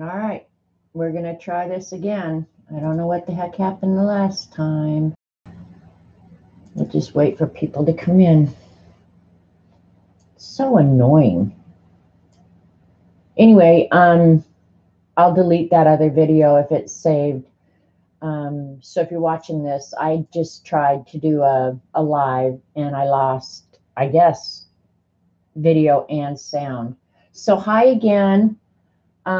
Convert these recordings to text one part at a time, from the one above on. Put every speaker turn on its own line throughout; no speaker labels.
All right, we're going to try this again. I don't know what the heck happened the last time. We'll just wait for people to come in. So annoying. Anyway, I'll delete that other video if it's saved. So if you're watching this, I just tried to do a live and I lost, I guess, video and sound. So hi again.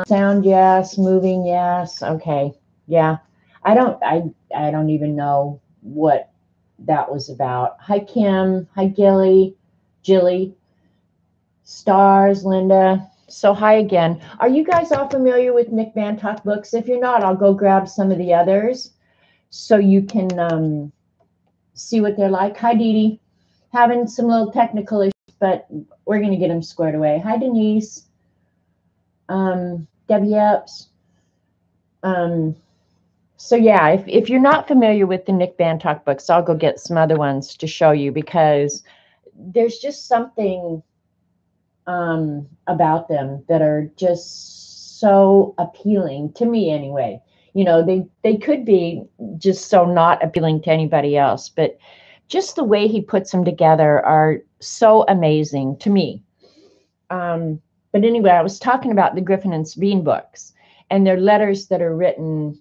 Sound, yes. Moving, yes. Okay. Yeah. I don't even know what that was about. Hi, Kim. Hi, Jilly. Stars, Linda. So hi again. Are you guys all familiar with Nick Bantok books? If you're not, I'll go grab some of the others so you can see what they're like. Hi, Dee Dee. Having some little technical issues, but we're going to get them squared away. Hi, Denise. Debbie Epps. So yeah, if you're not familiar with the Nick Bantok books, I'll go get some other ones to show you because there's just something about them that are just so appealing to me anyway. You know, they could be just so not appealing to anybody else, but just the way he puts them together are so amazing to me. But anyway, I was talking about the Griffin and Sabine books and their letters that are written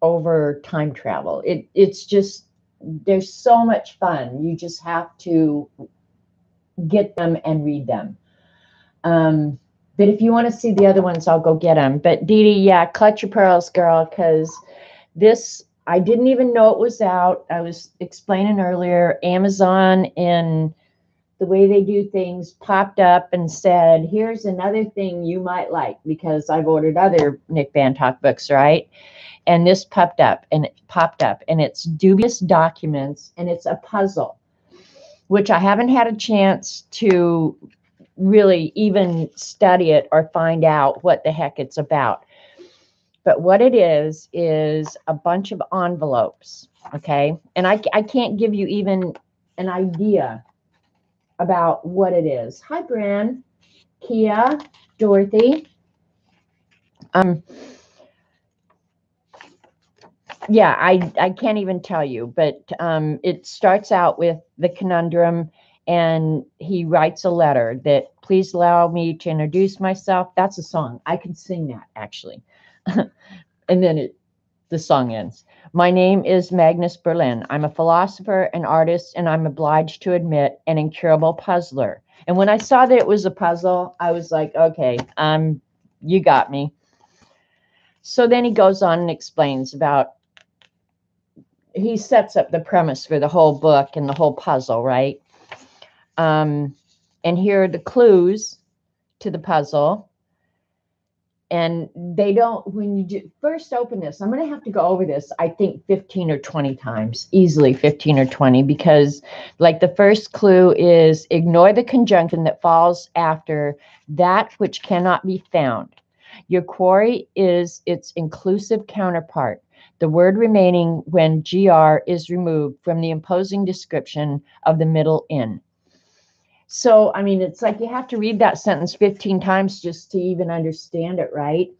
over time travel. It's just, they're so much fun. You just have to get them and read them. But if you want to see the other ones, I'll go get them. But Dee Dee, yeah, clutch your pearls, girl, because this, I didn't even know it was out. I was explaining earlier, Amazon and the way they do things popped up and said, here's another thing you might like, because I've ordered other Nick Bantok books, right? And this popped up, and it's Dubious Documents, and it's a puzzle, which I haven't had a chance to really even study it or find out what the heck it's about. But what it is a bunch of envelopes, okay? And I can't give you even an idea about what it is. Hi, Bran, Kia, Dorothy. Yeah, I can't even tell you, but it starts out with the conundrum, and he writes a letter that, please allow me to introduce myself. That's a song. I can sing that, actually. And then the song ends. My name is Magnus Berlin. I'm a philosopher, an artist, and I'm obliged to admit an incurable puzzler. And when I saw that it was a puzzle, I was like, okay, you got me. So then he goes on and explains about, he sets up the premise for the whole book and the whole puzzle, right? And here are the clues to the puzzle. And they don't, when you first open this, I'm going to have to go over this, I think 15 or 20 times, easily 15 or 20, because like the first clue is ignore the conjunction that falls after that which cannot be found. Your quarry is its inclusive counterpart, the word remaining when gr is removed from the imposing description of the middle in. So, I mean, it's like you have to read that sentence 15 times just to even understand it, right?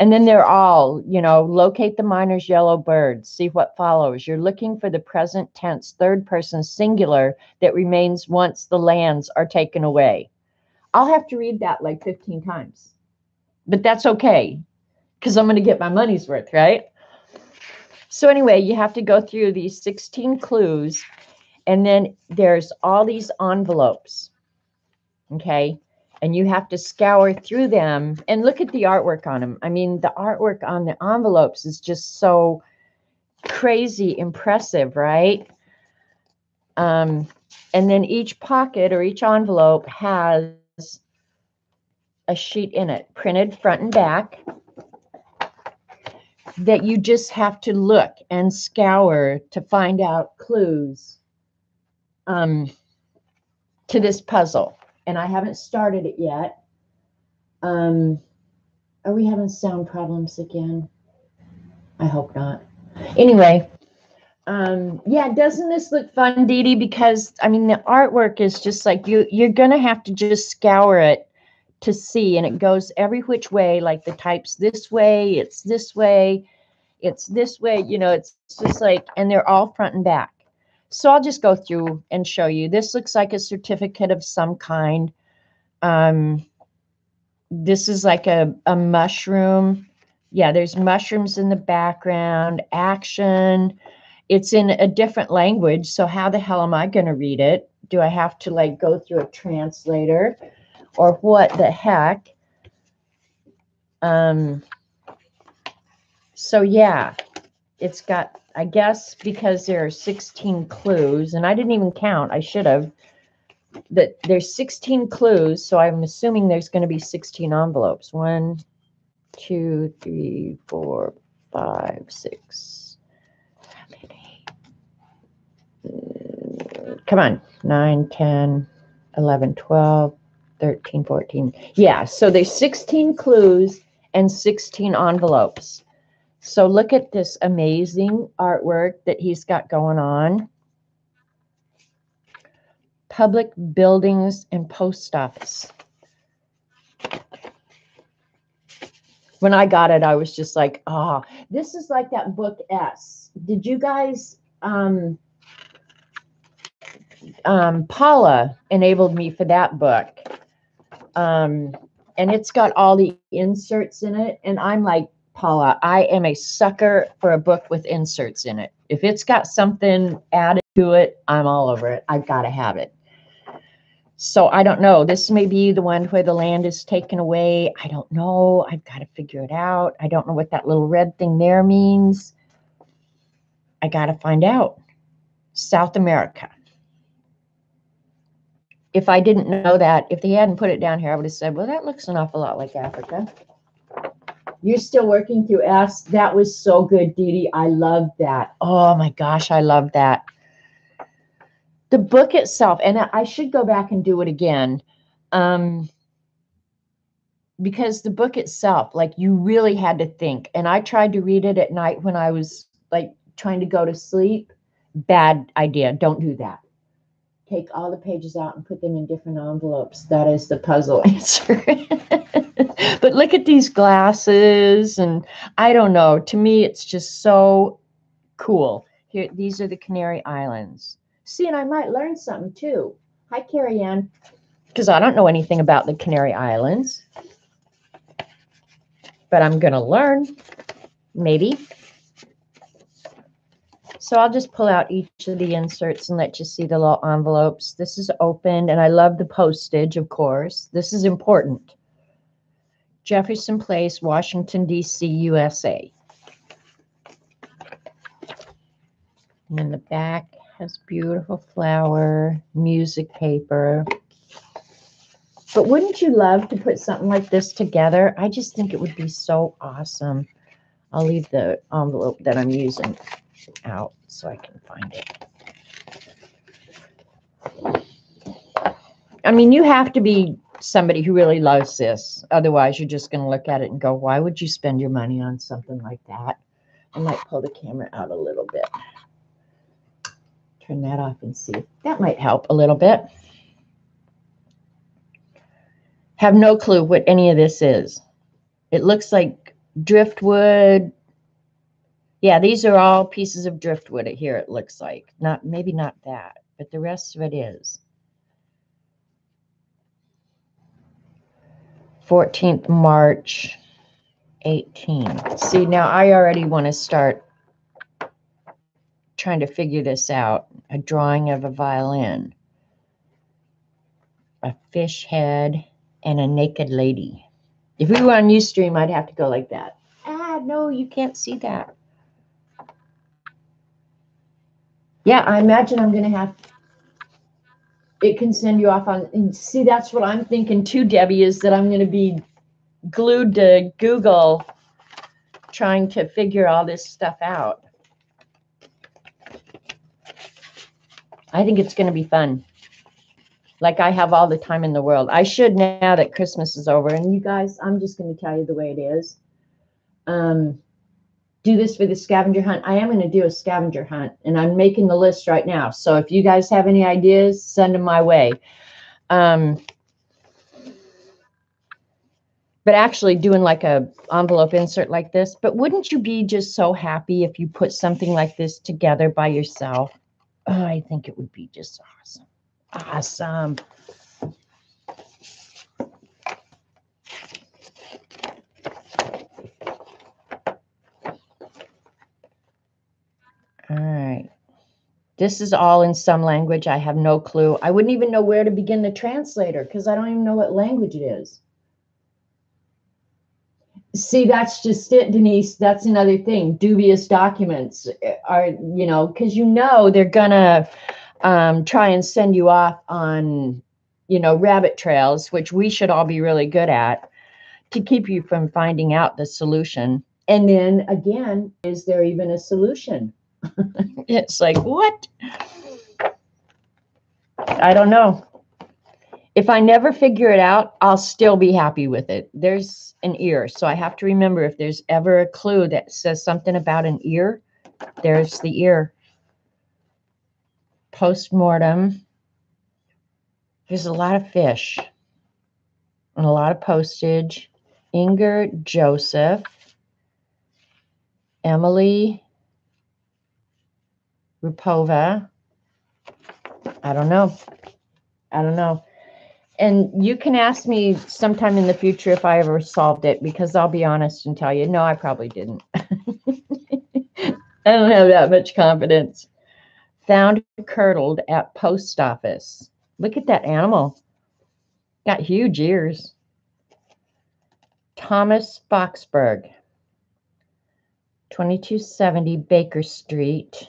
And then they're all, you know, locate the miner's yellow bird, see what follows. You're looking for the present tense third person singular that remains once the lands are taken away. I'll have to read that like 15 times, but that's okay because I'm going to get my money's worth, right? So anyway, you have to go through these 16 clues. And then there's all these envelopes, okay? And you have to scour through them and look at the artwork on them. I mean, the artwork on the envelopes is just so crazy impressive, right? And then each pocket or each envelope has a sheet in it, printed front and back, that you just have to look and scour to find out clues to this puzzle. And I haven't started it yet. Are we having sound problems again? I hope not. Anyway, yeah, doesn't this look fun, Dee Dee? Because, I mean, the artwork is just like, you're going to have to just scour it to see, and it goes every which way, like the type's this way, it's this way, it's this way, you know, it's just like, and they're all front and back. So I'll just go through and show you. This looks like a certificate of some kind. This is like a mushroom. Yeah, there's mushrooms in the background, action. It's in a different language, so how the hell am I going to read it? Do I have to like go through a translator or what the heck? So yeah, it's got, I guess because there are 16 clues, and I didn't even count, I should have, that there's 16 clues, so I'm assuming there's going to be 16 envelopes. 1, 2, 3, 4, 5, 6. How many? Come on. 9, 10, 11, 12, 13, 14. Yeah, so there's 16 clues and 16 envelopes. So look at this amazing artwork that he's got going on. Public buildings and post office. When I got it, I was just like, oh, this is like that book S. Did you guys, Paula enabled me for that book. And it's got all the inserts in it. And I'm like, Paula, I am a sucker for a book with inserts in it. If it's got something added to it, I'm all over it. I've got to have it. So I don't know. This may be the one where the land is taken away. I don't know. I've got to figure it out. I don't know what that little red thing there means. I got to find out. South America. If I didn't know that, if they hadn't put it down here, I would have said, well, that looks an awful lot like Africa. You're still working through S. That was so good, Dee Dee. I love that. Oh, my gosh, I love that. The book itself, and I should go back and do it again, because the book itself, like, you really had to think. And I tried to read it at night when I was, like, trying to go to sleep. Bad idea. Don't do that. Take all the pages out and put them in different envelopes. That is the puzzle answer. But look at these glasses, and I don't know. To me, it's just so cool. Here, these are the Canary Islands. See, and I might learn something too. Hi, Carrie Ann. Because I don't know anything about the Canary Islands. But I'm going to learn, maybe. So I'll just pull out each of the inserts and let you see the little envelopes. This is opened, and I love the postage, of course. This is important. Jefferson Place, Washington, D.C., USA. And then the back has beautiful flower, music paper. But wouldn't you love to put something like this together? I just think it would be so awesome. I'll leave the envelope that I'm using out so I can find it. I mean, you have to be somebody who really loves this. Otherwise, you're just going to look at it and go, why would you spend your money on something like that? I might pull the camera out a little bit. Turn that off and see. That might help a little bit. Have no clue what any of this is. It looks like driftwood. Yeah, these are all pieces of driftwood here, it looks like. Maybe not that, but the rest of it is. 14th March, 18. See, now I already want to start trying to figure this out. A drawing of a violin, a fish head, and a naked lady. If we were on Ustream, I'd have to go like that. Ah, no, you can't see that. Yeah, I imagine I'm going to have, it can send you off on, and see, that's what I'm thinking too, Debbie, is that I'm going to be glued to Google trying to figure all this stuff out. I think it's going to be fun. Like I have all the time in the world. I should now that Christmas is over. And you guys, I'm just going to tell you the way it is. Do this for the scavenger hunt. I am going to do a scavenger hunt, and I'm making the list right now. So if you guys have any ideas, send them my way. but actually doing like a envelope insert like this. But wouldn't you be just so happy if you put something like this together by yourself? Oh, I think it would be just awesome. Awesome. All right. This is all in some language. I have no clue. I wouldn't even know where to begin the translator because I don't even know what language it is. See, that's just it, Denise. That's another thing. Dubious documents are, because they're gonna try and send you off on, rabbit trails, which we should all be really good at to keep you from finding out the solution. And then again, is there even a solution? It's like, what? I don't know. If I never figure it out, I'll still be happy with it. There's an ear. So I have to remember if there's ever a clue that says something about an ear, there's the ear. Postmortem. There's a lot of fish and a lot of postage. Inger, Joseph, Emily, Rupova. I don't know. And you can ask me sometime in the future if I ever solved it, because I'll be honest and tell you, no, I probably didn't. I don't have that much confidence. Found curdled at post office. Look at that animal. Got huge ears. Thomas Boxberg. 2270 Baker Street.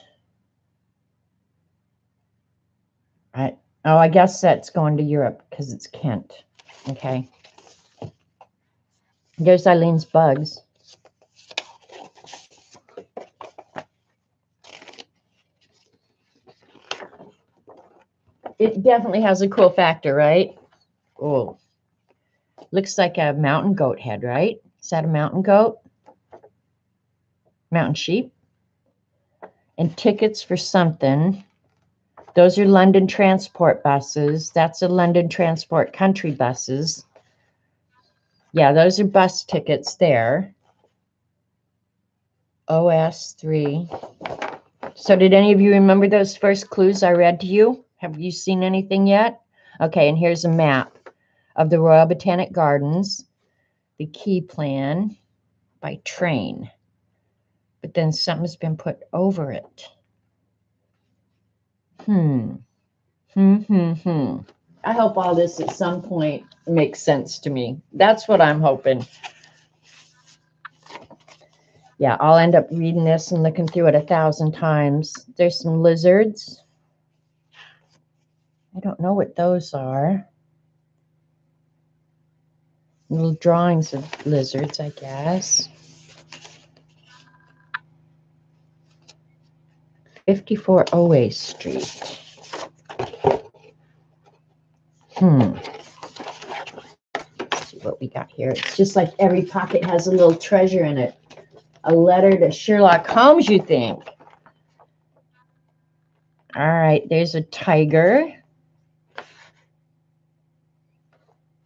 Oh, I guess that's going to Europe because it's Kent. Okay. There's Eileen's bugs. It definitely has a cool factor, right? Oh, looks like a mountain goat head, right? Is that a mountain goat? Mountain sheep? And tickets for something. Those are London Transport buses. That's a London Transport Country buses. Yeah, those are bus tickets there. OS3. So did any of you remember those first clues I read to you? Have you seen anything yet? Okay, and here's a map of the Royal Botanic Gardens, the key plan by train. But then something's been put over it. I hope all this at some point makes sense to me. That's what I'm hoping. Yeah, I'll end up reading this and looking through it 1,000 times. There's some lizards. I don't know what those are. Little drawings of lizards, I guess. 54 Oway Street. Let's see what we got here. It's just like every pocket has a little treasure in it. A letter to Sherlock Holmes, you think? All right, there's a tiger.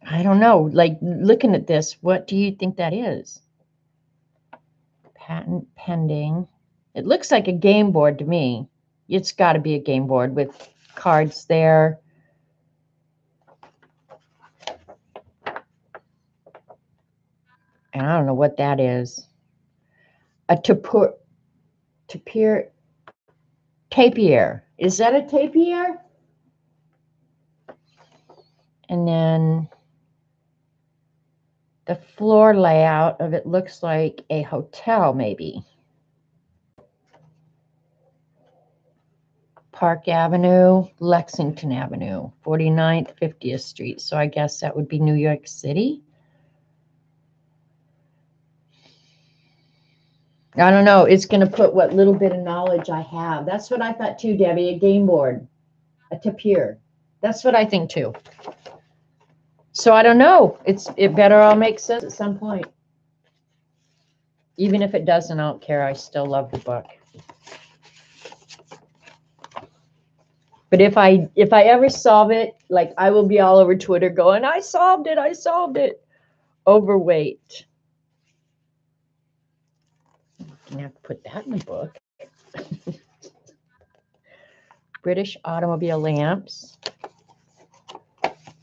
I don't know. Like, looking at this, what do you think that is? Patent pending. It looks like a game board to me. It's got to be a game board with cards there. And I don't know what that is. A tapir. Tapier. Is that a tapier? And then the floor layout of it looks like a hotel, maybe. Park Avenue, Lexington Avenue, 49th, 50th Street. So I guess that would be New York City. I don't know. It's going to put what little bit of knowledge I have. That's what I thought too, Debbie. A game board, a tapir. That's what I think too. So I don't know. It better all make sense at some point. Even if it doesn't, I don't care. I still love the book. But if I ever solve it, like, I will be all over Twitter going, I solved it. overweight. I'm gonna have to put that in the book. British automobile lamps.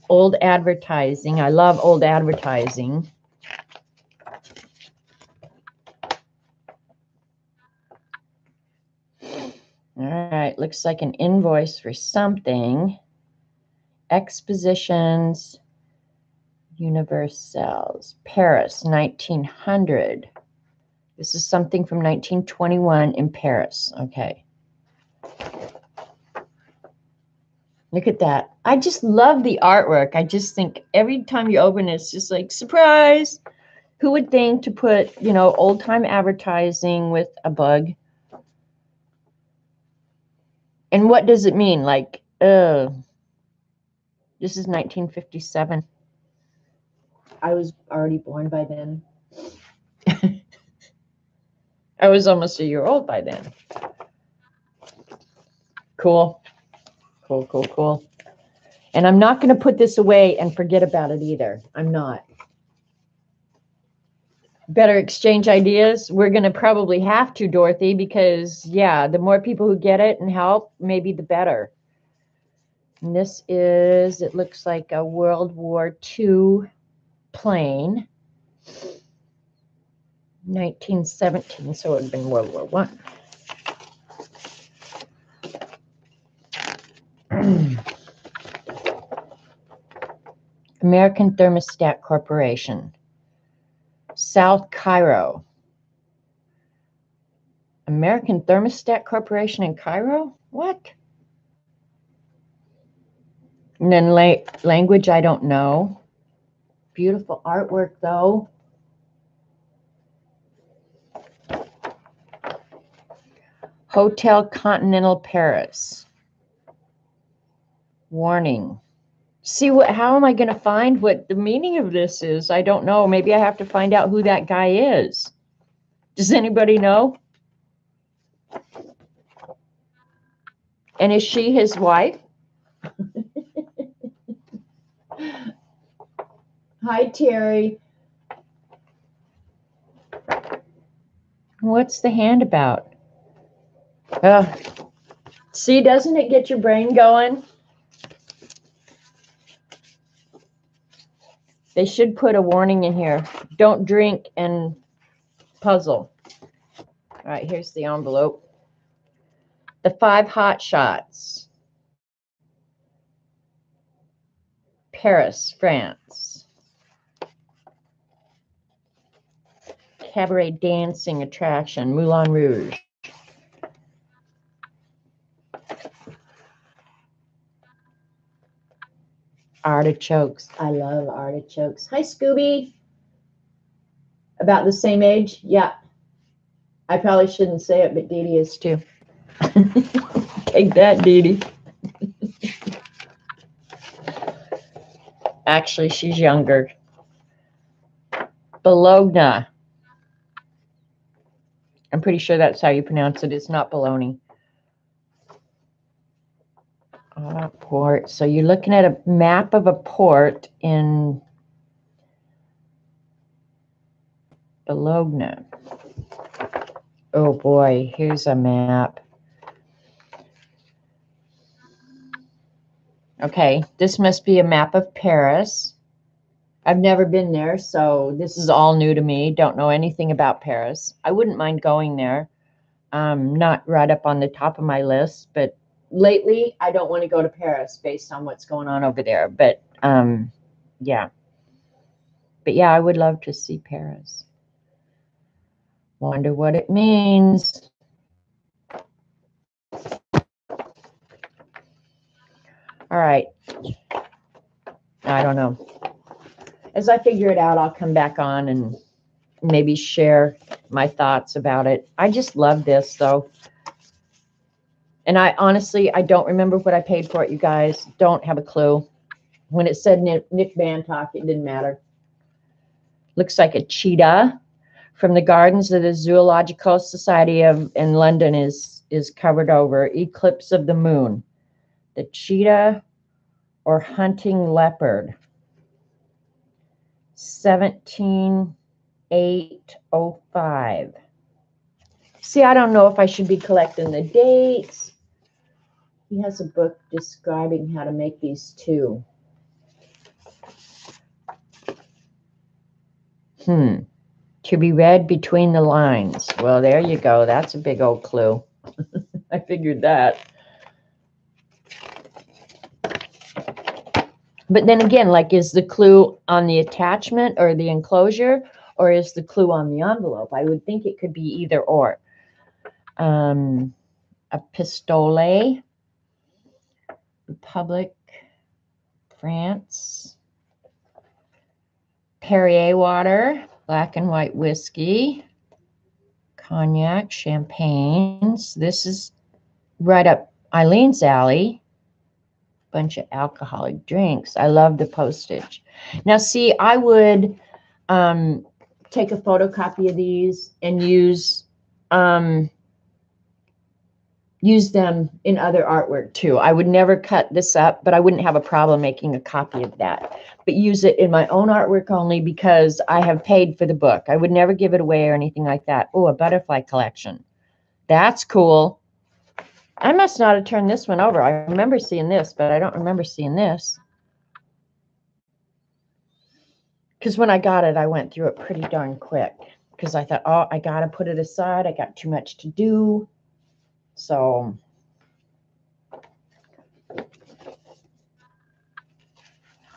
Old advertising. I love old advertising. All right, looks like an invoice for something. Expositions Universelles, Paris, 1900. This is something from 1921 in Paris. Okay. Look at that. I just love the artwork. I just think every time you open it, it's just like, surprise. Who would think to put, you know, old-time advertising with a bug? And what does it mean? Like, this is 1957. I was already born by then. I was almost a year old by then. Cool. Cool, cool, cool. And I'm not going to put this away and forget about it either. I'm not. Better exchange ideas. We're going to probably have to, Dorothy, because, yeah, the more people who get it and help, maybe the better. And this is, it looks like a World War II plane. 1917, so it would have been World War I. American Thermostat Corporation. South Cairo. American Thermostat Corporation in Cairo? What? And then language I don't know. Beautiful artwork, though. Hotel Continental Paris. Warning. See, how am I going to find what the meaning of this is? I don't know. Maybe I have to find out who that guy is. Does anybody know? And is she his wife? Hi, Terry. What's the hand about? See, doesn't it get your brain going? They should put a warning in here. Don't drink and puzzle. All right, here's the envelope. The 5 hot shots. Paris, France. Cabaret dancing attraction, Moulin Rouge. Artichokes. I love artichokes. Hi, Scooby. About the same age? Yeah. I probably shouldn't say it, but Dee Dee is too. Take that, Dee Dee. Actually, she's younger. Bologna. I'm pretty sure that's how you pronounce it. It's not bologna. Port. So you're looking at a map of a port in Bologna. Oh boy, here's a map. Okay, this must be a map of Paris. I've never been there, so this is all new to me. Don't know anything about Paris. I wouldn't mind going there. Not right up on the top of my list, but lately I don't want to go to Paris based on what's going on over there. But yeah. But yeah, I would love to see Paris. Wonder what it means. All right. I don't know. As I figure it out, I'll come back on and maybe share my thoughts about it. I just love this, though. And I don't remember what I paid for it, you guys. Don't have a clue. When it said Nick Bantok, it didn't matter. Looks like a cheetah from the gardens of the Zoological Society in London is covered over. Eclipse of the moon. The cheetah or hunting leopard. 17805. See, I don't know if I should be collecting the dates. He has a book describing how to make these too. To be read between the lines. Well, there you go. That's a big old clue. I figured that. But then again, like, is the clue on the attachment or the enclosure, or is the clue on the envelope? I would think it could be either or. A pistole, Republic, France, Perrier water, black and white whiskey, cognac, champagnes. This is right up Eileen's alley. Bunch of alcoholic drinks. I love the postage. Now, see, I would take a photocopy of these and use them in other artwork too. I would never cut this up, but I wouldn't have a problem making a copy of that. But use it in my own artwork only because I have paid for the book. I would never give it away or anything like that. Oh, a butterfly collection. That's cool. I must not have turned this one over. I remember seeing this, but I don't remember seeing this. Because when I got it, I went through it pretty darn quick. Because I thought, oh, I got to put it aside. I got too much to do. So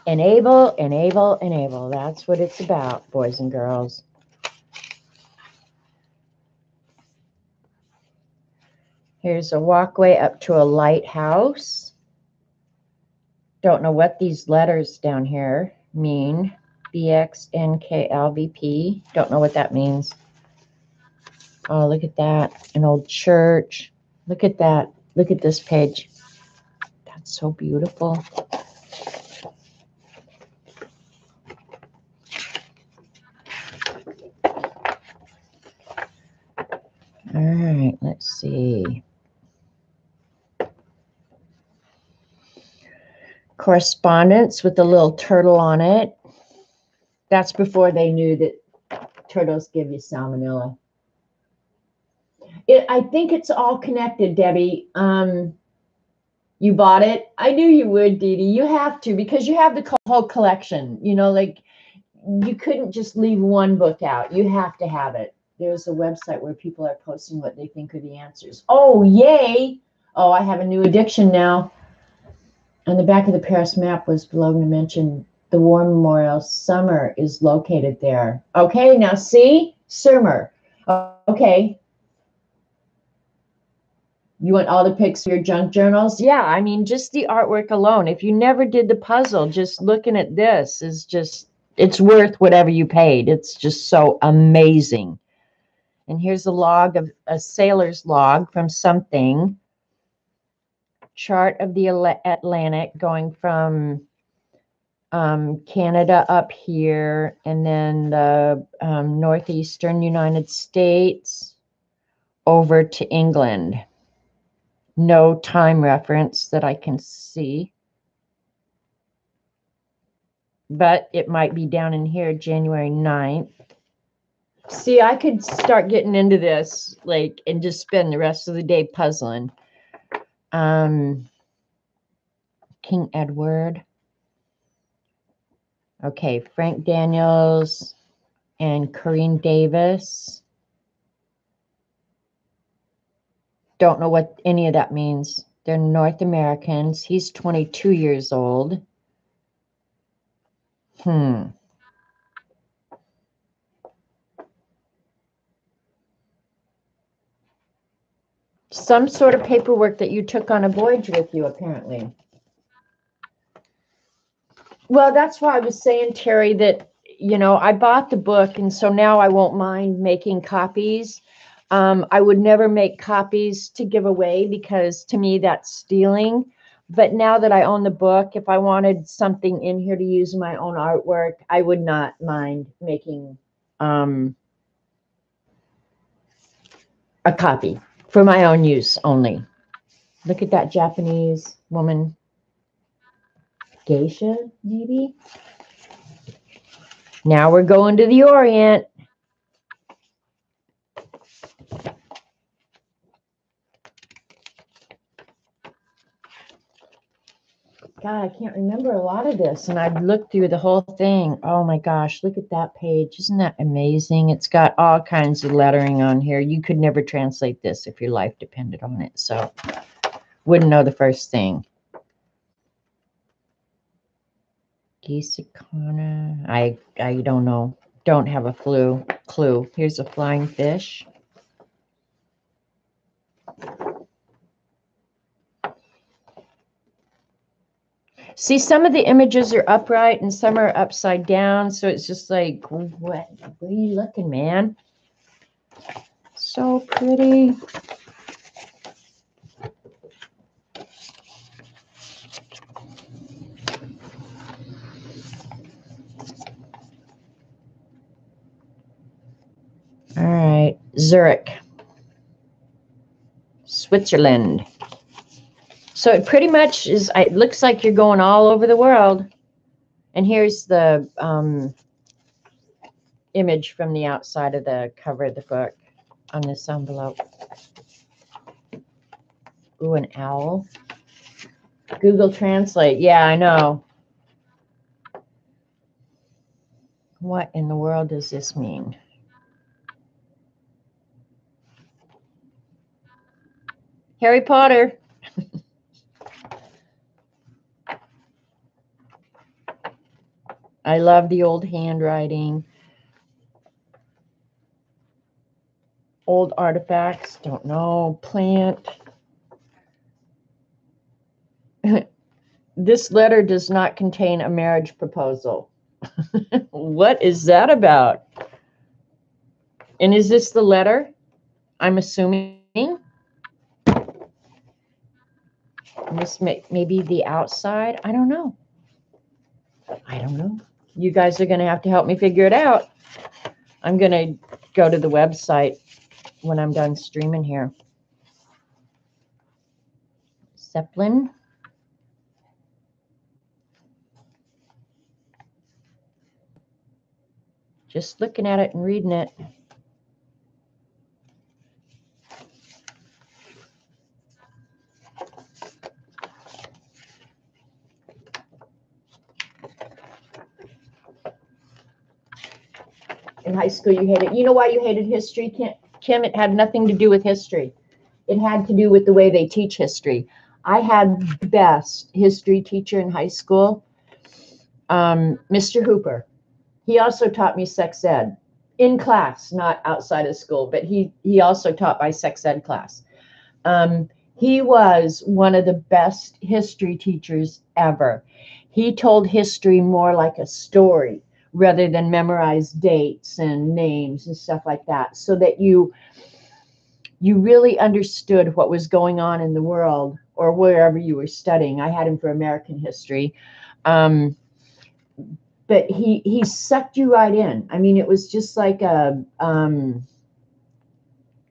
enable, enable, enable. That's what it's about, boys and girls. Here's a walkway up to a lighthouse. Don't know what these letters down here mean. BXNKLVP. Don't know what that means. Oh, look at that. An old church. Look at that. Look at this page. That's so beautiful. All right, let's see. Correspondence with the little turtle on it. That's before they knew that turtles give you salmonella. I think it's all connected, Debbie. You bought it? I knew you would, Dee Dee. You have to, because you have the whole collection. You know, like, you couldn't just leave one book out. You have to have it. There's a website where people are posting what they think are the answers. Oh, yay. Oh, I have a new addiction now. On the back of the Paris map was below to mention the War Memorial. Summer is located there. Okay, now see? Summer. Okay. You want all the pics for your junk journals? Yeah, I mean, just the artwork alone. If you never did the puzzle, just looking at this is just, it's worth whatever you paid. It's just so amazing. And here's a log of a sailor's log from something. Chart of the Atlantic going from Canada up here, and then the northeastern United States over to England. No time reference that I can see, but it might be down in here, January 9th. See, I could start getting into this, like, and just spend the rest of the day puzzling. King Edward. Okay, Frank Daniels and Corinne Davis. Don't know what any of that means. They're North Americans. He's 22 years old. Some sort of paperwork that you took on a voyage with you, apparently. Well, that's why I was saying, Terry, that, you know, I bought the book, and so now I won't mind making copies. I would never make copies to give away because to me that's stealing. But now that I own the book, if I wanted something in here to use in my own artwork, I would not mind making a copy for my own use only. Look at that Japanese woman. Geisha, maybe? Now we're going to the Orient. God, I can't remember a lot of this, and I've looked through the whole thing. Oh my gosh, look at that page. Isn't that amazing? It's got all kinds of lettering on here. You could never translate this if your life depended on it, so wouldn't know the first thing. Geesicana. I don't know. Don't have a clue. Here's a flying fish. See, some of the images are upright and some are upside down, so it's just like, what are you looking, man? So pretty. All right, Zurich, Switzerland. So it pretty much is, it looks like you're going all over the world. And here's the image from the outside of the cover of the book on this envelope. Ooh, an owl. Google Translate. Yeah, I know. What in the world does this mean? Harry Potter. I love the old handwriting. Old artifacts. Don't know. Plant. This letter does not contain a marriage proposal. What is that about? And is this the letter? I'm assuming. And this may be the outside. I don't know. I don't know. You guys are going to have to help me figure it out. I'm going to go to the website when I'm done streaming here. Zeppelin. Just looking at it and reading it. In high school, you hated. You know why you hated history, Kim? It had nothing to do with history. It had to do with the way they teach history. I had the best history teacher in high school, Mr. Hooper. He also taught me sex ed in class, not outside of school, but he also taught my sex ed class. He was one of the best history teachers ever. He told history more like a story rather than memorize dates and names and stuff like that, so that you really understood what was going on in the world or wherever you were studying. I had him for American history. But he sucked you right in. I mean, it was just like a,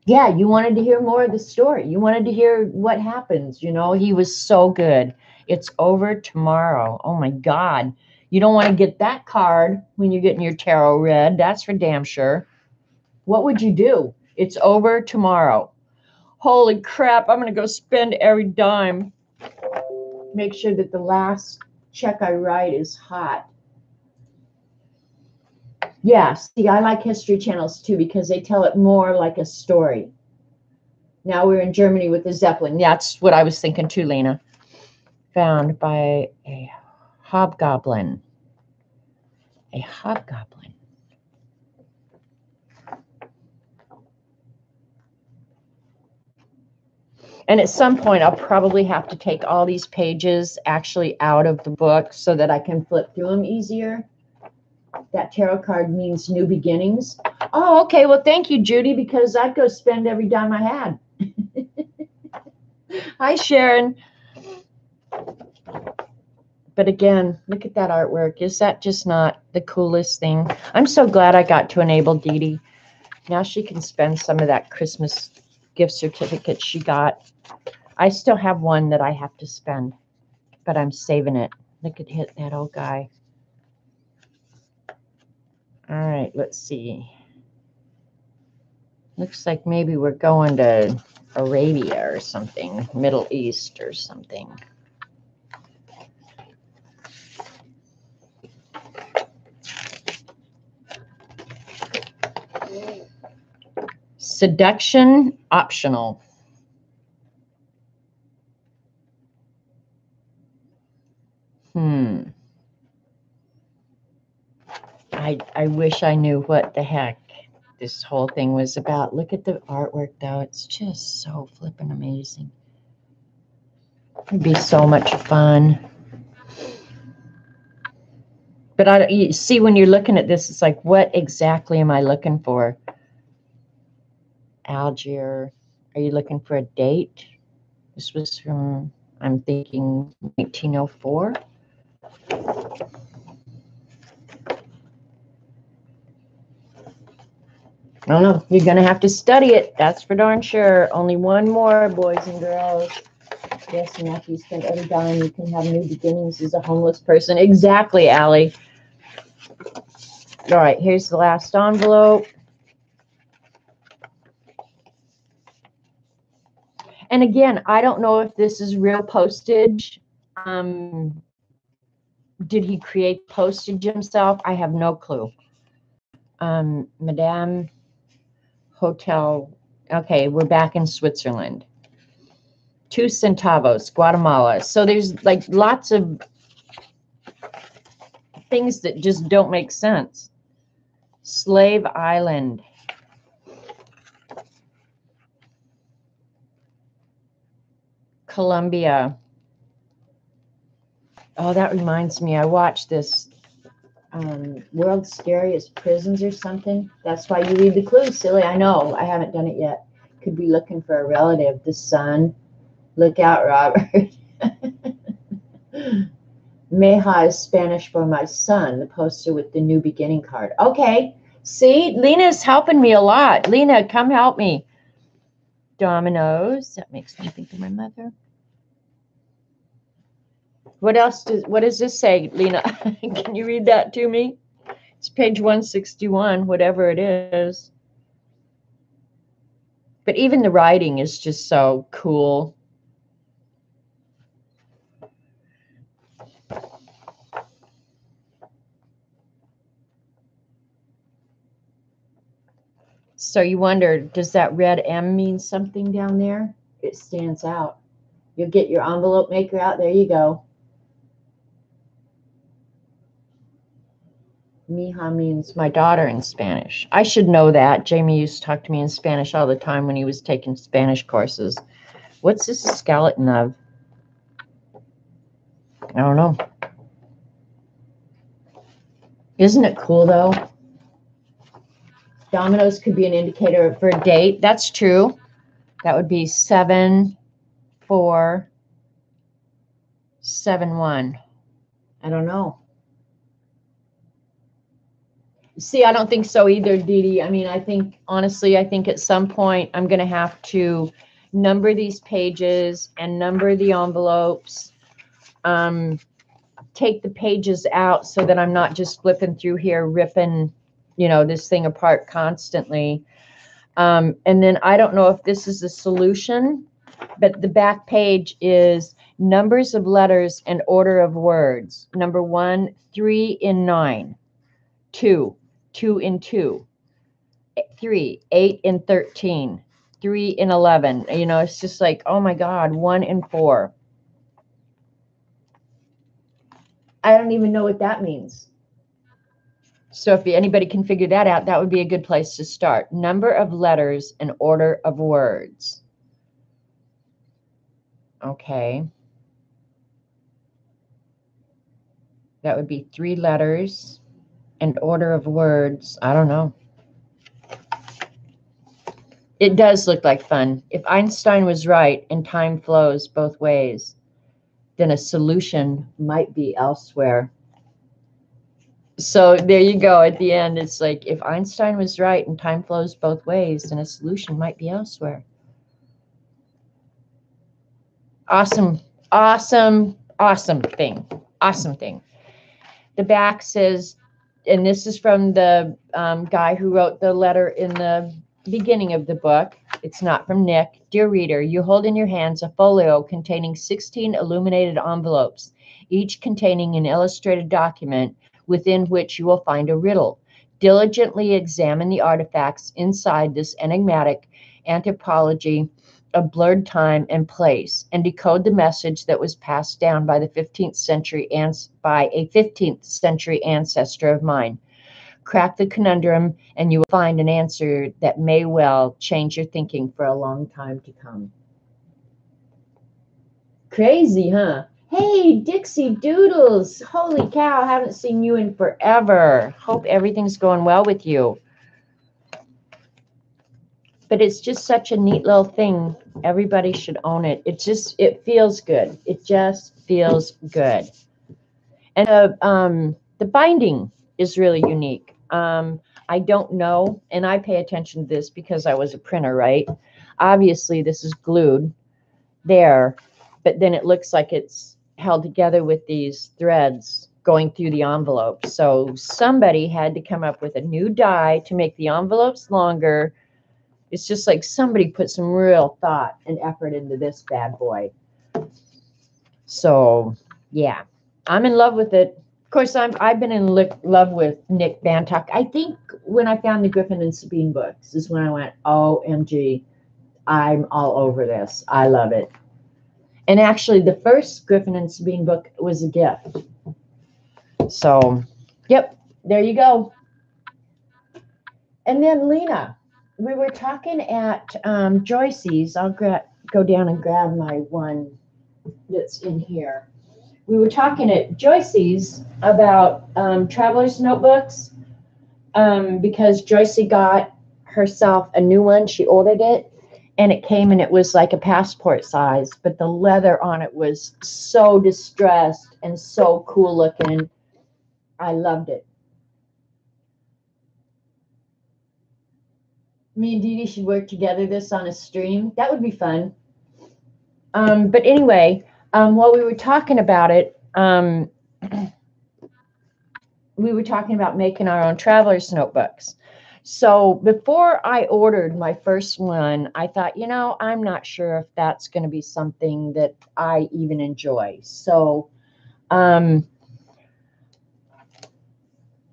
yeah, you wanted to hear more of the story. You wanted to hear what happens, you know. He was so good. It's over tomorrow. Oh, my God. You don't want to get that card when you're getting your tarot read. That's for damn sure. What would you do? It's over tomorrow. Holy crap, I'm going to go spend every dime. Make sure that the last check I write is hot. Yeah, see, I like history channels too because they tell it more like a story. Now we're in Germany with the Zeppelin. That's what I was thinking too, Lena. Found by a hobgoblin. A hobgoblin. And at some point, I'll probably have to take all these pages actually out of the book so that I can flip through them easier. That tarot card means new beginnings. Oh, okay. Well, thank you, Judy, because I'd go spend every dime I had. Hi, Sharon. But again, look at that artwork. Is that just not the coolest thing? I'm so glad I got to enable Dee Dee. Now she can spend some of that Christmas gift certificate she got. I still have one that I have to spend, but I'm saving it. Look at that old guy. right, let's see. Looks like maybe we're going to Arabia or something, Middle East or something. Seduction optional. I wish I knew what the heck this whole thing was about. Look at the artwork, though. It's just so flippin' amazing. It'd be so much fun. But you see, when you're looking at this, it's like, what exactly am I looking for? Algiers. Are you looking for a date? This was from, I'm thinking, 1904. I don't know. You're going to have to study it. That's for darn sure. Only one more, boys and girls. Yes, and after you spend every dime, you can have new beginnings as a homeless person. Exactly, Allie. All right, here's the last envelope. And again, I don't know if this is real postage. Did he create postage himself? I have no clue. Madame Hotel. Okay, we're back in Switzerland. 2 centavos, Guatemala. So there's like lots of things that just don't make sense. Slave Island. Colombia. Oh, that reminds me. I watched this World's Scariest Prisons or something. That's why you read the clues, silly. I know. I haven't done it yet. Could be looking for a relative. The son. Look out, Robert. Meja is Spanish for my son. The poster with the new beginning card. Okay. See, Lena's helping me a lot. Lena, come help me. Dominoes. That makes me think of my mother. What does this say, Lena? Can you read that to me? It's page 161, whatever it is. But even the writing is just so cool. So you wonder, does that red M mean something down there? It stands out. You'll get your envelope maker out. There you go. Mija means my daughter in Spanish. I should know that. Jamie used to talk to me in Spanish all the time when he was taking Spanish courses. What's this a skeleton of? I don't know. Isn't it cool, though? Dominoes could be an indicator for a date. That's true. That would be 7471. I don't know. See, I don't think so either, Dee Dee. I mean, honestly, I think at some point I'm going to have to number these pages and number the envelopes. Take the pages out so that I'm not just flipping through here, ripping, this thing apart constantly. And then I don't know if this is a solution, but the back page is numbers of letters and order of words. Number 1, 3 in 9, 2, 2 in 2, 3, 8 in 13, 3 in 11. It's just like, oh my God, 1 in 4. I don't even know what that means. So if anybody can figure that out, that would be a good place to start. Number of letters and order of words. Okay. That would be 3 letters and order of words. I don't know. It does look like fun. If Einstein was right and time flows both ways, then a solution might be elsewhere. So there you go. At the end, it's like, if Einstein was right and time flows both ways, then a solution might be elsewhere. Awesome, awesome, awesome thing. Awesome thing. The back says, and this is from the guy who wrote the letter in the beginning of the book. It's not from Nick. Dear reader, you hold in your hands a folio containing 16 illuminated envelopes, each containing an illustrated document within which you will find a riddle. Diligently examine the artifacts inside this enigmatic anthropology of blurred time and place, and decode the message that was passed down by the 15th century and by a 15th century ancestor of mine. Crack the conundrum, and you will find an answer that may well change your thinking for a long time to come. Crazy, huh? Hey, Dixie Doodles. Holy cow, haven't seen you in forever. Hope everything's going well with you. But it's just such a neat little thing. Everybody should own it. It feels good. It just feels good. And the binding is really unique. I don't know, and I pay attention to this because I was a printer, right? Obviously, this is glued there, but then it looks like it's held together with these threads going through the envelope. So somebody had to come up with a new die to make the envelopes longer. It's just like somebody put some real thought and effort into this bad boy. So, yeah, I'm in love with it. Of course, I've been in love with Nick Bantok. I think when I found the Griffin and Sabine books is when I went, OMG, I'm all over this. I love it. And actually, the first Griffin and Sabine book was a gift. So, yep, there you go. And then Lena, we were talking at Joyce's. I'll go down and grab my one that's in here. We were talking at Joyce's about traveler's notebooks because Joycey got herself a new one. She ordered it, and it came and it was like a passport size, but the leather on it was so distressed and so cool looking. I loved it. Me and Dee Dee should work together this on a stream. That would be fun. But anyway, while we were talking about it, we were talking about making our own traveler's notebooks. So before I ordered my first one, I thought, I'm not sure if that's going to be something that I even enjoy. So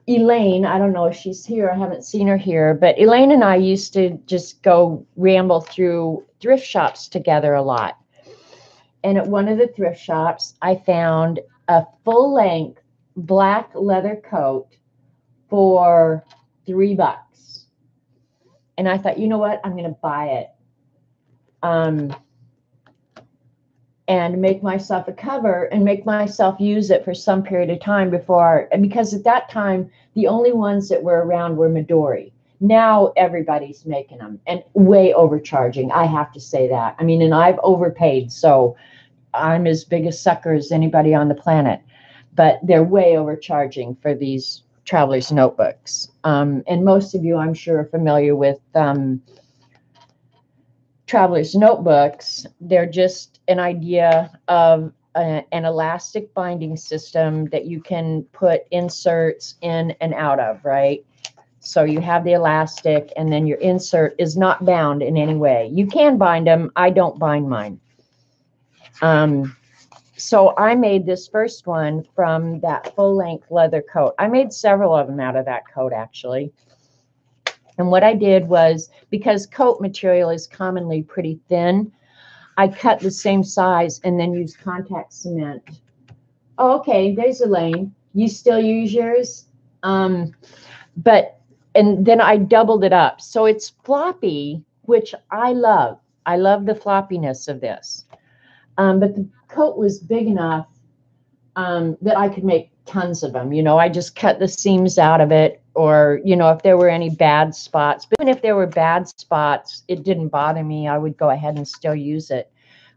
Elaine, I don't know if she's here. I haven't seen her here, but Elaine and I used to just go ramble through thrift shops together a lot. And at one of the thrift shops, I found a full-length black leather coat for $3. And I thought, you know what? I'm going to buy it. And make myself a cover and make myself use it for some period of time because at that time, the only ones that were around were Midori. Now everybody's making them and way overcharging. I have to say that. I mean, and I've overpaid, so I'm as big a sucker as anybody on the planet. But they're way overcharging for these traveler's notebooks. And most of you, I'm sure, are familiar with traveler's notebooks. They're just an idea of an elastic binding system that you can put inserts in and out of, right? So you have the elastic, and then your insert is not bound in any way. You can bind them. I don't bind mine. So I made this first one from that full-length leather coat. I made several of them out of that coat, actually. And what I did was, because coat material is commonly pretty thin, I cut the same size and then used contact cement. Oh, okay, there's Elaine. You still use yours? And then I doubled it up. So it's floppy, which I love. I love the floppiness of this. But the coat was big enough that I could make tons of them. I just cut the seams out of it, or, if there were any bad spots. But even if there were bad spots, it didn't bother me. I would go ahead and still use it.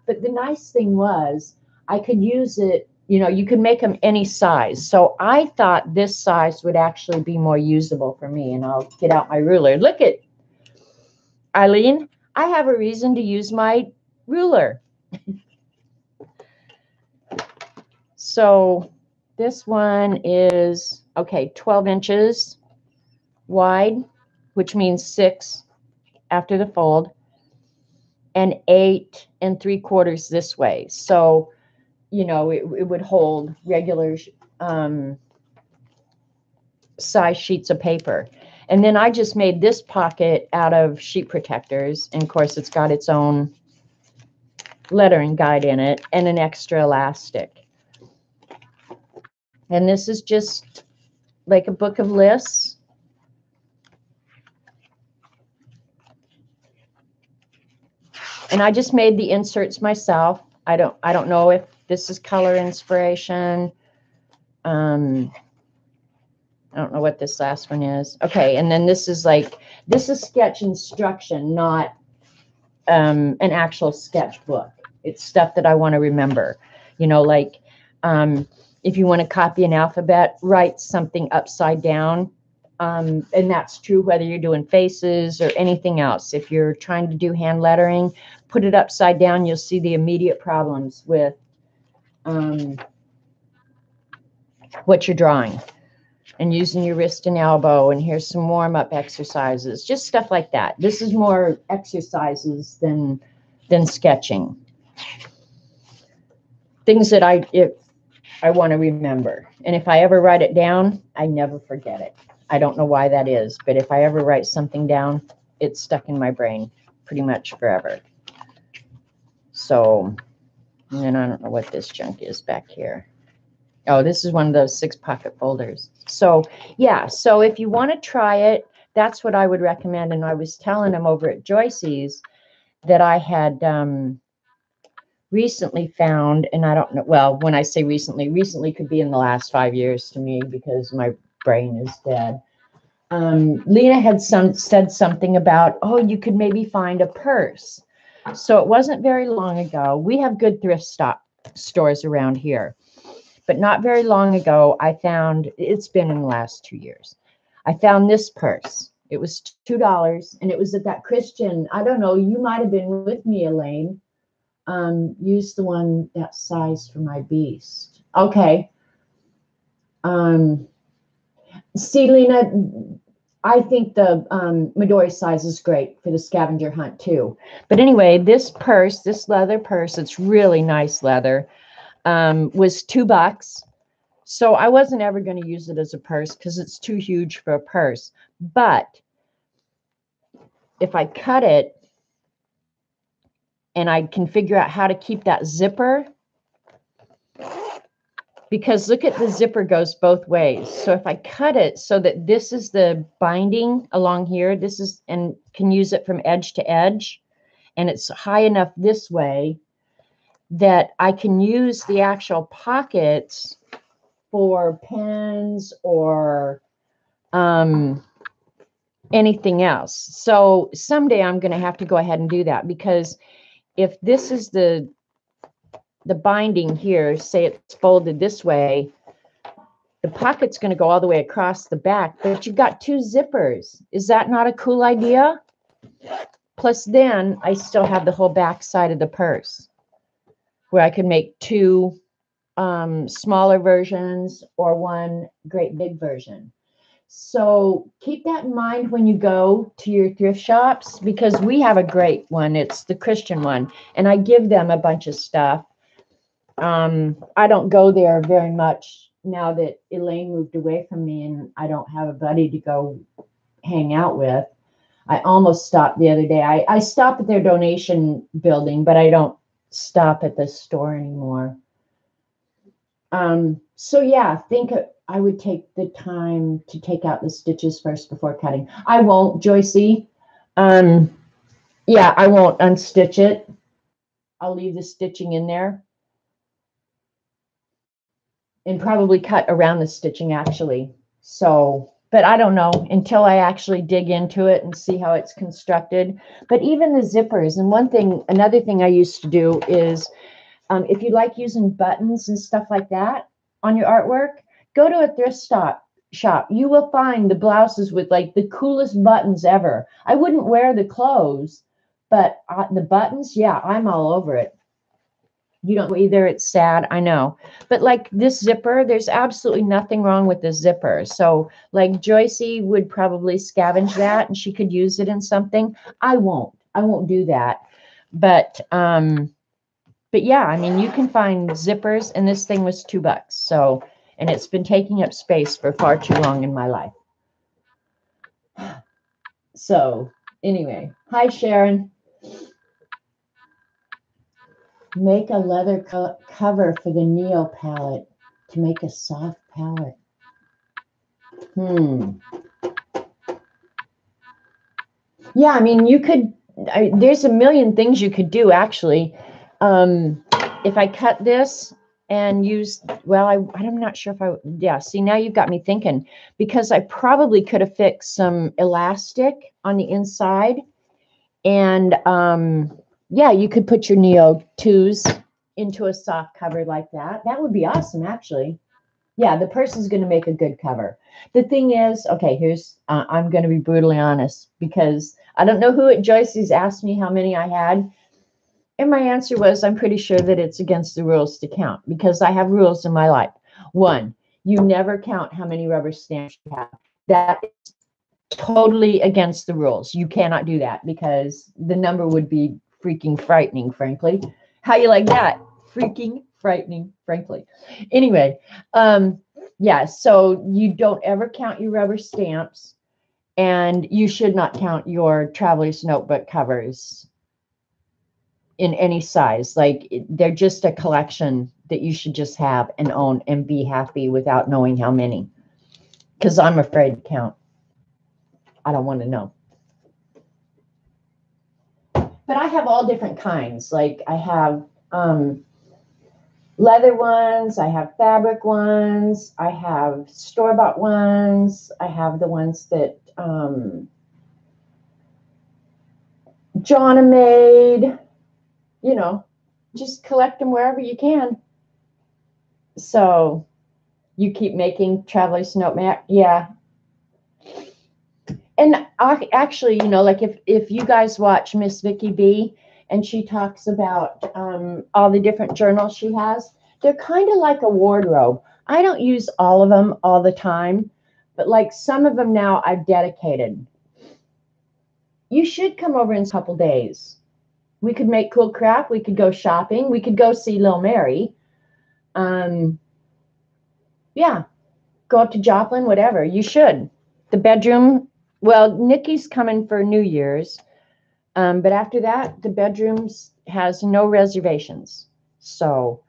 But the nice thing was I could use it, you could make them any size. So I thought this size would actually be more usable for me. And I'll get out my ruler. Look at Eileen. I have a reason to use my ruler. So this one is okay, 12 inches wide, which means 6 after the fold, and 8 3/4 this way. So, you know, it would hold regular size sheets of paper. And then I just made this pocket out of sheet protectors. And of course, it's got its own lettering guide in it and an extra elastic. And this is just like a book of lists. And I just made the inserts myself. I don't know if this is color inspiration. I don't know what this last one is. Okay, and then this is sketch instruction, not an actual sketchbook. It's stuff that I want to remember. You know, like if you want to copy an alphabet, write something upside down. And that's true whether you're doing faces or anything else. If you're trying to do hand lettering, put it upside down. You'll see the immediate problems with what you're drawing. And using your wrist and elbow. And here's some warm-up exercises, just stuff like that. This is more exercises than sketching. Things that I want to remember. And if I ever write it down, I never forget it. I don't know why that is, but if I ever write something down, it's stuck in my brain pretty much forever. So, and then I don't know what this junk is back here. Oh, this is one of those 6 pocket folders. So, yeah, so if you want to try it, that's what I would recommend. And I was telling them over at Joyce's that I had recently found, and I don't know, well, when I say recently could be in the last 5 years to me because my brain is dead. Lena had said something about, oh, you could maybe find a purse. So it wasn't very long ago. We have good thrift stores around here. But not very long ago, I found, it's been in the last 2 years, I found this purse. It was $2, and it was at that Christian, I don't know, you might have been with me, Elaine. Use the one that size for my beast. Okay. See, Lena, I think the Midori size is great for the scavenger hunt, too. But anyway, this purse, this leather purse, it's really nice leather. Was $2. So I wasn't ever going to use it as a purse because it's too huge for a purse. But if I cut it and I can figure out how to keep that zipper, because look at the zipper goes both ways. So if I cut it so that this is the binding along here, this is, and can use it from edge to edge, and it's high enough this way that I can use the actual pockets for pens or anything else. So someday I'm going to have to go ahead and do that, because if this is the binding here, say it's folded this way, the pocket's going to go all the way across the back, but you've got 2 zippers. Is that not a cool idea? Plus then I still have the whole back side of the purse where I could make 2 smaller versions or 1 great big version. So keep that in mind when you go to your thrift shops, because we have a great one. It's the Christian one, and I give them a bunch of stuff. I don't go there very much now that Elaine moved away from me and I don't have a buddy to go hang out with. I almost stopped the other day. I stop at their donation building, but I don't stop at the store anymore. So yeah, I would take the time to take out the stitches first before cutting. I won't, Joycey. Yeah, I won't unstitch it. I'll leave the stitching in there and probably cut around the stitching actually. So, but I don't know until I actually dig into it and see how it's constructed. But even the zippers, and another thing I used to do is, if you like using buttons and stuff like that on your artwork, go to a thrift shop. You will find the blouses with like the coolest buttons ever. I wouldn't wear the clothes, but the buttons, yeah, I'm all over it. You don't either. It's sad. I know. But like this zipper, there's absolutely nothing wrong with this zipper. So like Joycey would probably scavenge that and she could use it in something. I won't. I won't do that. But yeah, I mean, you can find zippers, and this thing was $2. So, and it's been taking up space for far too long in my life. So anyway, hi Sharon. Make a leather cover for the Neo palette to make a soft palette. Yeah, I mean, you could, there's a million things you could do actually. If I cut this and use, well, I'm not sure if yeah, see, now you've got me thinking, because I probably could have fixed some elastic on the inside. And yeah, you could put your Neo 2s into a soft cover like that. That would be awesome, actually. Yeah, the person's going to make a good cover. The thing is, okay, here's, I'm going to be brutally honest, because I don't know who at Joyce's asked me how many I had. And my answer was, I'm pretty sure that it's against the rules to count, because I have rules in my life. One, you never count how many rubber stamps you have. That is totally against the rules. You cannot do that, because the number would be freaking frightening, frankly. How you like that? Freaking frightening, frankly. Anyway, yeah, so you don't ever count your rubber stamps, and you should not count your traveler's notebook covers in any size. Like, they're just a collection that you should just have and own and be happy without knowing how many, because I'm afraid to count. I don't want to know. But I have all different kinds. Like, I have leather ones, I have fabric ones, I have store-bought ones, I have the ones that Jonna made, you know, just collect them wherever you can. So you keep making Traveler's Notebook. Yeah. And actually, you know, like if you guys watch Miss Vicky B, and she talks about all the different journals she has, they're kind of like a wardrobe. I don't use all of them all the time, but like some of them now I've dedicated. You should come over in a couple days. We could make cool crap. We could go shopping. We could go see Lil Mary. Yeah, go up to Joplin, whatever. You should. The bedroom, well, Nikki's coming for New Year's. But after that, the bedrooms has no reservations. So,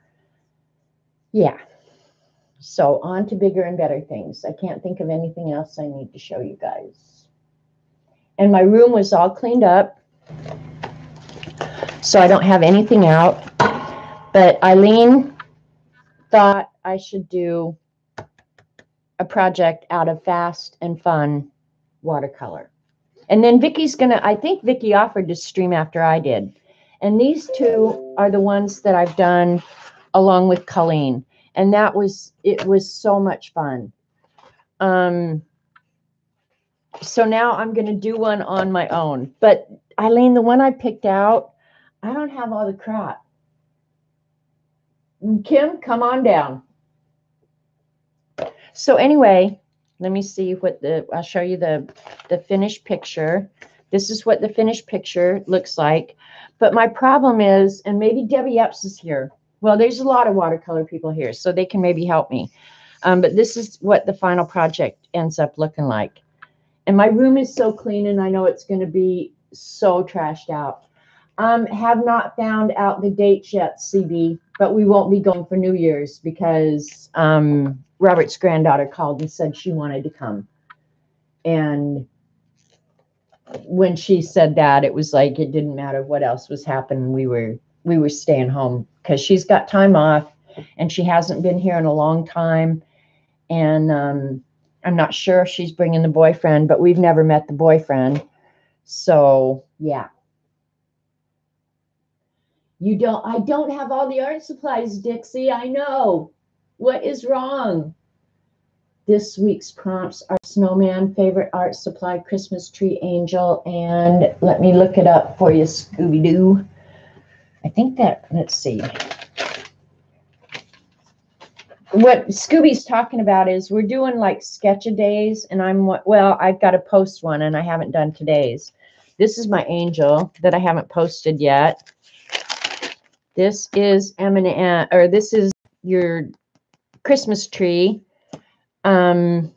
yeah. So on to bigger and better things. I can't think of anything else I need to show you guys. And my room was all cleaned up, so I don't have anything out. But Eileen thought I should do a project out of fast and fun watercolor. And then Vicky's gonna, I think Vicky offered to stream after I did. And these two are the ones that I've done along with Colleen. And it was so much fun. So now I'm going to do one on my own. But Eileen, the one I picked out, I don't have all the crap. Kim, come on down. So anyway, let me see what I'll show you the finished picture. This is what the finished picture looks like. But my problem is, and maybe Debbie Epps is here. Well, there's a lot of watercolor people here, so they can maybe help me. But this is what the final project ends up looking like. And my room is so clean, and I know it's going to be so trashed out. Have not found out the dates yet, CB, but we won't be going for New Year's because Robert's granddaughter called and said she wanted to come. And when she said that, it was like it didn't matter what else was happening. We were staying home because she's got time off, and she hasn't been here in a long time. And I'm not sure if she's bringing the boyfriend, but we've never met the boyfriend. So yeah. I don't have all the art supplies, Dixie. I know. What is wrong? This week's prompts are snowman, favorite art supply, Christmas tree, angel, and let me look it up for you, Scooby-Doo. I think that, let's see. what Scooby's talking about is we're doing like sketch-a-days, and I've got to post one, and I haven't done today's. This is my angel that I haven't posted yet. This is M&M, or this is your Christmas tree. Today's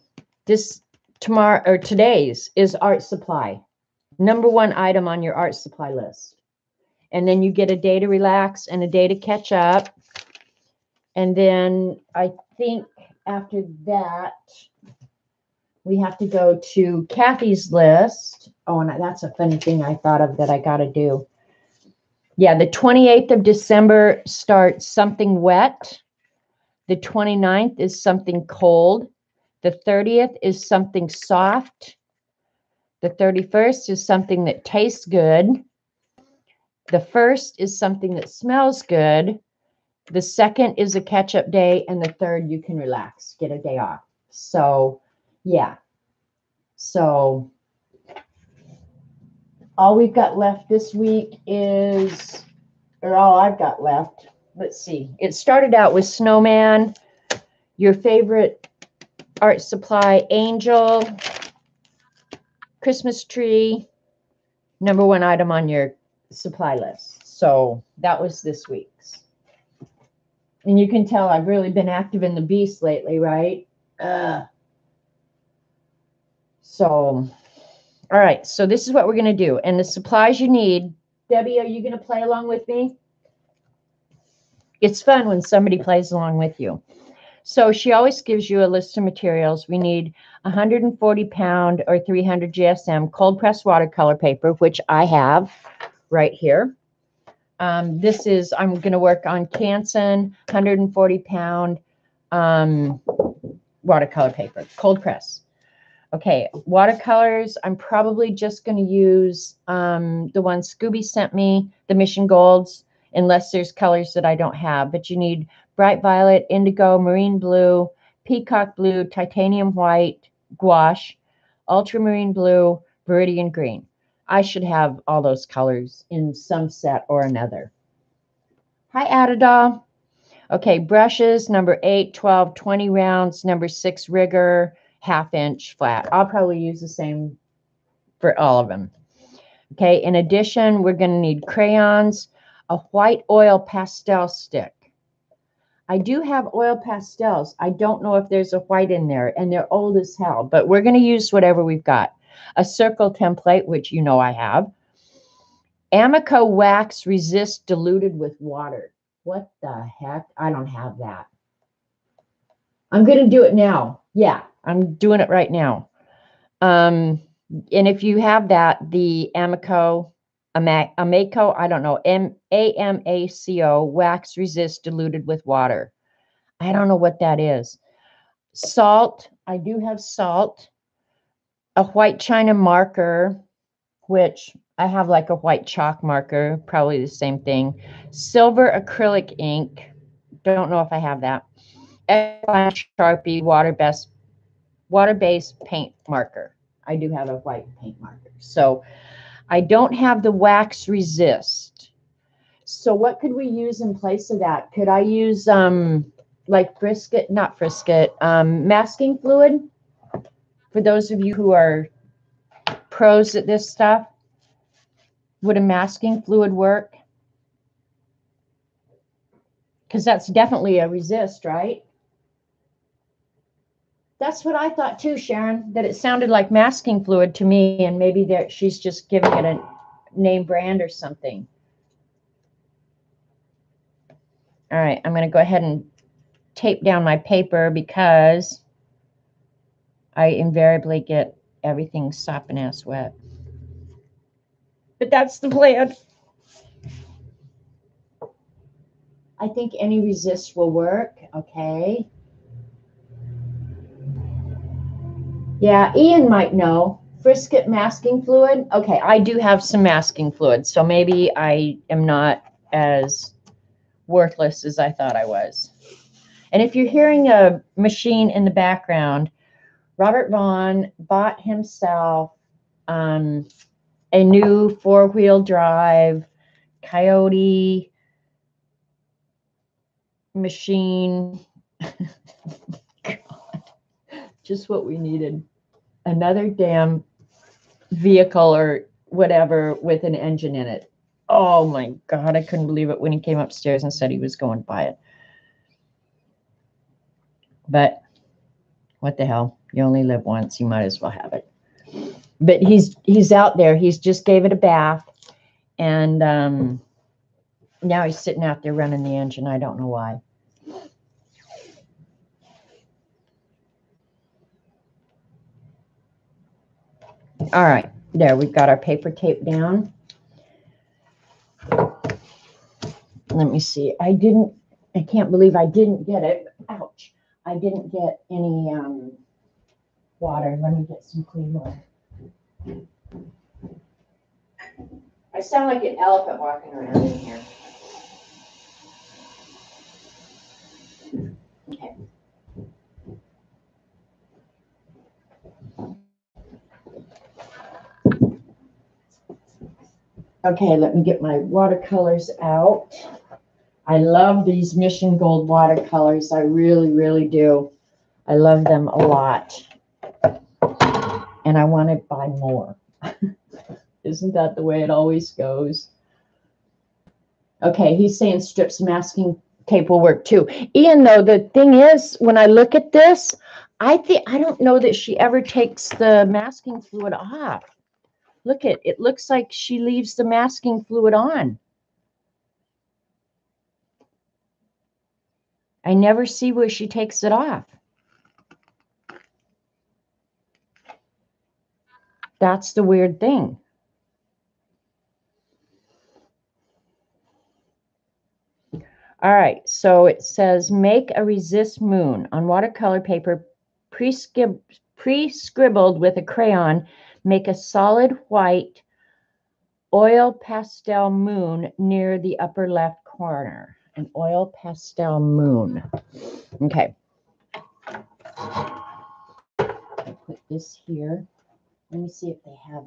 is art supply. #1 item on your art supply list. And then you get a day to relax and a day to catch up. And then I think after that, we have to go to Kathy's list. Oh, and that's a funny thing I thought of that I got to do. Yeah, the 28th of December starts something wet. The 29th is something cold. The 30th is something soft. The 31st is something that tastes good. The 1st is something that smells good. The 2nd is a catch-up day, and the 3rd you can relax, get a day off. So, yeah. So, all we've got left this week is, or all I've got left, let's see. It started out with snowman, your favorite art supply angel, Christmas tree, #1 item on your supply list. So, that was this week's. And you can tell I've really been active in the beast lately, right? So, all right. So this is what we're going to do. And the supplies you need. Debbie, are you going to play along with me? It's fun when somebody plays along with you. So she always gives you a list of materials. We need 140-pound or 300 GSM cold press watercolor paper, which I have right here. This is, I'm going to work on Canson 140-pound watercolor paper, cold press. Okay, watercolors, I'm probably just going to use the one Scooby sent me, the Mission Golds, unless there's colors that I don't have. But you need bright violet, indigo, marine blue, peacock blue, titanium white, gouache, ultramarine blue, viridian green. I should have all those colors in some set or another. Hi, Adadal. Okay, brushes, number 8, 12, 20 rounds, number 6 rigger, 1/2 inch flat. I'll probably use the same for all of them. Okay, in addition, we're going to need crayons, a white oil pastel stick. I do have oil pastels. I don't know if there's a white in there, and they're old as hell, but we're going to use whatever we've got. A circle template, which you know I have. Amico wax resist diluted with water. What the heck? I don't have that. I'm going to do it now. Yeah, I'm doing it right now. And if you have that, the Amico, I don't know, AMACO, wax resist diluted with water. I don't know what that is. Salt, I do have salt. A white china marker, which I have like a white chalk marker, probably the same thing. Silver acrylic ink, don't know if I have that. Sharpie water-based paint marker. I do have a white paint marker. So I don't have the wax resist. So what could we use in place of that? Could I use like masking fluid? For those of you who are pros at this stuff, would a masking fluid work? Because that's definitely a resist, right? That's what I thought too, Sharon, that it sounded like masking fluid to me, and maybe she's just giving it a name brand or something. All right, I'm going to go ahead and tape down my paper because I invariably get everything sopping ass wet. But that's the plan. I think any resist will work. Okay. Yeah, Ian might know. Frisket masking fluid. Okay, I do have some masking fluid, so maybe I am not as worthless as I thought I was. And if you're hearing a machine in the background, Robert Vaughn bought himself a new 4-wheel drive Coyote machine. God, just what we needed. Another damn vehicle or whatever with an engine in it. Oh my God, I couldn't believe it when he came upstairs and said he was going to buy it. But what the hell? You only live once. You might as well have it. But he's out there. He's just gave it a bath. And now he's sitting out there running the engine. I don't know why. All right. There, we've got our paper tape down. Let me see. I can't believe I didn't get it. Ouch. I didn't get any water. Let me get some clean water. I sound like an elephant walking around in here. Okay. Okay, let me get my watercolors out. I love these Mission Gold watercolors. I really, really do. I love them a lot. And I want to buy more. Isn't that the way it always goes? Okay, he's saying strips masking tape will work too. Ian, though, the thing is, when I look at this, I don't know that she ever takes the masking fluid off. Look it looks like she leaves the masking fluid on. I never see where she takes it off. That's the weird thing. All right, so it says make a resist moon on watercolor paper pre-scribbled with a crayon. Make a solid white oil pastel moon near the upper left corner. An oil pastel moon. Okay. I put this here. Let me see if they have,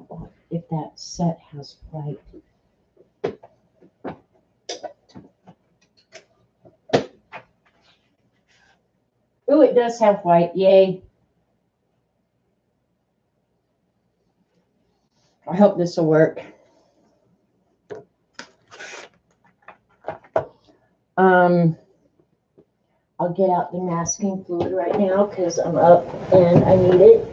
if that set has white. Oh, it does have white. Yay. I hope this will work. I'll get out the masking fluid right now because I'm up and I need it.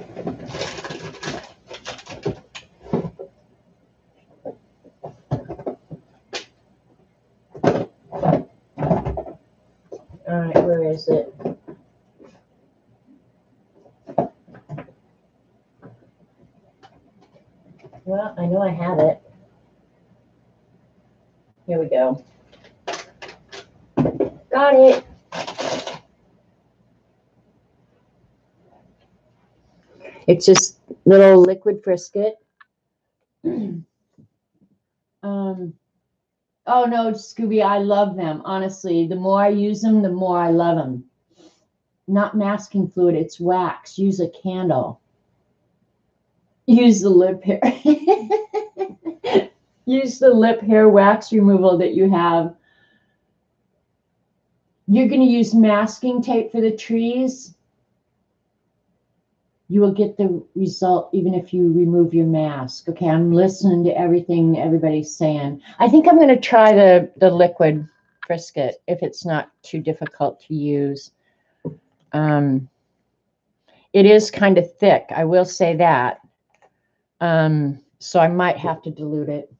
All right, where is it? Well, I know I have it. Here we go. Got it. It's just little liquid frisket. Oh no, Scooby, I love them. Honestly, the more I use them, the more I love them. Not masking fluid, it's wax. Use a candle. Use the lip hair. Use the lip hair wax removal that you have. You're going to use masking tape for the trees. You will get the result even if you remove your mask. Okay, I'm listening to everything everybody's saying. I think I'm going to try the liquid frisket if it's not too difficult to use. It is kind of thick, I will say that. So I might have to dilute it.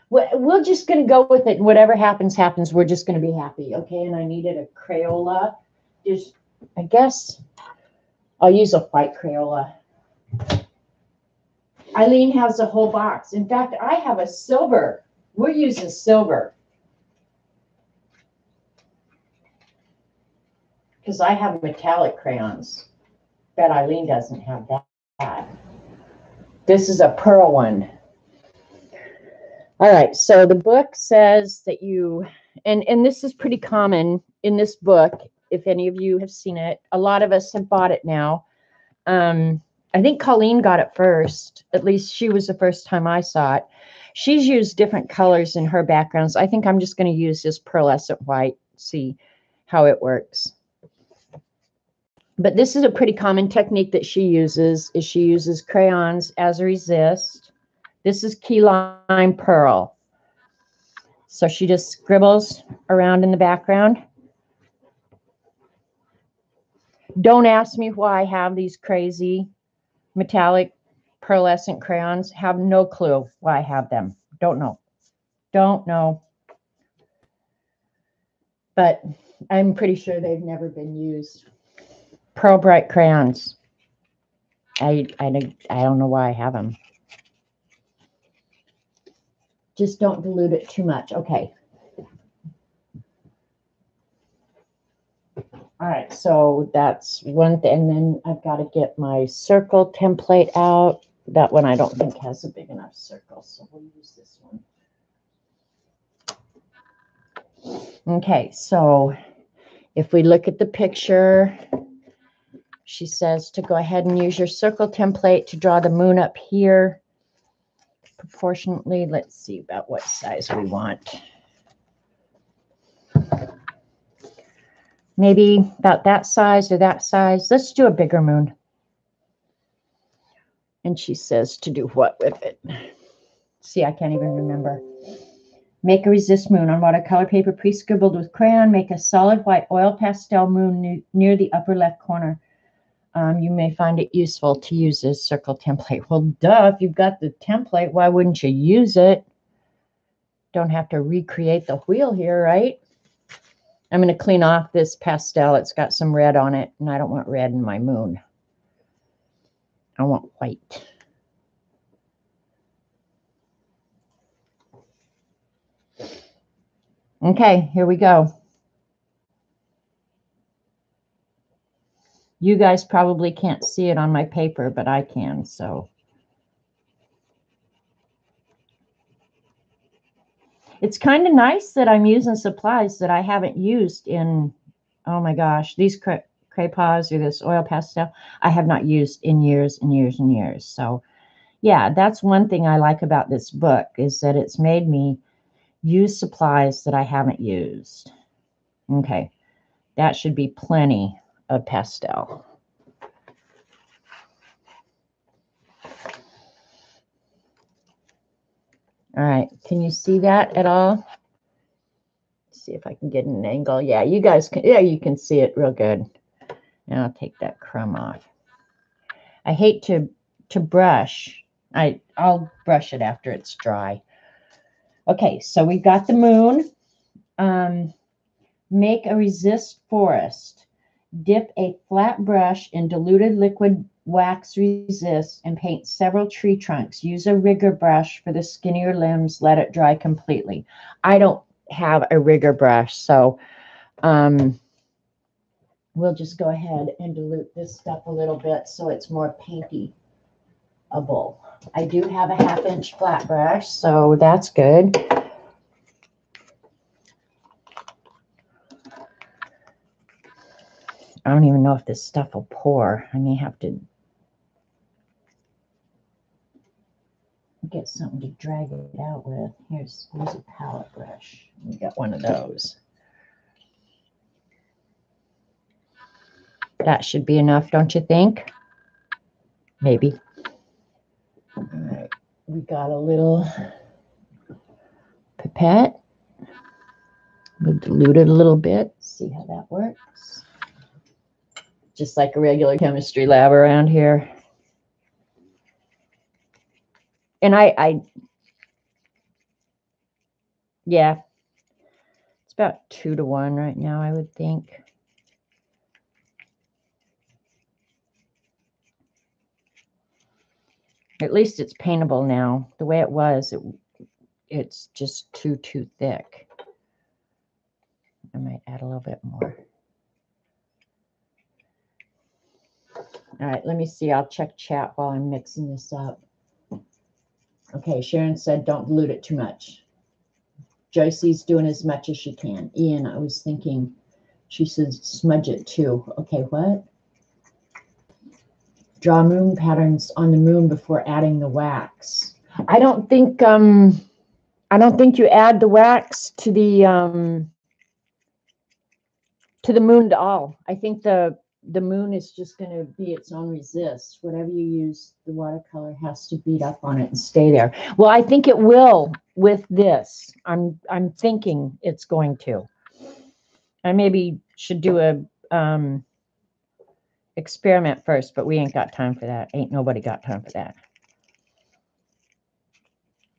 We're just going to go with it. Whatever happens, happens. We're just going to be happy. Okay, and I needed a Crayola. Just, I guess I'll use a white Crayola. Eileen has a whole box. In fact, I have a silver. We're using silver. Because I have metallic crayons. Bet Eileen doesn't have that. This is a pearl one. All right, so the book says that you, and this is pretty common in this book, if any of you have seen it. A lot of us have bought it now. I think Colleen got it first. At least she was the first time I saw it. She's used different colors in her backgrounds. I think I'm just going to use this pearlescent white, see how it works. But this is a pretty common technique that she uses, is she uses crayons as a resist. This is key lime pearl. So she just scribbles around in the background. Don't ask me why I have these crazy metallic pearlescent crayons. Have no clue why I have them. Don't know. Don't know. But I'm pretty sure they've never been used. Pearl Bright crayons. I don't know why I have them. Just don't dilute it too much. Okay. All right, so that's one thing. And then I've got to get my circle template out. That one I don't think has a big enough circle, so we'll use this one. Okay, so if we look at the picture, she says to go ahead and use your circle template to draw the moon up here proportionately. Let's see about what size we want. Maybe about that size or that size. Let's do a bigger moon. And she says to do what with it? See, I can't even remember. Make a resist moon on watercolor paper pre-scribbled with crayon. Make a solid white oil pastel moon near the upper left corner. You may find it useful to use this circle template. Well, duh, if you've got the template, why wouldn't you use it? Don't have to recreate the wheel here, right? I'm going to clean off this pastel. It's got some red on it, and I don't want red in my moon. I want white. Okay, here we go. You guys probably can't see it on my paper, but I can, so. It's kind of nice that I'm using supplies that I haven't used in, oh my gosh, these crayons or this oil pastel, I have not used in years and years and years. So yeah, that's one thing I like about this book, is that it's made me use supplies that I haven't used. Okay, that should be plenty of pastel. All right, can you see that at all? Let's see if I can get an angle. Yeah, you guys can, yeah, you can see it real good. And I'll take that crumb off. I hate to brush. I'll brush it after it's dry. Okay, so we've got the moon. Make a resist forest. Dip a flat brush in diluted liquid wax resist and paint several tree trunks. Use a rigger brush for the skinnier limbs. Let it dry completely. I don't have a rigger brush, so we'll just go ahead and dilute this stuff a little bit so it's more painty-able. I do have a 1/2-inch flat brush, so that's good. I don't even know if this stuff will pour. I may have to get something to drag it out with. Here's a palette brush. We got one of those. That should be enough, don't you think? Maybe. All right, we got a little pipette. We'll dilute it a little bit. See how that works. Just like a regular chemistry lab around here. And yeah, it's about 2 to 1 right now, I would think. At least it's paintable now. The way it was, it's just too thick. I might add a little bit more. All right, let me see. I'll check chat while I'm mixing this up. Okay, Sharon said don't dilute it too much. Joycey's doing as much as she can. Ian, I was thinking, she says smudge it too. Okay, what? Draw moon patterns on the moon before adding the wax. I don't think you add the wax to the moon at all. I think the the moon is just going to be its own resist. Whatever you use, the watercolor has to beat up on it and stay there. Well, I think it will with this. I'm thinking it's going to. I maybe should do a experiment first, but we ain't got time for that. Ain't nobody got time for that.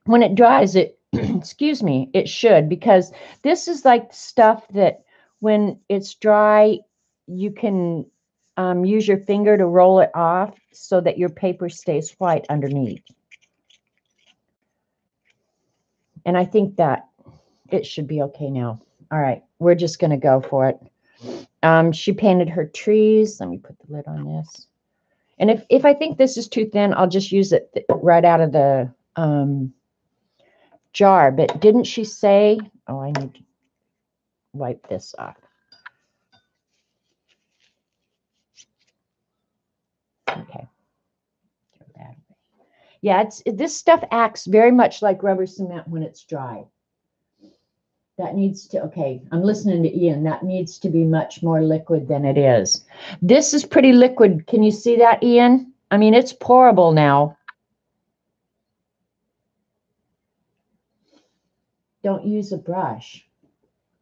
When it dries, it excuse me, it should, because this is like stuff that when it's dry, you can use your finger to roll it off so that your paper stays white underneath. And I think that it should be okay now. All right, we're just going to go for it. She painted her trees. Let me put the lid on this. And if I think this is too thin, I'll just use it right out of the jar. But didn't she say, oh, I need to wipe this off. Okay. Yeah, this stuff acts very much like rubber cement when it's dry. That needs to, okay, I'm listening to Ian. That needs to be much more liquid than it is. This is pretty liquid. Can you see that, Ian? I mean, it's pourable now. Don't use a brush.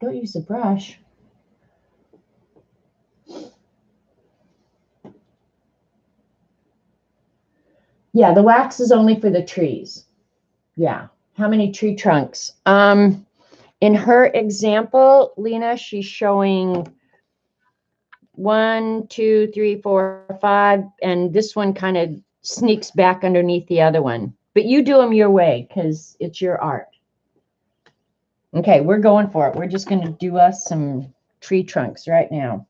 Don't use a brush. Yeah, the wax is only for the trees. Yeah. How many tree trunks? In her example, Lena, she's showing 1, 2, 3, 4, 5, and this one kind of sneaks back underneath the other one. But you do them your way because it's your art. Okay, we're going for it. We're just going to do us some tree trunks right now.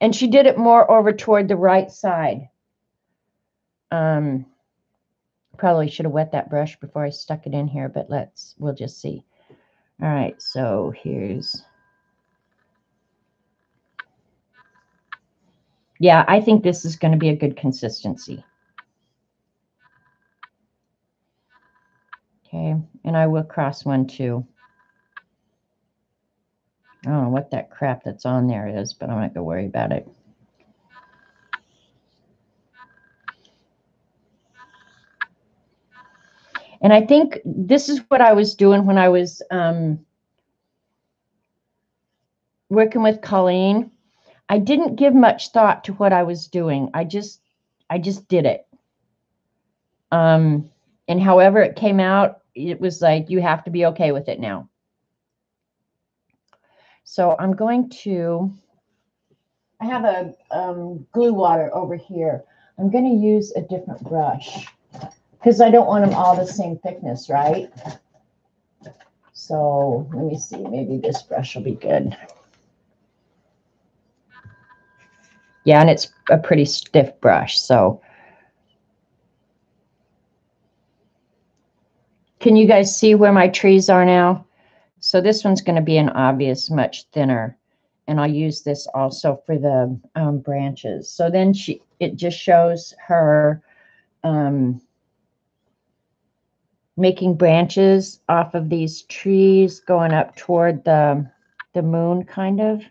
And she did it more over toward the right side. Probably should have wet that brush before I stuck it in here, but we'll just see. All right, so here's, yeah, I think this is going to be a good consistency. Okay, and I will cross one too. I don't know what that crap that's on there is, but I'm not going to worry about it. And I think this is what I was doing when I was working with Colleen. I didn't give much thought to what I was doing. I just did it. And however it came out, it was like, you have to be okay with it now. So I'm going to, I have a glue water over here. I'm going to use a different brush because I don't want them all the same thickness, right? So let me see, maybe this brush will be good. Yeah, and it's a pretty stiff brush, so. Can you guys see where my trees are now? So this one's going to be an obvious much thinner. And I'll use this also for the branches. So then it just shows her making branches off of these trees going up toward the moon, kind of.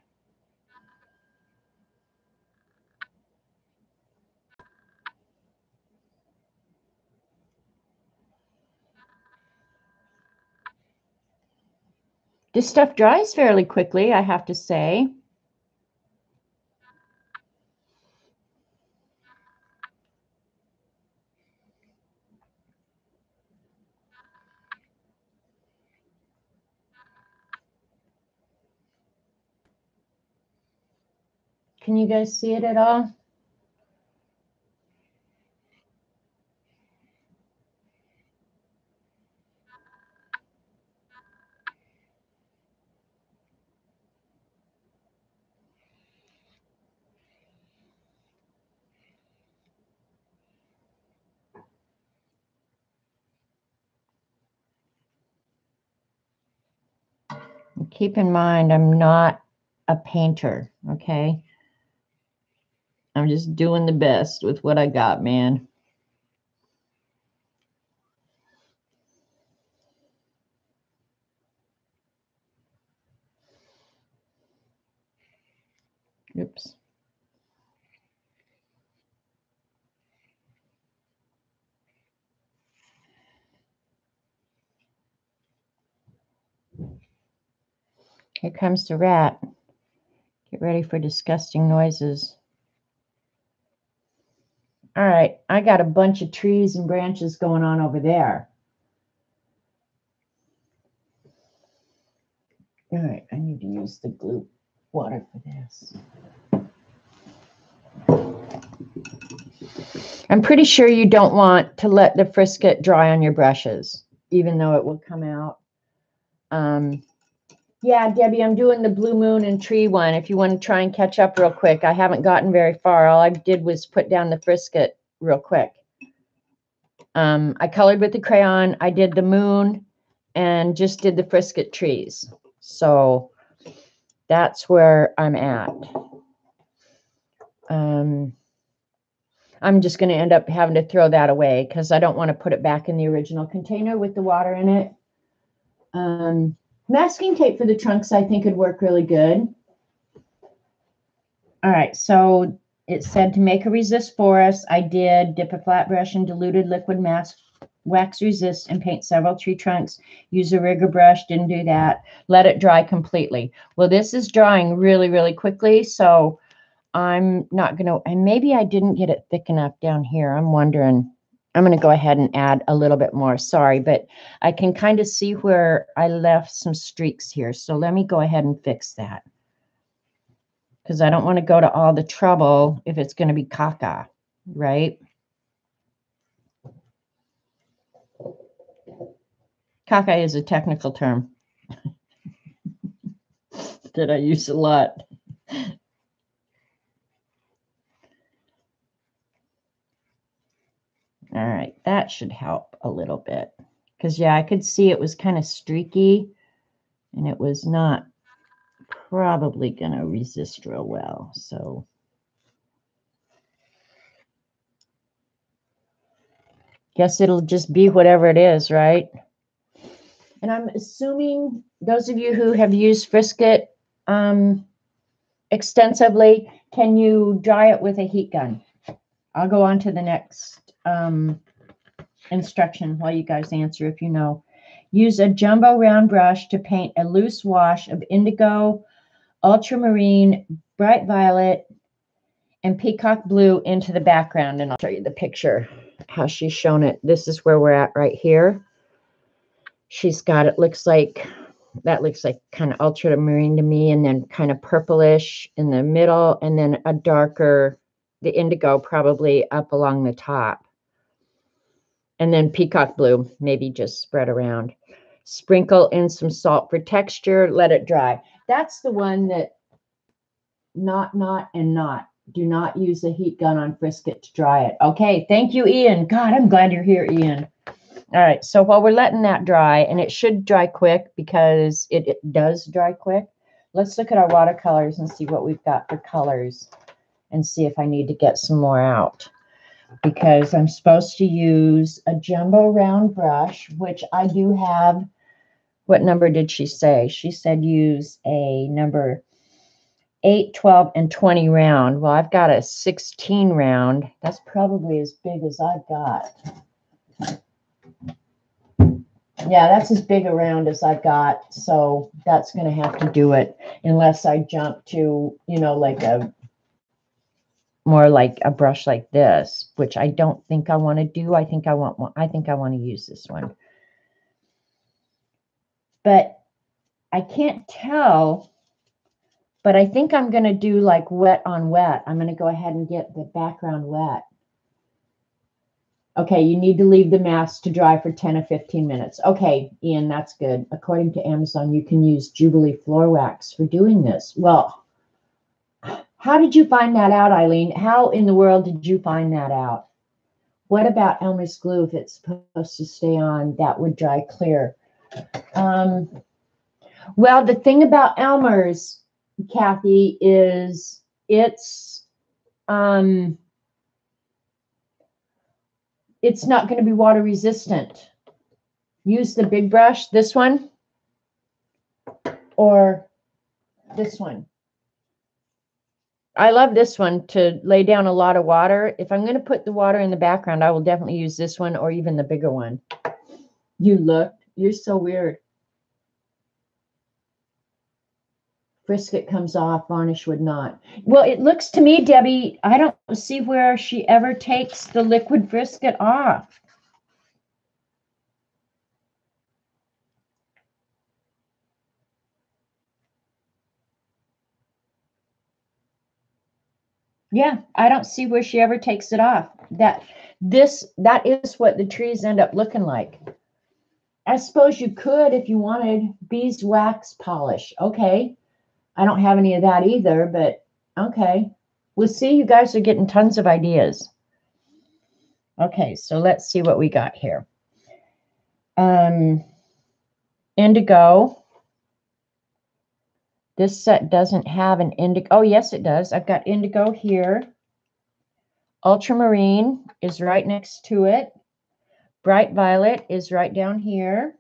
This stuff dries fairly quickly, I have to say. Can you guys see it at all? Keep in mind, I'm not a painter, okay? I'm just doing the best with what I got, man. Oops. Here comes the rat. Get ready for disgusting noises. All right, I got a bunch of trees and branches going on over there. All right, I need to use the glue water for this. I'm pretty sure you don't want to let the frisket dry on your brushes, even though it will come out. Yeah, Debbie, I'm doing the blue moon and tree one. If you want to try and catch up real quick, I haven't gotten very far. All I did was put down the frisket real quick. I colored with the crayon. I did the moon and just did the frisket trees. So that's where I'm at. I'm just going to end up having to throw that away because I don't want to put it back in the original container with the water in it. Masking tape for the trunks I think would work really good. All right, so it said to make a resist forest. I did dip a flat brush in diluted liquid mask, wax resist, and paint several tree trunks. Use a rigger brush, didn't do that. Let it dry completely. Well, this is drying really, really quickly, so I'm not going to, and maybe I didn't get it thick enough down here. I'm wondering. I'm going to go ahead and add a little bit more. Sorry, but I can kind of see where I left some streaks here. So let me go ahead and fix that, because I don't want to go to all the trouble if it's going to be caca, right? Caca is a technical term that I use a lot. All right, that should help a little bit. Because, yeah, I could see it was kind of streaky, and it was not probably going to resist real well. So guess it'll just be whatever it is, right? And I'm assuming those of you who have used frisket extensively, can you dry it with a heat gun? I'll go on to the next instruction while you guys answer if you know. Use a jumbo round brush to paint a loose wash of indigo, ultramarine, bright violet, and peacock blue into the background. And I'll show you the picture, how she's shown it. This is where we're at right here. She's got, it looks like, that looks like kind of ultramarine to me, and then kind of purplish in the middle, and then a darker, the indigo probably up along the top. And then peacock blue, maybe just spread around. Sprinkle in some salt for texture, let it dry. That's the one that not. Do not use a heat gun on frisket to dry it. Okay, thank you, Ian. God, I'm glad you're here, Ian. All right, so while we're letting that dry, and it should dry quick because it does dry quick, let's look at our watercolors and see what we've got for colors and see if I need to get some more out. Because I'm supposed to use a jumbo round brush, which I do have. What number did she say? She said use a number 8, 12, and 20 round. Well, I've got a 16 round. That's probably as big as I've got. Yeah, that's as big a round as I've got. So that's going to have to do it unless I jump to, you know, like a more like a brush like this, which I don't think I want to do. I think I want to use this one. But I can't tell, but I think I'm going to do like wet on wet. I'm going to go ahead and get the background wet. Okay, you need to leave the mask to dry for 10 or 15 minutes. Okay, Ian, that's good. According to Amazon, you can use Jubilee floor wax for doing this. Well, how did you find that out, Eileen? How in the world did you find that out? What about Elmer's glue? If it's supposed to stay on, that would dry clear. Well, the thing about Elmer's, Kathy, is it's not going to be water resistant. Use the big brush, this one, or this one. I love this one to lay down a lot of water. If I'm going to put the water in the background, I will definitely use this one or even the bigger one. You look, you're so weird. Frisket comes off, varnish would not. Well, it looks to me, Debbie, I don't see where she ever takes the liquid frisket off. Yeah, I don't see where she ever takes it off. That is what the trees end up looking like. I suppose you could if you wanted beeswax polish. Okay. I don't have any of that either, but okay. We'll see, you guys are getting tons of ideas. Okay, so let's see what we got here. Indigo. This set doesn't have an indigo. Oh, yes, it does. I've got indigo here. Ultramarine is right next to it. Bright violet is right down here.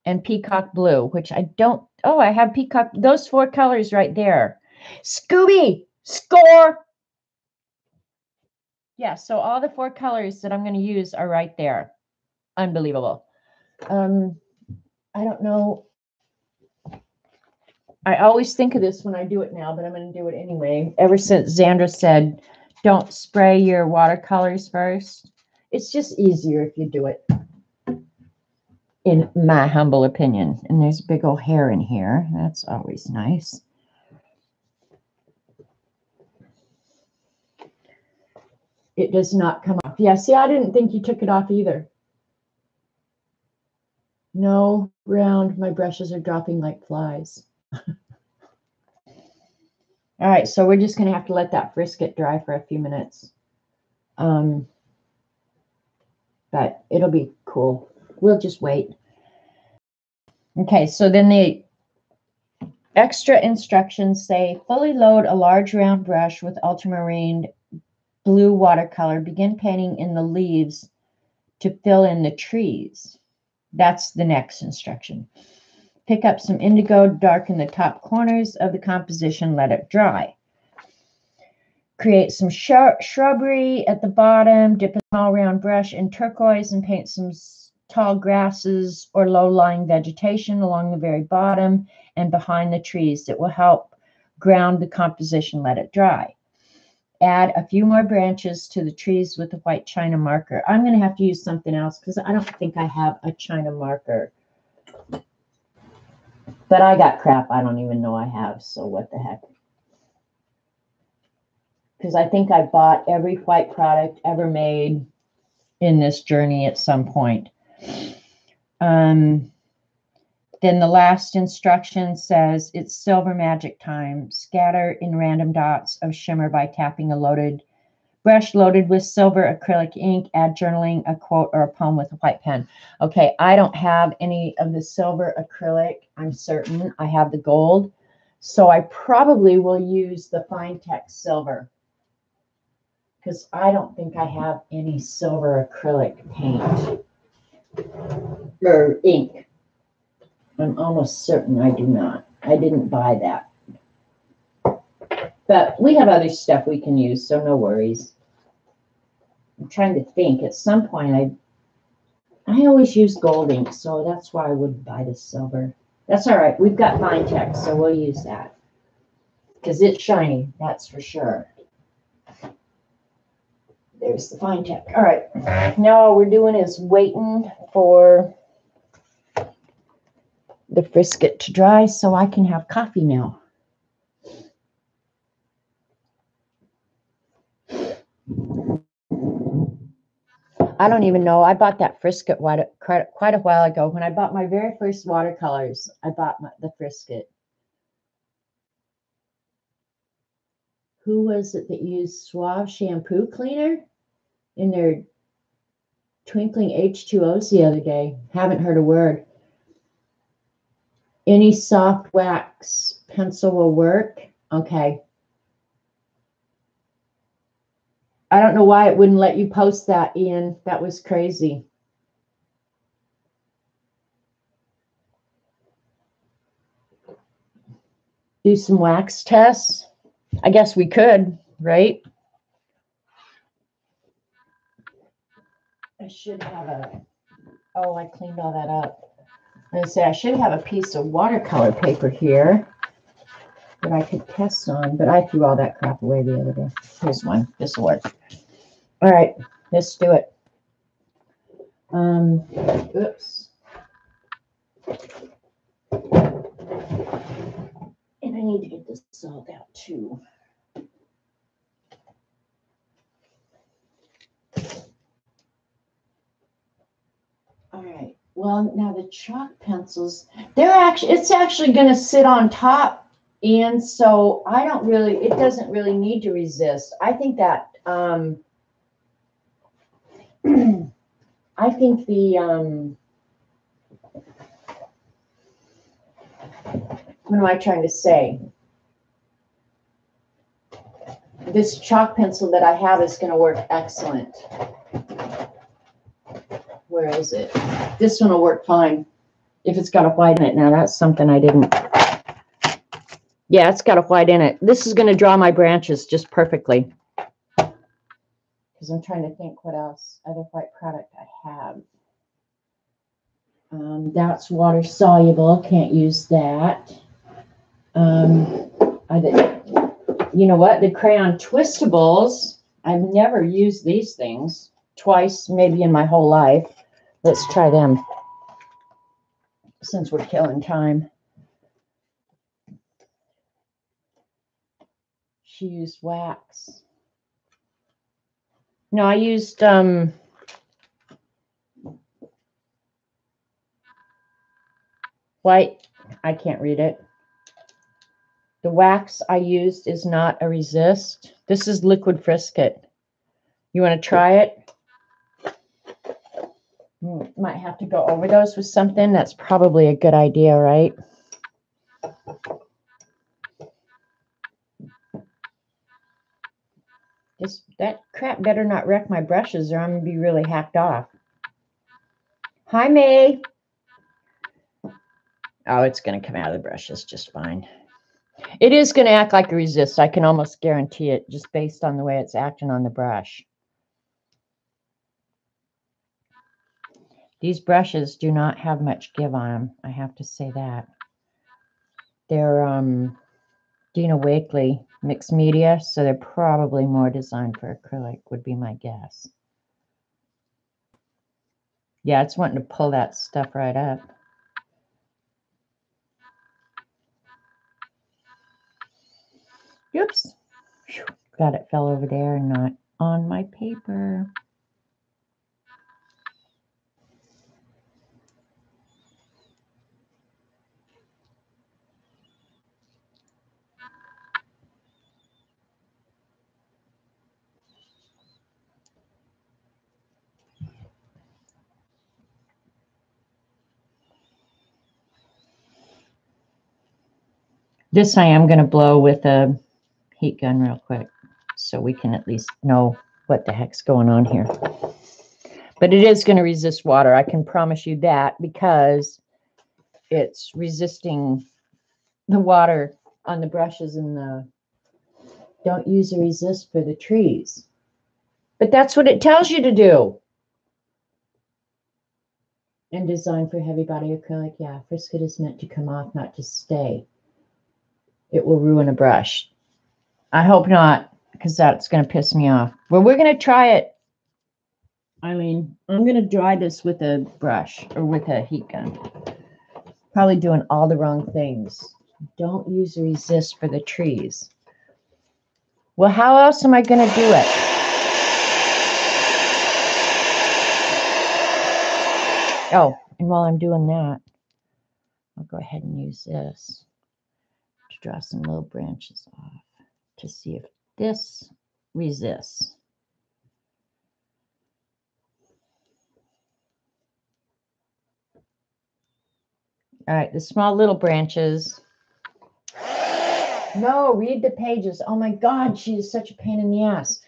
And peacock blue, which I don't. Oh, I have peacock. Those 4 colors right there. Scooby, score. Yeah, so all the 4 colors that I'm going to use are right there. Unbelievable. I don't know. I always think of this when I do it now, but I'm going to do it anyway. Ever since Xandra said, don't spray your watercolors first, it's just easier if you do it, in my humble opinion. And there's big old hair in here. That's always nice. It does not come off. Yeah, see, I didn't think you took it off either. No, round, my brushes are dropping like flies. All right, so we're just going to have to let that frisket dry for a few minutes. But it'll be cool. We'll just wait. Okay, so then the extra instructions say, fully load a large round brush with ultramarine blue watercolor. Begin painting in the leaves to fill in the trees. That's the next instruction. Pick up some indigo, darken the top corners of the composition, let it dry. Create some shrubbery at the bottom, dip a small round brush in turquoise and paint some tall grasses or low-lying vegetation along the very bottom and behind the trees that will help ground the composition, let it dry. Add a few more branches to the trees with a white China marker. I'm going to have to use something else because I don't think I have a China marker. But I got crap I don't even know I have, so what the heck. Because I think I bought every white product ever made in this journey at some point. Then the last instruction says, it's silver magic time. Scatter in random dots of shimmer by tapping a brush loaded with silver acrylic ink. Add journaling, a quote, or a poem with a white pen. Okay, I don't have any of the silver acrylic. I'm certain I have the gold. So I probably will use the Fintek silver, because I don't think I have any silver acrylic paint or ink. I'm almost certain I do not. I didn't buy that. But we have other stuff we can use, so no worries. I'm trying to think. At some point, I always use gold ink, so that's why I wouldn't buy the silver. That's all right. We've got Fintek, so we'll use that. Because it's shiny, that's for sure. There's the Fintek. All right. Now all we're doing is waiting for the frisket to dry so I can have coffee now. I don't even know. I bought that frisket quite a while ago. When I bought my very first watercolors, I bought the frisket. Who was it that used Suave shampoo cleaner in their twinkling H2Os the other day? Haven't heard a word. Any soft wax pencil will work. Okay. I don't know why it wouldn't let you post that, Ian. That was crazy. Do some wax tests. I guess we could, right? I should have oh, I cleaned all that up. I'm going to say I should have a piece of watercolor paper here. that I could test on, but I threw all that crap away the other day. Here's one. This will work. All right, let's do it. Oops. And I need to get this salt out too. All right. Well, now the chalk pencils, it's actually going to sit on top. And so it doesn't really need to resist. I think that, I think what am I trying to say? This chalk pencil that I have is going to work excellent. Where is it? This one will work fine if it's got a white in it. Now that's something I didn't. Yeah, it's got a white in it. This is going to draw my branches just perfectly. Because I'm trying to think what else, other white product I have. That's water soluble. Can't use that. You know what? The crayon twistables. I've never used these things. Twice, maybe in my whole life. Let's try them. Since we're killing time. She used wax. No, I used white. I can't read it. The wax I used is not a resist. This is liquid frisket. You want to try it? Might have to go over those with something. That's probably a good idea, right? That crap better not wreck my brushes or I'm going to be really hacked off. Hi, May. Oh, it's going to come out of the brushes just fine. It is going to act like a resist. I can almost guarantee it just based on the way it's acting on the brush. These brushes do not have much give on them. I have to say that. They're Dina Wakley mixed media, so they're probably more designed for acrylic, would be my guess. Yeah, it's wanting to pull that stuff right up. Oops. Glad it fell over there and not on my paper. This I am going to blow with a heat gun real quick so we can at least know what the heck's going on here. But it is going to resist water. I can promise you that because it's resisting the water on the brushes and the don't use a resist for the trees. But that's what it tells you to do. And design for heavy body acrylic. Yeah, frisket is meant to come off, not to stay. It will ruin a brush. I hope not, because that's going to piss me off. Well, we're going to try it, Eileen. I'm going to dry this with a brush or with a heat gun. Probably doing all the wrong things. Don't use a resist for the trees. Well, how else am I going to do it? Oh, and while I'm doing that, I'll go ahead and use this to draw some little branches off to see if this resists. All right, the small little branches. No, read the pages. Oh my God, she is such a pain in the ass.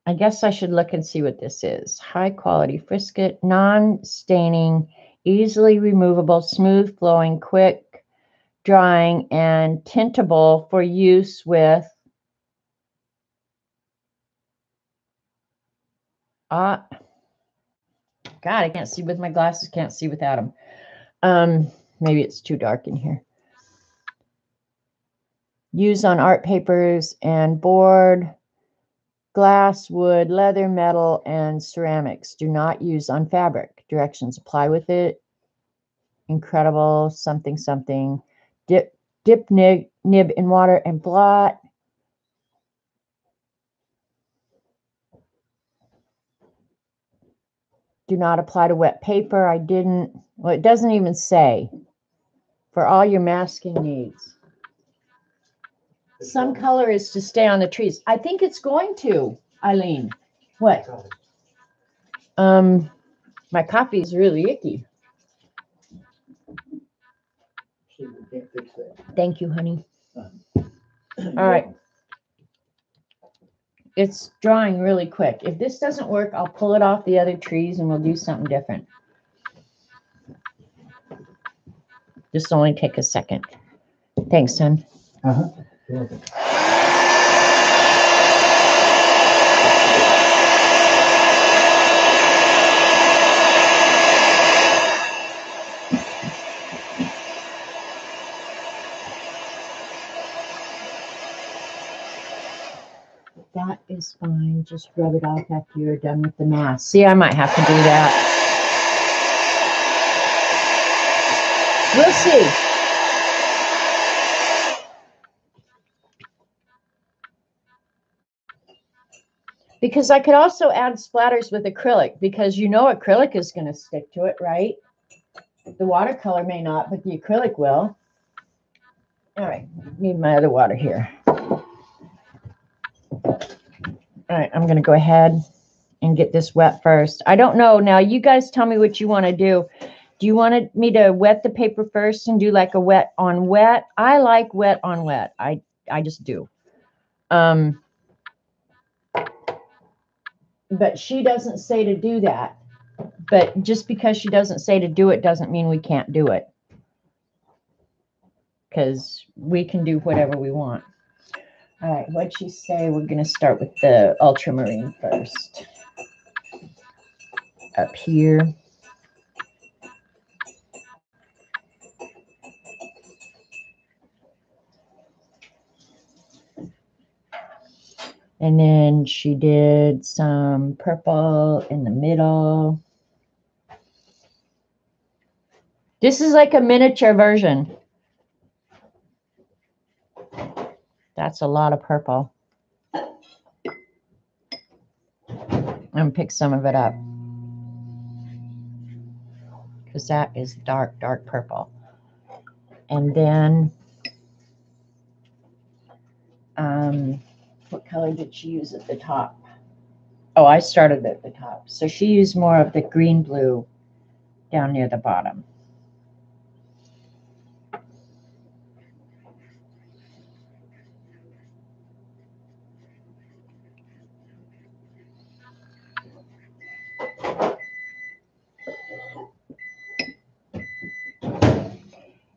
I guess I should look and see what this is. High quality frisket, non-staining, easily removable, smooth flowing, quick drying, and tintable for use with God, I can't see with my glasses, can't see without them. Maybe it's too dark in here. Use on art papers and board, glass, wood, leather, metal, and ceramics. Do not use on fabric. Directions: apply with it. Incredible something something. Dip nib in water and blot. Do not apply to wet paper. I didn't. Well, it doesn't even say. For all your masking needs. Some color is to stay on the trees. I think it's going to, Eileen. What? My coffee is really icky. Thank you, honey. All right. It's drying really quick. If this doesn't work, I'll pull it off the other trees and we'll do something different. Just only take a second. Thanks, son.
You're welcome.
That is fine. Just rub it off after you're done with the mask. See, I might have to do that. We'll see. Because I could also add splatters with acrylic, because you know acrylic is going to stick to it, right? The watercolor may not, but the acrylic will. All right, need my other water here. All right, I'm going to go ahead and get this wet first. I don't know. Now, you guys tell me what you want to do. Do you want me to wet the paper first and do like a wet on wet? I like wet on wet. I just do. But she doesn't say to do that. But just because she doesn't say to do it doesn't mean we can't do it. Because we can do whatever we want. All right, what'd she say? We're going to start with the ultramarine first. Up here. And then she did some purple in the middle. This is like a miniature version. That's a lot of purple. I'm going to pick some of it up. Because that is dark, dark purple. And then, what color did she use at the top? Oh, I started at the top. So she used more of the green blue down near the bottom.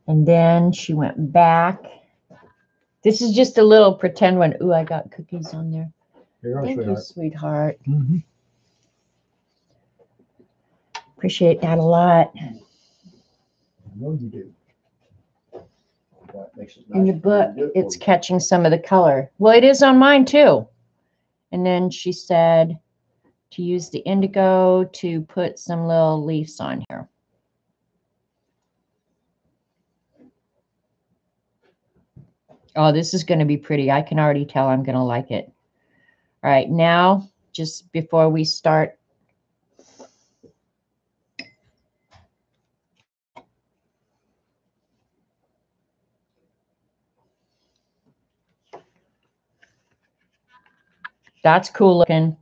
And then she went back. This is just a little pretend one. Ooh, I got cookies on there. Thank you, sweetheart.
Mm-hmm.
Appreciate that a lot.
I know you do. That makes it nice.
In your book, it's catching some of the color. Well, it is on mine too. And then she said to use the indigo to put some little leaves on here. Oh, this is going to be pretty. I can already tell I'm going to like it. All right, now, just before we start, that's cool looking.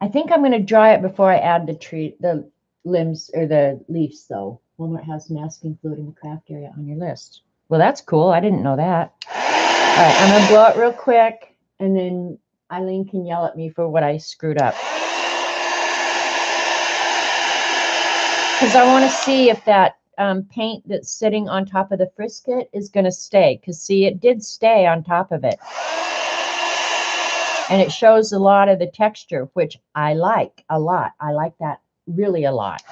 I think I'm going to dry it before I add the limbs or the leaves, though. Walmart has masking fluid in the craft area on your list. Well, that's cool. I didn't know that. All right, I'm going to blow it real quick, and then Eileen can yell at me for what I screwed up. Because I want to see if that paint that's sitting on top of the frisket is going to stay. Because, see, it did stay on top of it. And it shows a lot of the texture, which I like a lot. I like that really a lot.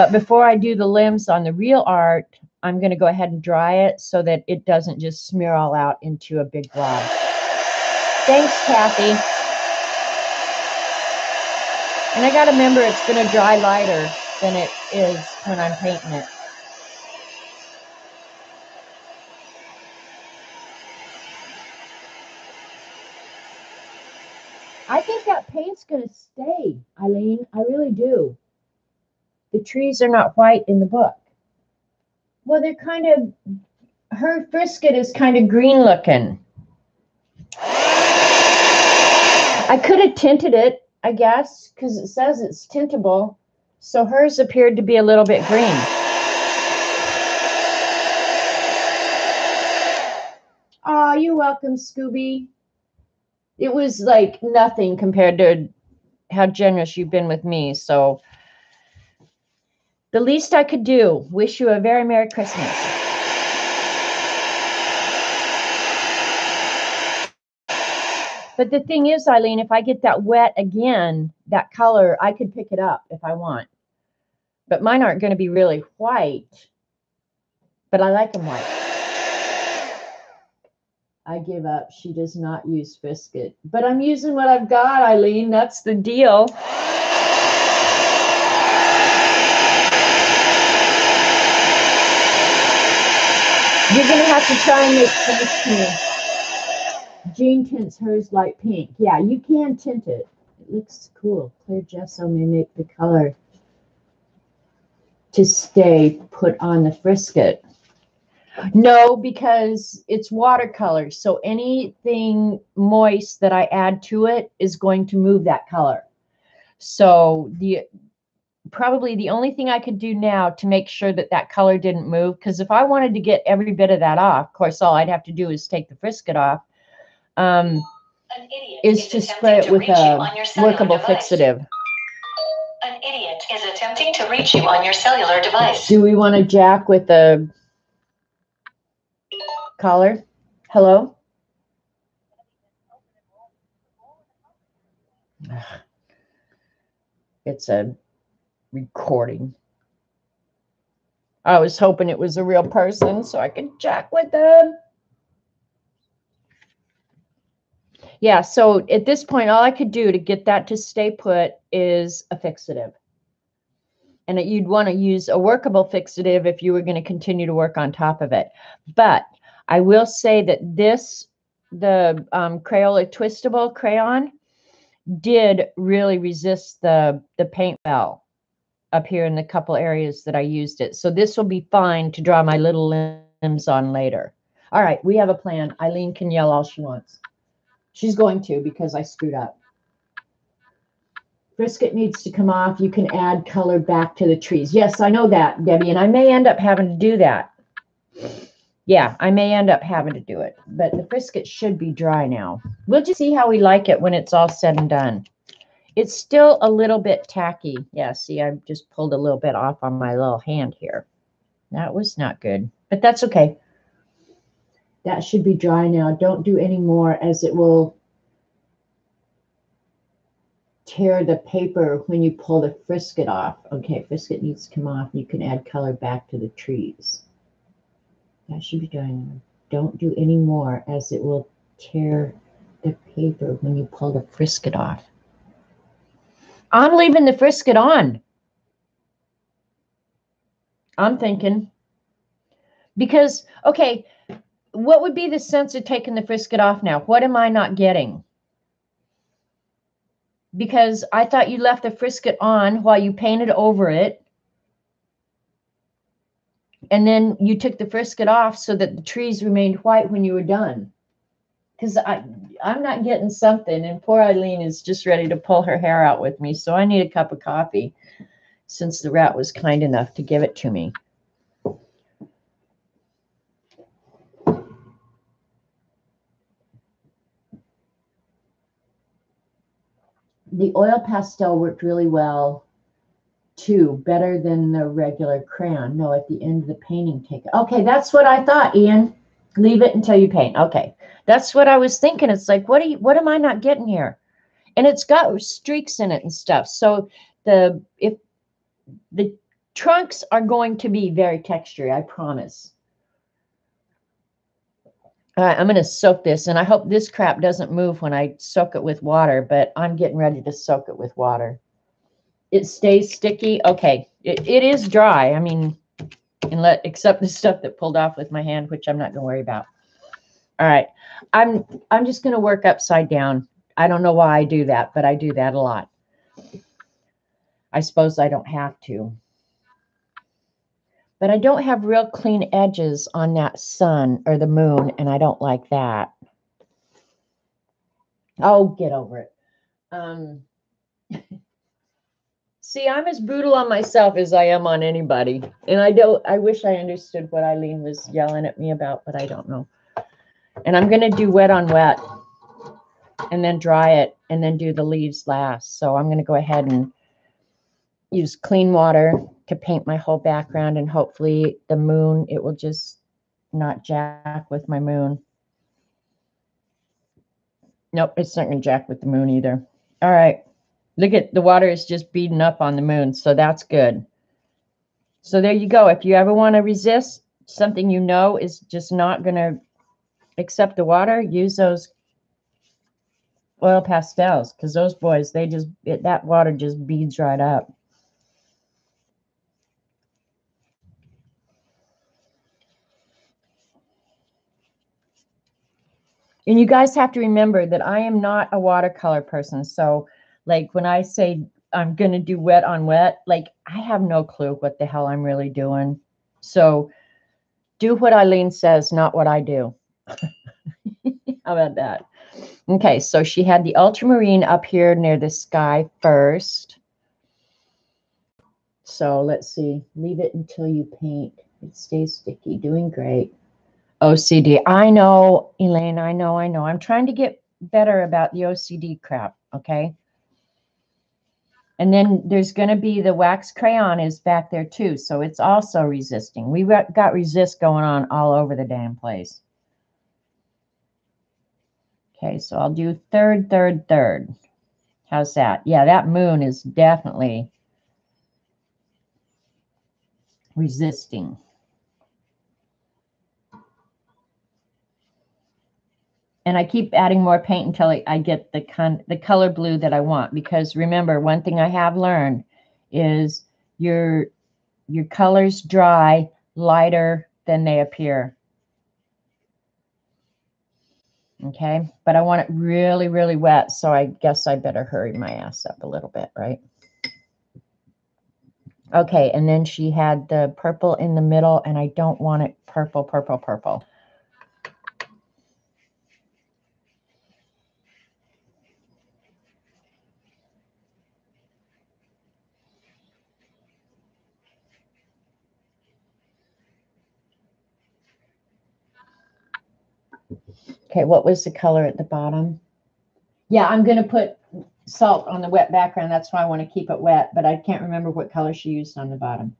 But before I do the limbs on the real art, I'm going to go ahead and dry it so that it doesn't just smear all out into a big blob. Thanks, Kathy. And I got to remember it's going to dry lighter than it is when I'm painting it. I think that paint's going to stay, Eileen. I really do. The trees are not white in the book. Well, they're kind of, her frisket is kind of green looking. I could have tinted it, I guess, because it says it's tintable. So hers appeared to be a little bit green. Oh, you're welcome, Scooby. It was like nothing compared to how generous you've been with me. So the least I could do, wish you a very Merry Christmas. But the thing is, Eileen, if I get that wet again, that color, I could pick it up if I want. But mine aren't going to be really white. But I like them white. I give up. She does not use Frisket. But I'm using what I've got, Eileen. That's the deal. You're going to have to try and make sense to me. Jean tints hers light pink. Yeah, you can tint it. It looks cool. Clear gesso may make the color to stay put on the Frisket. No, because it's watercolor. So anything moist that I add to it is going to move that color. So probably the only thing I could do now to make sure that that color didn't move, because if I wanted to get every bit of that off, of course, all I'd have to do is take the Frisket off, is to spray it with a workable fixative.
An idiot is attempting to reach you on your cellular device.
Do we want to jack with the collar? Hello? It's a recording. I was hoping it was a real person so I could jack with them. Yeah, so at this point, all I could do to get that to stay put is a fixative. And you'd want to use a workable fixative if you were going to continue to work on top of it. But I will say that the Crayola Twistable crayon did really resist the paint well up here in the couple areas that I used it. So this will be fine to draw my little limbs on later. All right, we have a plan. Eileen can yell all she wants. She's going to because I screwed up. Frisket needs to come off. You can add color back to the trees. Yes, I know that, Debbie, and I may end up having to do that. Yeah, I may end up having to do it, but the Frisket should be dry now. We'll just see how we like it when it's all said and done. It's still a little bit tacky. Yeah, see, I just pulled a little bit off on my little hand here. That was not good, but that's okay. That should be dry now. Don't do any more as it will tear the paper when you pull the Frisket off. Okay, Frisket needs to come off. You can add color back to the trees. That should be dry now. Don't do any more as it will tear the paper when you pull the Frisket off. I'm leaving the Frisket on. I'm thinking. Because, okay, what would be the sense of taking the Frisket off now? What am I not getting? Because I thought you left the Frisket on while you painted over it. And then you took the Frisket off so that the trees remained white when you were done. Because I'm not getting something. And poor Eileen is just ready to pull her hair out with me. So I need a cup of coffee since the rat was kind enough to give it to me. The oil pastel worked really well, too. Better than the regular crayon. No, at the end of the painting, take it. Okay, that's what I thought, Ian. Leave it until you paint. Okay, that's what I was thinking. It's like, what am I not getting here? And it's got streaks in it and stuff. So if the Trunks are going to be very textured, I promise. All right, I'm going to soak this, and I hope this crap doesn't move when I soak it with water, but I'm getting ready to soak it with water. It stays sticky. Okay, it is dry. I mean, except the stuff that pulled off with my hand, which I'm not going to worry about. All right, I'm just going to work upside down. I don't know why I do that, but I do that a lot. I suppose I don't have to. But I don't have real clean edges on that sun or the moon, and I don't like that. Oh, get over it. See, I'm as brutal on myself as I am on anybody. And I wish I understood what Eileen was yelling at me about, but I don't know. And I'm going to do wet on wet and then dry it and then do the leaves last. So I'm going to go ahead and use clean water to paint my whole background, and hopefully the moon, it will just not jack with my moon. Nope, it's not going to jack with the moon either. All right. Look at the water is just beating up on the moon, so that's good. So there you go. If you ever want to resist something you know is just not going to accept the water, use those oil pastels, because those boys, that water just beads right up. And you guys have to remember that I am not a watercolor person. So like when I say I'm going to do wet on wet, like I have no clue what the hell I'm really doing. So do what Eileen says, not what I do. How about that? Okay, so she had the ultramarine up here near the sky first. So let's see. Leave it until you paint. It stays sticky. Doing great. OCD. I know, Elaine. I know. I'm trying to get better about the OCD crap. Okay. And then there's going to be the wax crayon is back there too. So it's also resisting. We've got resist going on all over the damn place. Okay. So I'll do third. How's that? Yeah, that moon is definitely resisting. And I keep adding more paint until I get the color blue that I want. Because remember, one thing I have learned is your colors dry lighter than they appear. Okay, but I want it really, really wet, so I guess I better hurry my ass up a little bit, right? Okay, and then she had the purple in the middle, and I don't want it purple. Okay, what was the color at the bottom? Yeah, I'm going to put salt on the wet background. That's why I want to keep it wet, but I can't remember what color she used on the bottom.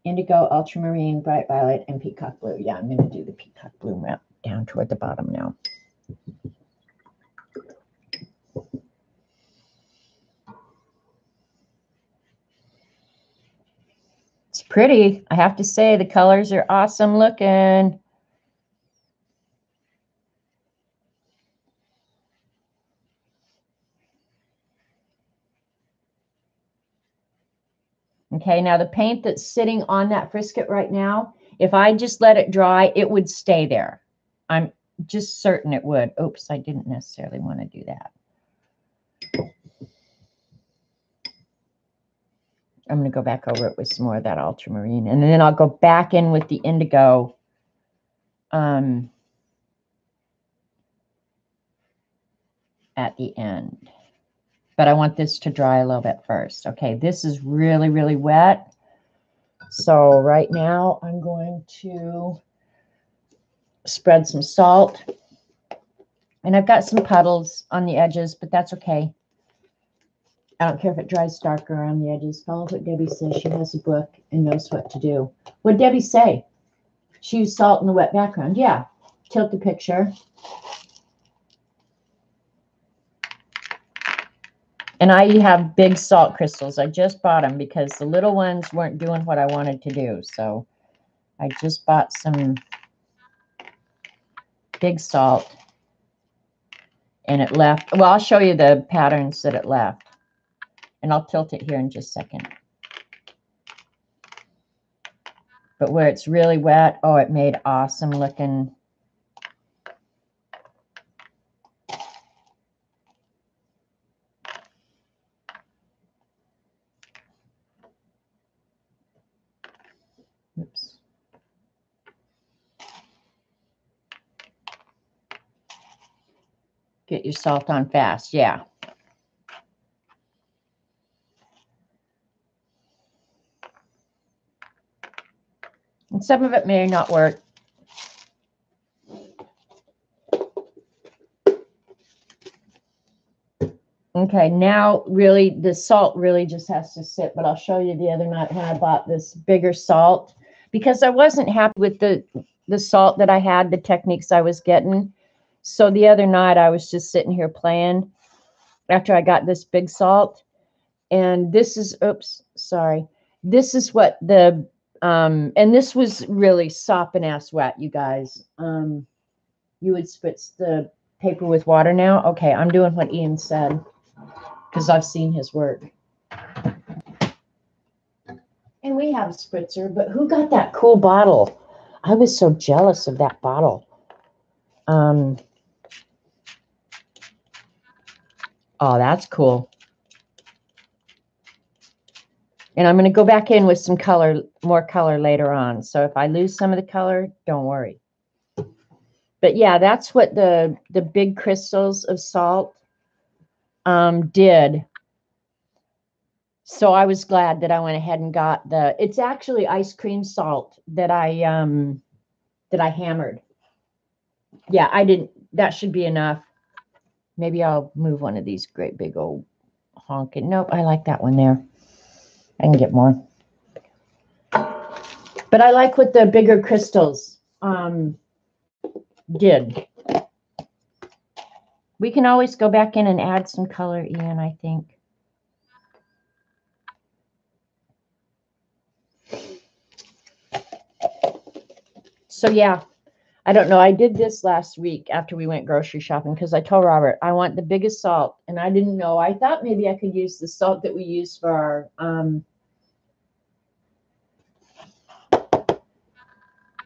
Indigo, ultramarine, bright violet, and peacock blue. Yeah, I'm going to do the peacock blue map down toward the bottom now. It's pretty. I have to say, the colors are awesome looking. Okay, now the paint that's sitting on that frisket right now, if I just let it dry, it would stay there. I'm just certain it would. Oops, I didn't necessarily want to do that. I'm going to go back over it with some more of that ultramarine, and then I'll go back in with the indigo. At the end. But I want this to dry a little bit first. Okay, this is really, really wet. So right now I'm going to spread some salt. And I've got some puddles on the edges, but that's okay. I don't care if it dries darker around the edges. Follow what Debbie says. She has a book and knows what to do. What did Debbie say? She used salt in the wet background. Yeah. Tilt the picture. And I have big salt crystals. I just bought them because the little ones weren't doing what I wanted to do. So I just bought some big salt. And it left. Well, I'll show you the patterns that it left. And I'll tilt it here in just a second. But where it's really wet, oh, it made awesome looking. Oops. Get your salt on fast, yeah. And some of it may not work. Okay, now really the salt really just has to sit, but I'll show you the other night when I bought this bigger salt because I wasn't happy with the salt that I had, the techniques I was getting. So the other night I was just sitting here playing after I got this big salt. And this is, oops, sorry. This is what the, and this was really sopping ass wet, you guys. You would spritz the paper with water now. Okay, I'm doing what Ian said because I've seen his work. And we have a spritzer, but who got that cool bottle? I was so jealous of that bottle. Oh, that's cool. And I'm going to go back in with some color, more color later on. So if I lose some of the color, don't worry. But yeah, that's what the big crystals of salt did. So I was glad that I went ahead and got it's actually ice cream salt that I hammered. Yeah, I didn't, that should be enough. Maybe I'll move one of these great big old honking. Nope, I like that one there. I can get more. But I like what the bigger crystals did. We can always go back in and add some color, Ian, I think. So yeah, I don't know. I did this last week after we went grocery shopping because I told Robert I want the biggest salt, and I didn't know. I thought maybe I could use the salt that we use for our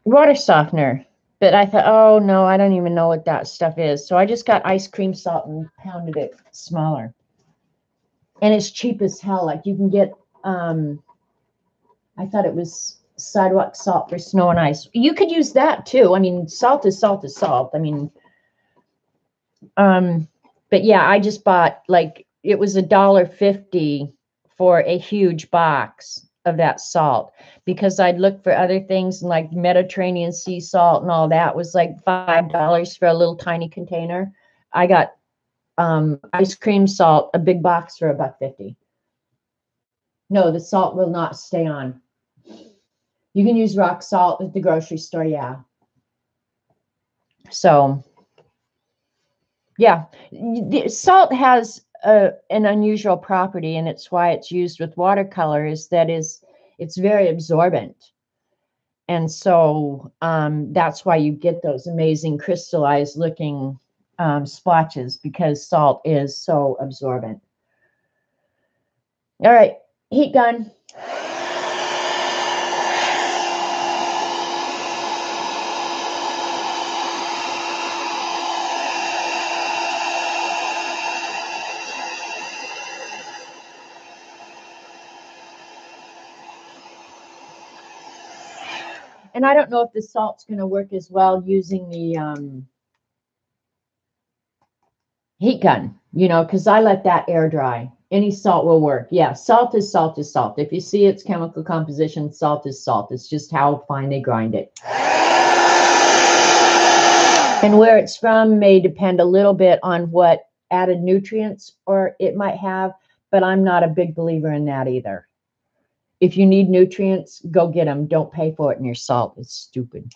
water softener. But I thought, oh no, I don't even know what that stuff is. So I just got ice cream salt and pounded it smaller. And it's cheap as hell. Like you can get, I thought it was sidewalk salt for snow and ice. You could use that too. I mean, salt is salt is salt. I mean, but yeah, I just bought like, it was $1.50 for a huge box of that salt because I'd look for other things like Mediterranean sea salt and all that was like $5 for a little tiny container. I got ice cream salt, a big box for $1.50. No, the salt will not stay on. You can use rock salt at the grocery store, yeah. So, yeah, the salt has an unusual property, and it's why it's used with watercolor, is that it's very absorbent. And so that's why you get those amazing crystallized looking splotches, because salt is so absorbent. All right, heat gun. And I don't know if the salt's going to work as well using the heat gun, you know, because I let that air dry. Any salt will work. Yeah, salt is salt is salt. If you see its chemical composition, salt is salt. It's just how fine they grind it. And where it's from may depend a little bit on what added nutrients or it might have, but I'm not a big believer in that either. If you need nutrients, go get them. Don't pay for it in your salt. It's stupid.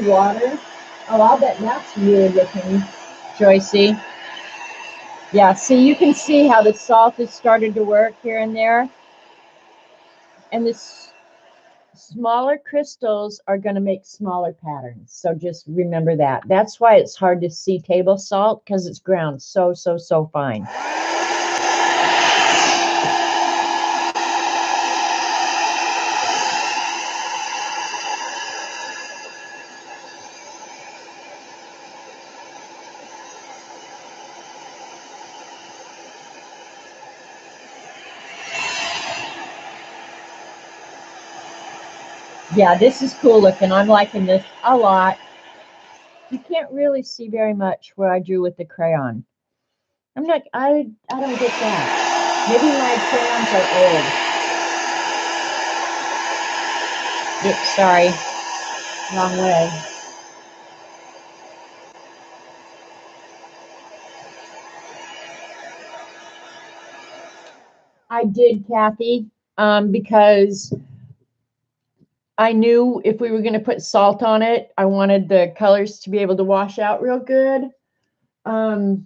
see water? Oh, I'll bet that's weird looking, Joycey. Yeah, see, you can see how the salt has started to work here and there. And this smaller crystals are going to make smaller patterns. So just remember that. That's why it's hard to see table salt, because it's ground so fine. Yeah, this is cool looking. I'm liking this a lot. You can't really see very much where I drew with the crayon. I don't get that. Maybe my crayons are old. Oops, sorry. Wrong way. I did, Kathy, because I knew if we were going to put salt on it, I wanted the colors to be able to wash out real good. Well,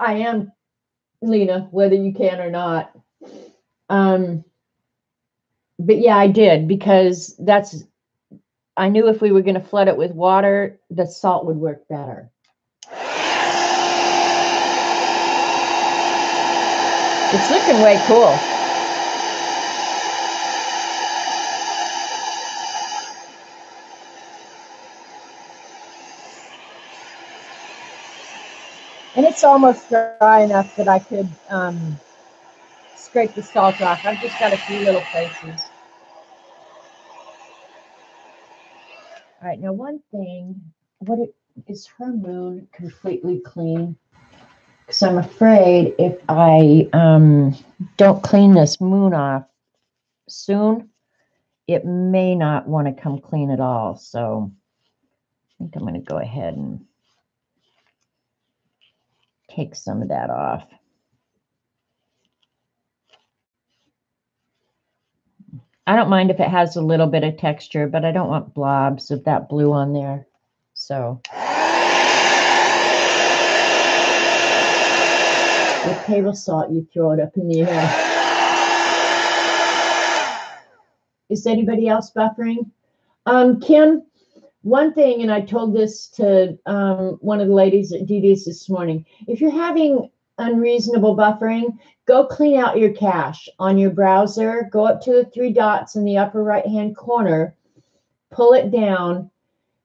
I am, Lena, whether you can or not. But yeah, I did, because I knew if we were going to flood it with water, the salt would work better. It's looking way cool. And it's almost dry enough that I could scrape the salt off. I've just got a few little places. All right, now one thing, is her moon completely clean? Because I'm afraid if I don't clean this moon off soon, it may not want to come clean at all. So I think I'm going to go ahead and take some of that off. I don't mind if it has a little bit of texture, but I don't want blobs of that blue on there. So with table salt, you throw it up in the air. Is anybody else buffering? Kim, one thing, and I told this to one of the ladies at DD's this morning, if you're having unreasonable buffering, go clean out your cache on your browser, go up to the 3 dots in the upper right-hand corner, pull it down,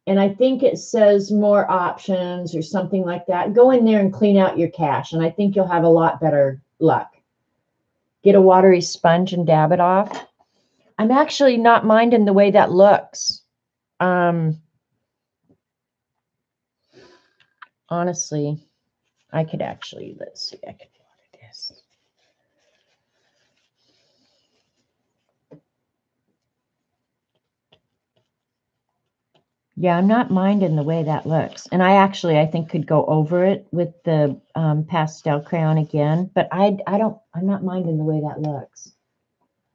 and I think it says more options or something like that. Go in there and clean out your cache, and I think you'll have a lot better luck. Get a watery sponge and dab it off. I'm actually not minding the way that looks. Honestly, I could actually, let's see, I could water this. Yeah, I'm not minding the way that looks. And I think could go over it with the pastel crayon again, but I'm not minding the way that looks.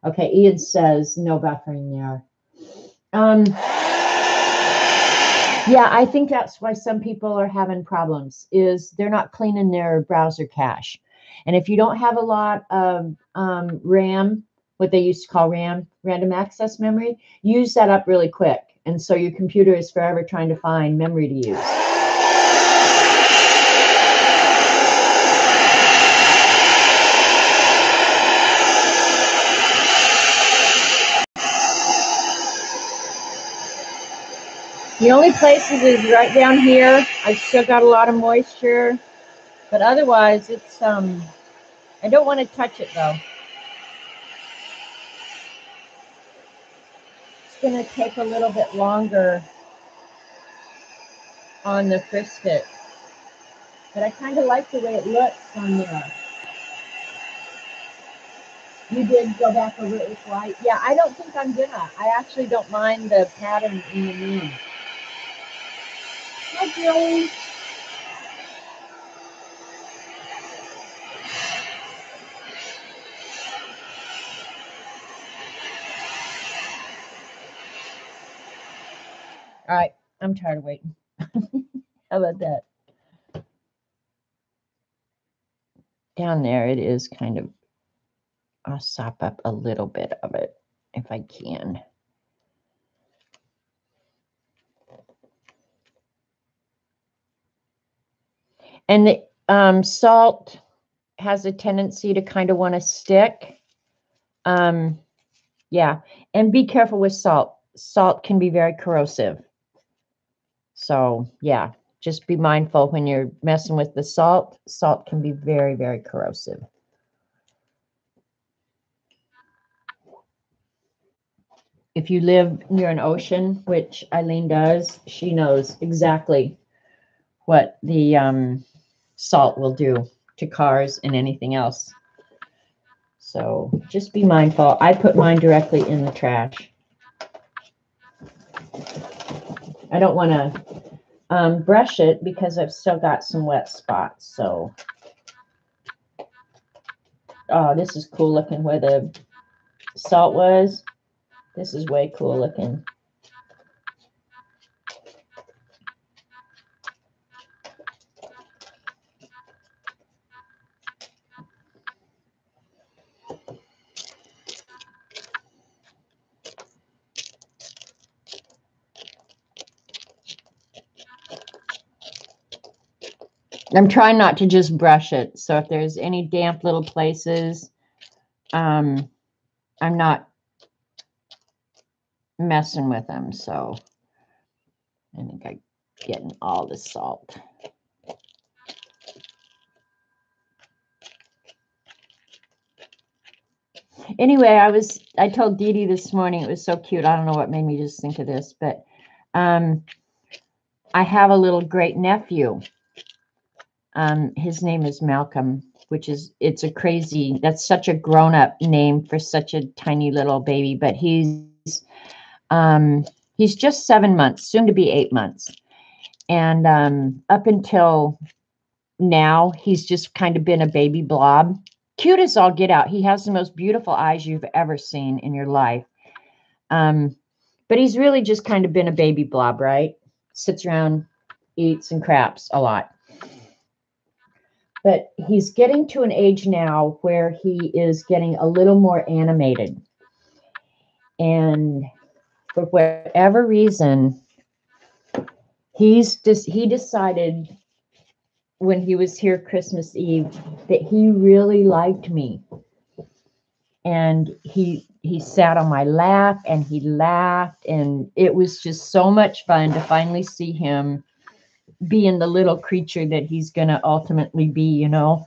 Okay, Ian says no buffering there. Yeah, I think that's why some people are having problems, is they're not cleaning their browser cache. And if you don't have a lot of RAM, what they used to call RAM, random access memory, use that up really quick. And so your computer is forever trying to find memory to use. The only places is right down here. I've still got a lot of moisture, but otherwise it's, I don't want to touch it though. It's going to take a little bit longer on the Frisket, but I kind of like the way it looks on there. You did go back over it with white? Yeah, I don't think I'm gonna. I actually don't mind the pattern in the moon. Hi, Julie. I'm tired of waiting. How about that? Down there, it is kind of, I'll sop up a little bit of it if I can. And the salt has a tendency to kind of want to stick. Yeah, and be careful with salt. Salt can be very corrosive. So yeah, just be mindful when you're messing with the salt. Salt can be very, very corrosive. If you live near an ocean, which Eileen does, she knows exactly what the salt will do to cars and anything else. So just be mindful. I put mine directly in the trash. I don't want to brush it because I've still got some wet spots. So, oh, this is cool looking where the salt was. This is way cool looking. I'm trying not to just brush it. So if there's any damp little places, I'm not messing with them. So I think I'm getting all the salt. Anyway, I told Dee Dee this morning, it was so cute. I don't know what made me just think of this, but I have a little great nephew. His name is Malcolm, it's a crazy, that's such a grown-up name for such a tiny little baby, but he's just 7 months, soon to be 8 months. And up until now, he's just kind of been a baby blob. Cute as all get out. He has the most beautiful eyes you've ever seen in your life. But he's really just kind of been a baby blob, right? Sits around, eats and craps a lot. But he's getting to an age now where he is getting a little more animated. And for whatever reason, he decided when he was here Christmas Eve that he really liked me. And he sat on my lap and he laughed, and it was just so much fun to finally see him being the little creature that he's going to ultimately be, you know,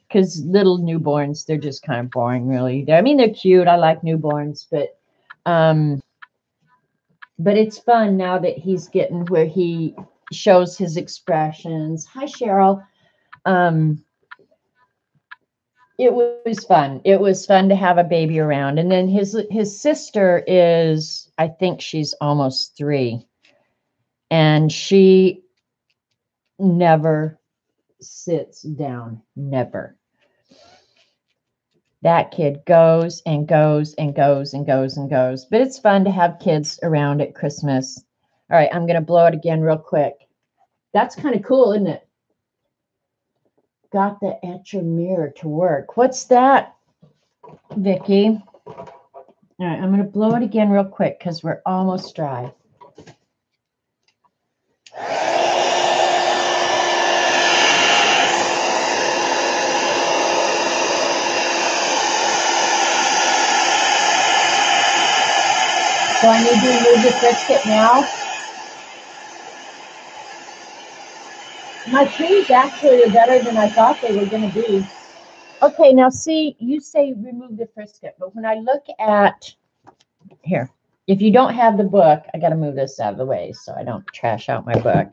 because little newborns, they're just kind of boring, really. I mean, they're cute. I like newborns, but it's fun now that he's getting where he shows his expressions. Hi, Cheryl. It was fun. It was fun to have a baby around. And then his sister is, I think she's almost 3. And she never sits down. Never. That kid goes and goes and goes and goes and goes. But it's fun to have kids around at Christmas. All right, I'm going to blow it again real quick. That's kind of cool, isn't it? Got the etcher mirror to work. What's that, Vicki? All right, I'm going to blow it again real quick because we're almost dry. So I need to remove the brisket now. My trees actually are better than I thought they were going to be. Okay, now see, you say remove the brisket, but when I look at here, if you don't have the book, I got to move this out of the way so I don't trash out my book.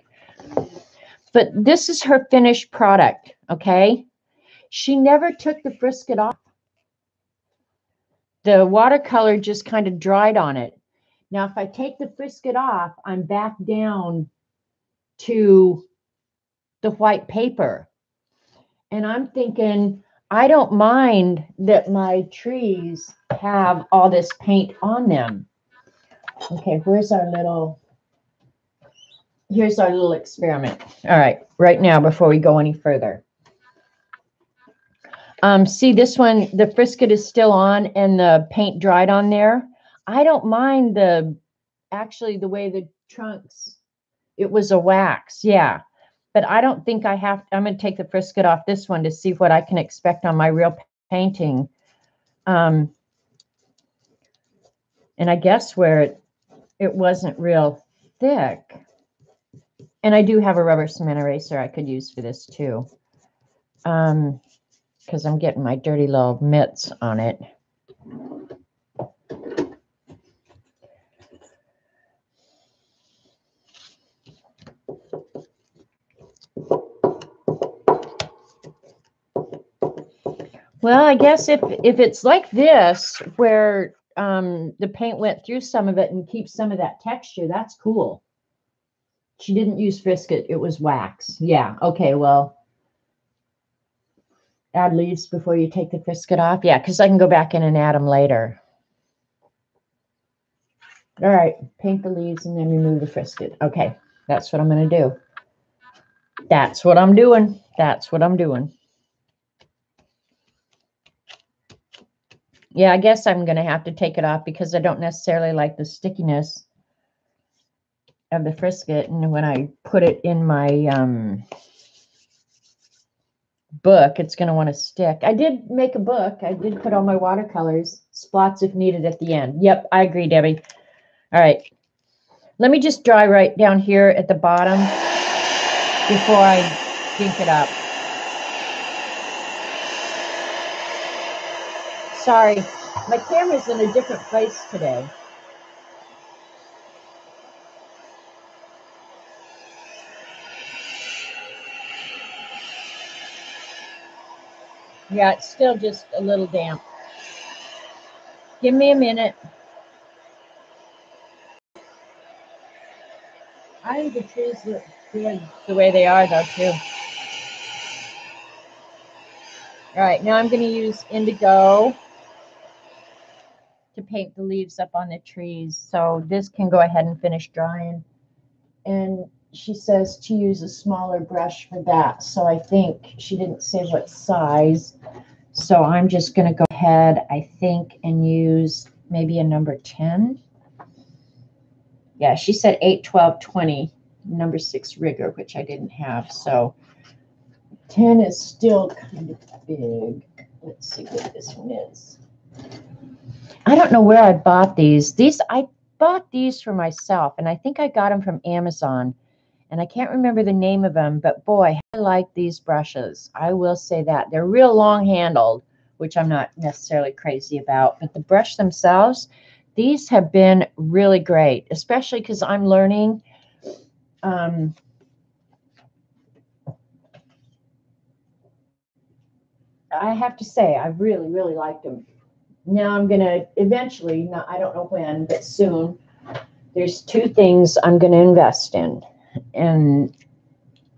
But this is her finished product, okay? She never took the brisket off. The watercolor just kind of dried on it. Now, if I take the brisket off, I'm back down to the white paper. And I'm thinking, I don't mind that my trees have all this paint on them. Okay, where's our little... here's our little experiment. All right, right now, before we go any further. See this one, the frisket is still on and the paint dried on there. I don't mind actually the way the trunks, it was a wax, yeah. But I don't think I'm going to take the frisket off this one to see what I can expect on my real painting. And I guess where it wasn't real thick. And I do have a rubber cement eraser I could use for this too. Because I'm getting my dirty little mitts on it. Well, I guess if it's like this, where the paint went through some of it and keeps some of that texture, that's cool. She didn't use frisket, it was wax. Yeah, okay, well, add leaves before you take the frisket off. Yeah, because I can go back in and add them later. All right, paint the leaves and then remove the frisket. Okay, that's what I'm going to do. That's what I'm doing. That's what I'm doing. Yeah, I guess I'm going to have to take it off because I don't necessarily like the stickiness of the frisket. And when I put it in my book, it's going to want to stick. I did make a book. I did put all my watercolors, spots if needed at the end. Yep, I agree, Debbie. All right. Let me just dry right down here at the bottom before I dink it up. Sorry, my camera's in a different place today. Yeah, it's still just a little damp. Give me a minute. I think the trees look good the way they are, though, too. All right, now I'm going to use indigo to paint the leaves up on the trees. So this can go ahead and finish drying. And she says to use a smaller brush for that. So I think she didn't say what size. So I'm just going to go ahead, I think, and use maybe a number 10. Yeah, she said 8, 12, 20, number 6 rigger, which I didn't have. So 10 is still kind of big. Let's see what this one is. I don't know where I bought these. I bought these for myself, and I think I got them from Amazon. And I can't remember the name of them, but boy, I like these brushes. I will say that. They're real long-handled, which I'm not necessarily crazy about. But the brush themselves, these have been really great, especially because I'm learning. I have to say, I really, really liked them. Now I'm going to eventually, I don't know when, but soon, there's 2 things I'm going to invest in. And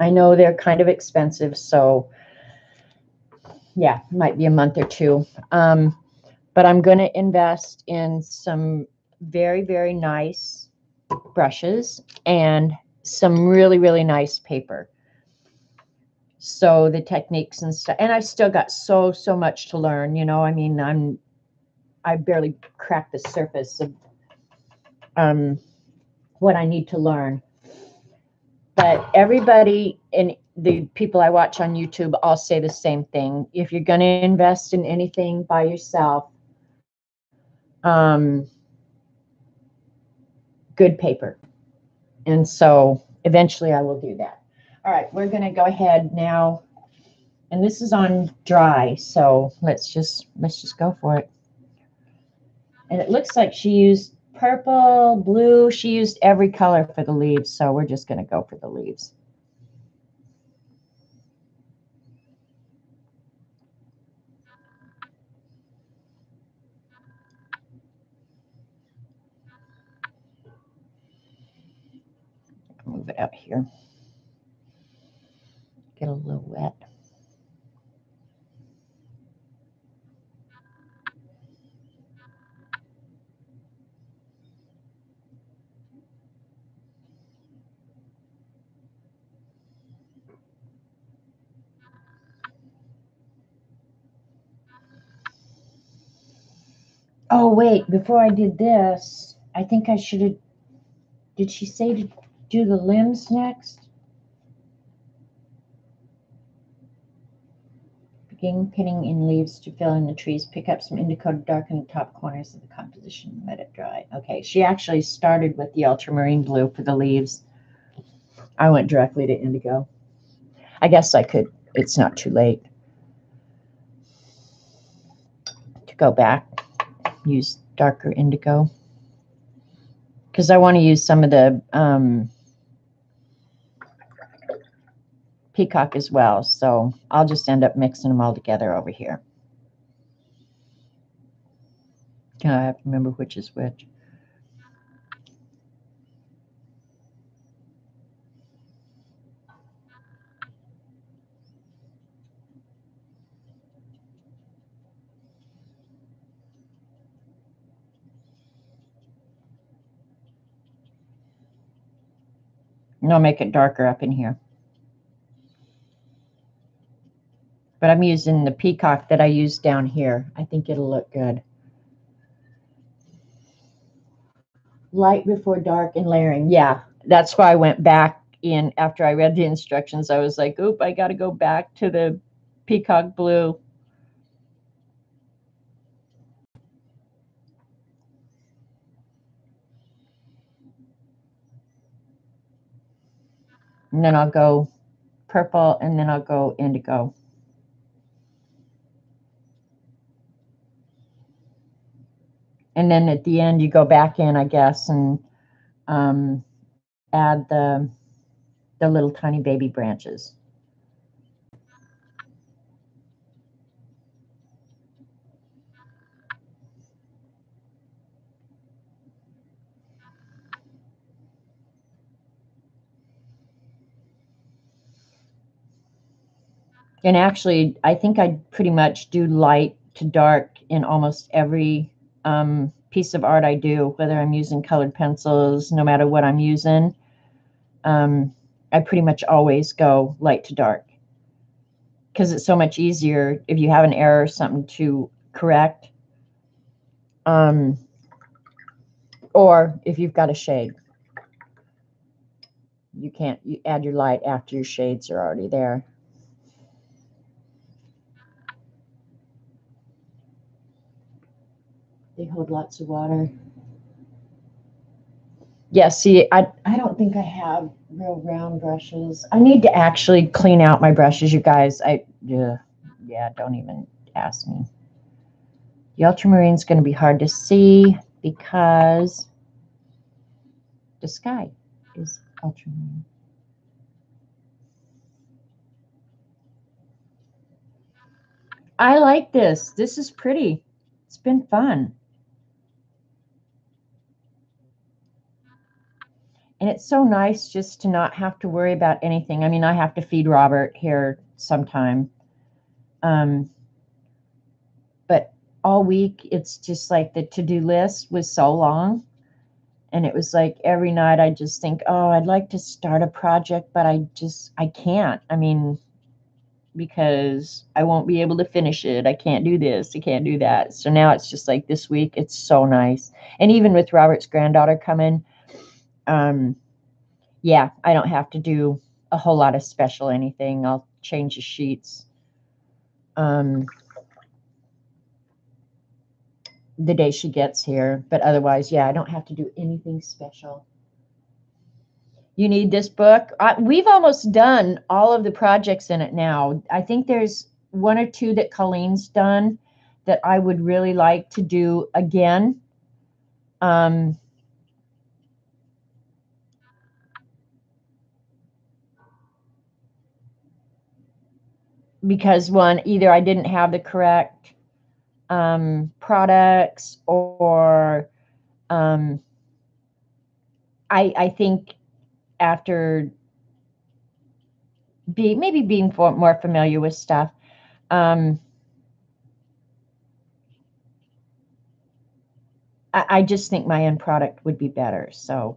I know they're kind of expensive, so yeah, might be a month or 2. But I'm going to invest in some very, very nice brushes and some really, really nice paper. So the techniques and stuff, and I've still got so much to learn. You know, I mean, I barely cracked the surface of what I need to learn. But everybody and the people I watch on YouTube all say the same thing. If you're going to invest in anything by yourself, good paper. And so eventually I will do that. All right, we're going to go ahead now. And this is on dry, so let's just go for it. And it looks like she used purple, blue. She used every color for the leaves, so we're just going to go for the leaves. Move it out here. Get a little wet. Oh, wait, before I did this, I think I should have, did she say to do the limbs next? Begin pinning in leaves to fill in the trees. Pick up some indigo to darken the top corners of the composition. Let it dry. Okay, she actually started with the ultramarine blue for the leaves. I went directly to indigo. I guess I could, it's not too late to go back, use darker indigo. Because I want to use some of the peacock as well. So I'll just end up mixing them all together over here. I have to remember which is which. And I'll make it darker up in here. But I'm using the peacock that I used down here. I think it'll look good. Light before dark and layering. Yeah, that's why I went back in after I read the instructions. I was like, oop, I got to go back to the peacock blue. And then I'll go purple, and then I'll go indigo. And then at the end, you go back in, I guess, and add the little tiny baby branches. And actually, I think I pretty much do light to dark in almost every piece of art I do, whether I'm using colored pencils, no matter what I'm using. I pretty much always go light to dark because it's so much easier if you have an error or something to correct, or if you've got a shade. You add your light after your shades are already there. They hold lots of water. Yeah, see, I don't think I have real round brushes. I need to actually clean out my brushes, you guys. Yeah, don't even ask me. The ultramarine is going to be hard to see because the sky is ultramarine. I like this. This is pretty. It's been fun. And it's so nice just to not have to worry about anything. I mean, I have to feed Robert here sometime. But all week, it's just like the to-do list was so long. And it was like every night I just think, oh, I'd like to start a project, but I can't. I mean, because I won't be able to finish it. I can't do this. I can't do that. So now it's just like this week, it's so nice. And even with Robert's granddaughter coming, yeah, I don't have to do a whole lot of special anything. I'll change the sheets the day she gets here. But otherwise, yeah, I don't have to do anything special. You need this book. We've almost done all of the projects in it now. I think there's one or two that Colleen's done that I would really like to do again. Because one, either I didn't have the correct products, or I think after maybe being more familiar with stuff, I just think my end product would be better. So,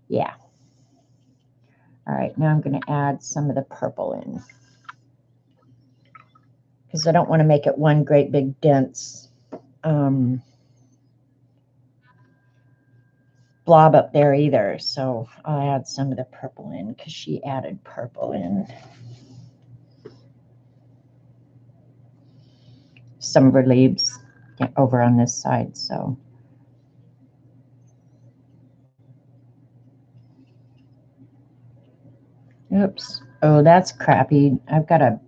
yeah. All right, now I'm going to add some of the purple in because I don't want to make it one great big dense blob up there either. So I'll add some of the purple in because she added purple in. Some of her leaves over on this side, so. Oops. Oh, that's crappy. I've got a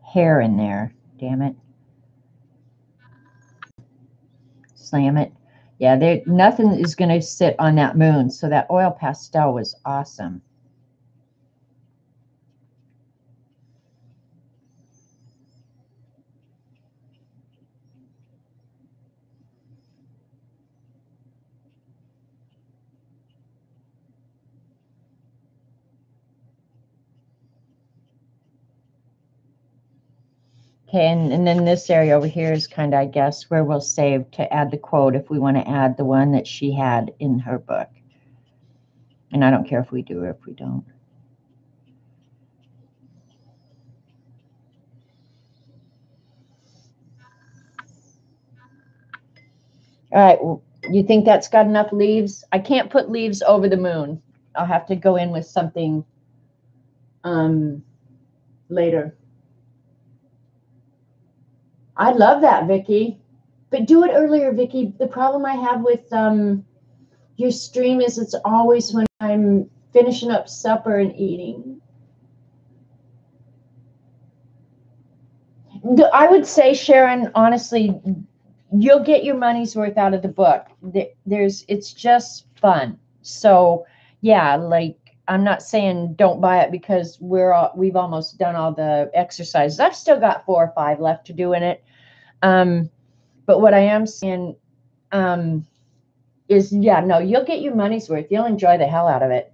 hair in there. Damn it. Slam it. Yeah, there nothing is going to sit on that moon. So that oil pastel was awesome. Okay, and then this area over here is kind of, I guess, where we'll save to add the quote if we want to add the one that she had in her book. And I don't care if we do or if we don't. All right, well, you think that's got enough leaves? I can't put leaves over the moon. I'll have to go in with something later. I love that, Vicki. But do it earlier, Vicki. The problem I have with your stream is it's always when I'm finishing up supper and eating. I would say, Sharon, honestly, you'll get your money's worth out of the book. It's just fun. So yeah, like I'm not saying don't buy it because we've almost done all the exercises. I've still got 4 or 5 left to do in it. But what I am saying is, yeah, no, you'll get your money's worth. You'll enjoy the hell out of it.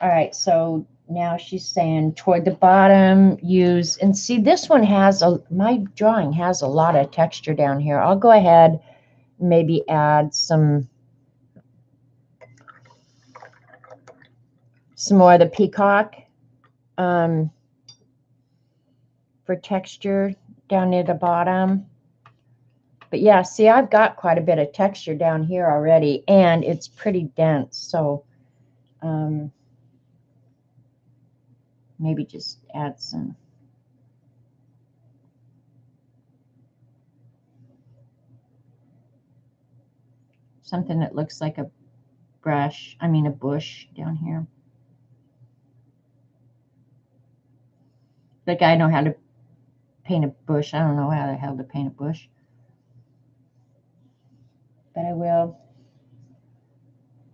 All right, so now she's saying toward the bottom, use, and see this one has my drawing has a lot of texture down here. I'll go ahead, maybe add some more of the peacock for texture down near the bottom. But yeah, see, I've got quite a bit of texture down here already, and it's pretty dense. So maybe just add some. Something that looks like a bush down here. Like I know how to paint a bush. I don't know how the hell to paint a bush. But I will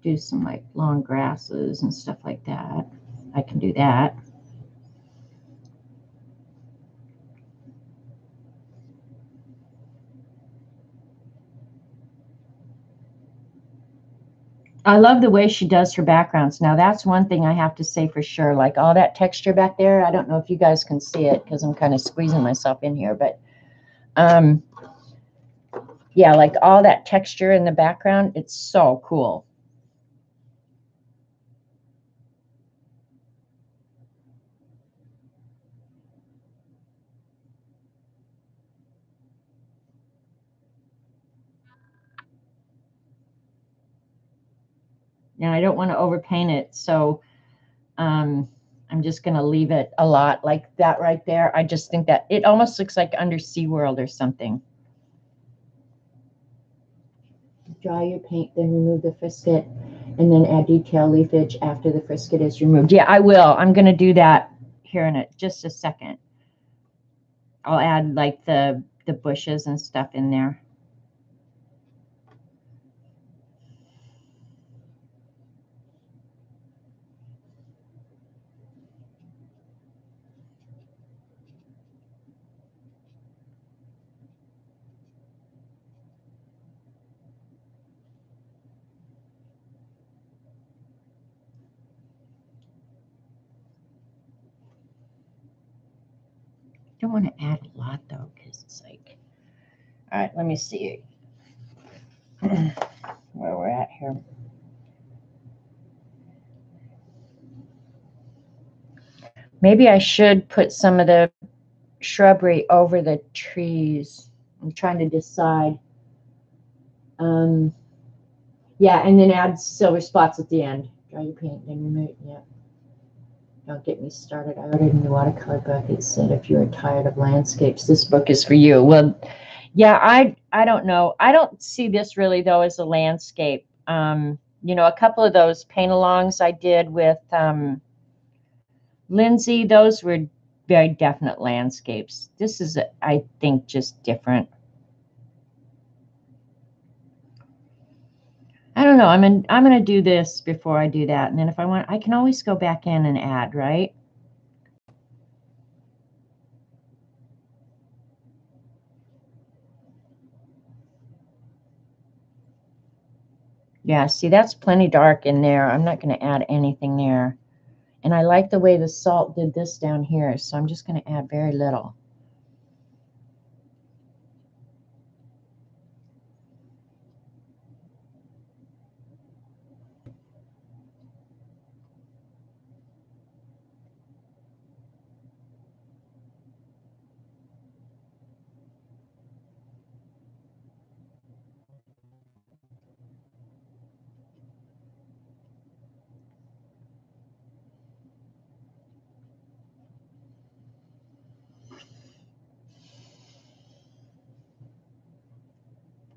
do some like long grasses and stuff like that. I can do that. I love the way she does her backgrounds. Now that's one thing I have to say for sure. Like all that texture back there, I don't know if you guys can see it because I'm kind of squeezing myself in here, but yeah, like all that texture in the background, it's so cool. Now I don't want to overpaint it, so I'm just going to leave it a lot like that right there. I just think that it almost looks like under SeaWorld or something. Dry your paint, then remove the frisket, and then add detail leafage after the frisket is removed. Yeah, I will. I'm going to do that here in just a second. I'll add like the bushes and stuff in there. Don't want to add a lot though, because it's like, all right, let me see where we're at here. Maybe I should put some of the shrubbery over the trees. I'm trying to decide. Yeah, and then add silver spots at the end. Dry your paint, then remove it. Yeah. Don't get me started. I ordered in the watercolor book. It said if you are tired of landscapes, this book is for you. Well, yeah, I don't know. I don't see this really though as a landscape. You know, a couple of those paint-alongs I did with Lindsay, those were very definite landscapes. This is, I think, just different. I don't know. I'm gonna do this before I do that, and then if I want, I can always go back in and add, right? Yeah, see, that's plenty dark in there. I'm not going to add anything there. And I like the way the salt did this down here, so I'm just going to add very little.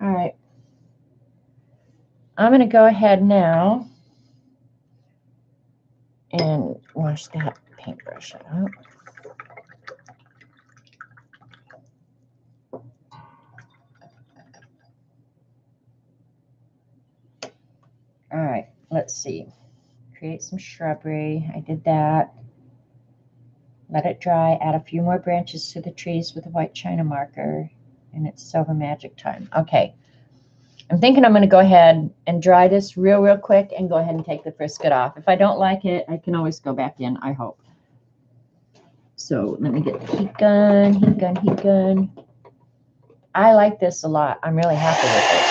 All right. I'm going to go ahead now and wash that paintbrush out. All right, let's see. Create some shrubbery. I did that. Let it dry. Add a few more branches to the trees with a white china marker. And it's silver magic time. Okay. I'm thinking I'm going to go ahead and dry this real quick and go ahead and take the frisket off. If I don't like it, I can always go back in, I hope. So let me get the heat gun, heat gun, heat gun. I like this a lot. I'm really happy with it.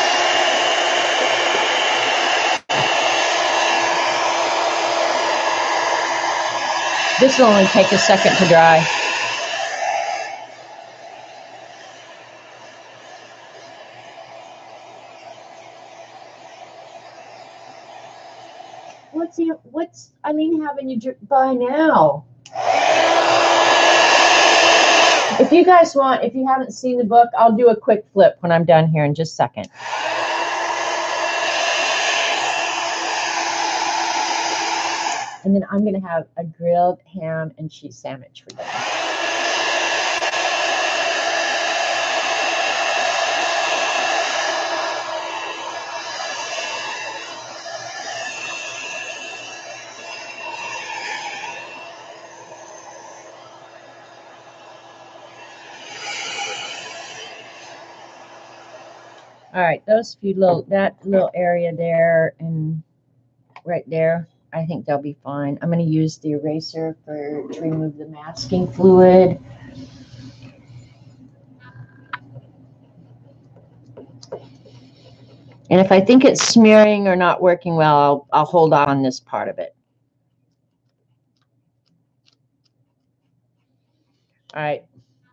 This will only take a second to dry. What's Eileen having you buy now? If you guys want, if you haven't seen the book, I'll do a quick flip when I'm done here in just a second. And then I'm going to have a grilled ham and cheese sandwich for dinner. All right, those few that little area there and right there, I think they'll be fine. I'm going to use the eraser to remove the masking fluid. And if I think it's smearing or not working well, I'll hold on this part of it. All right.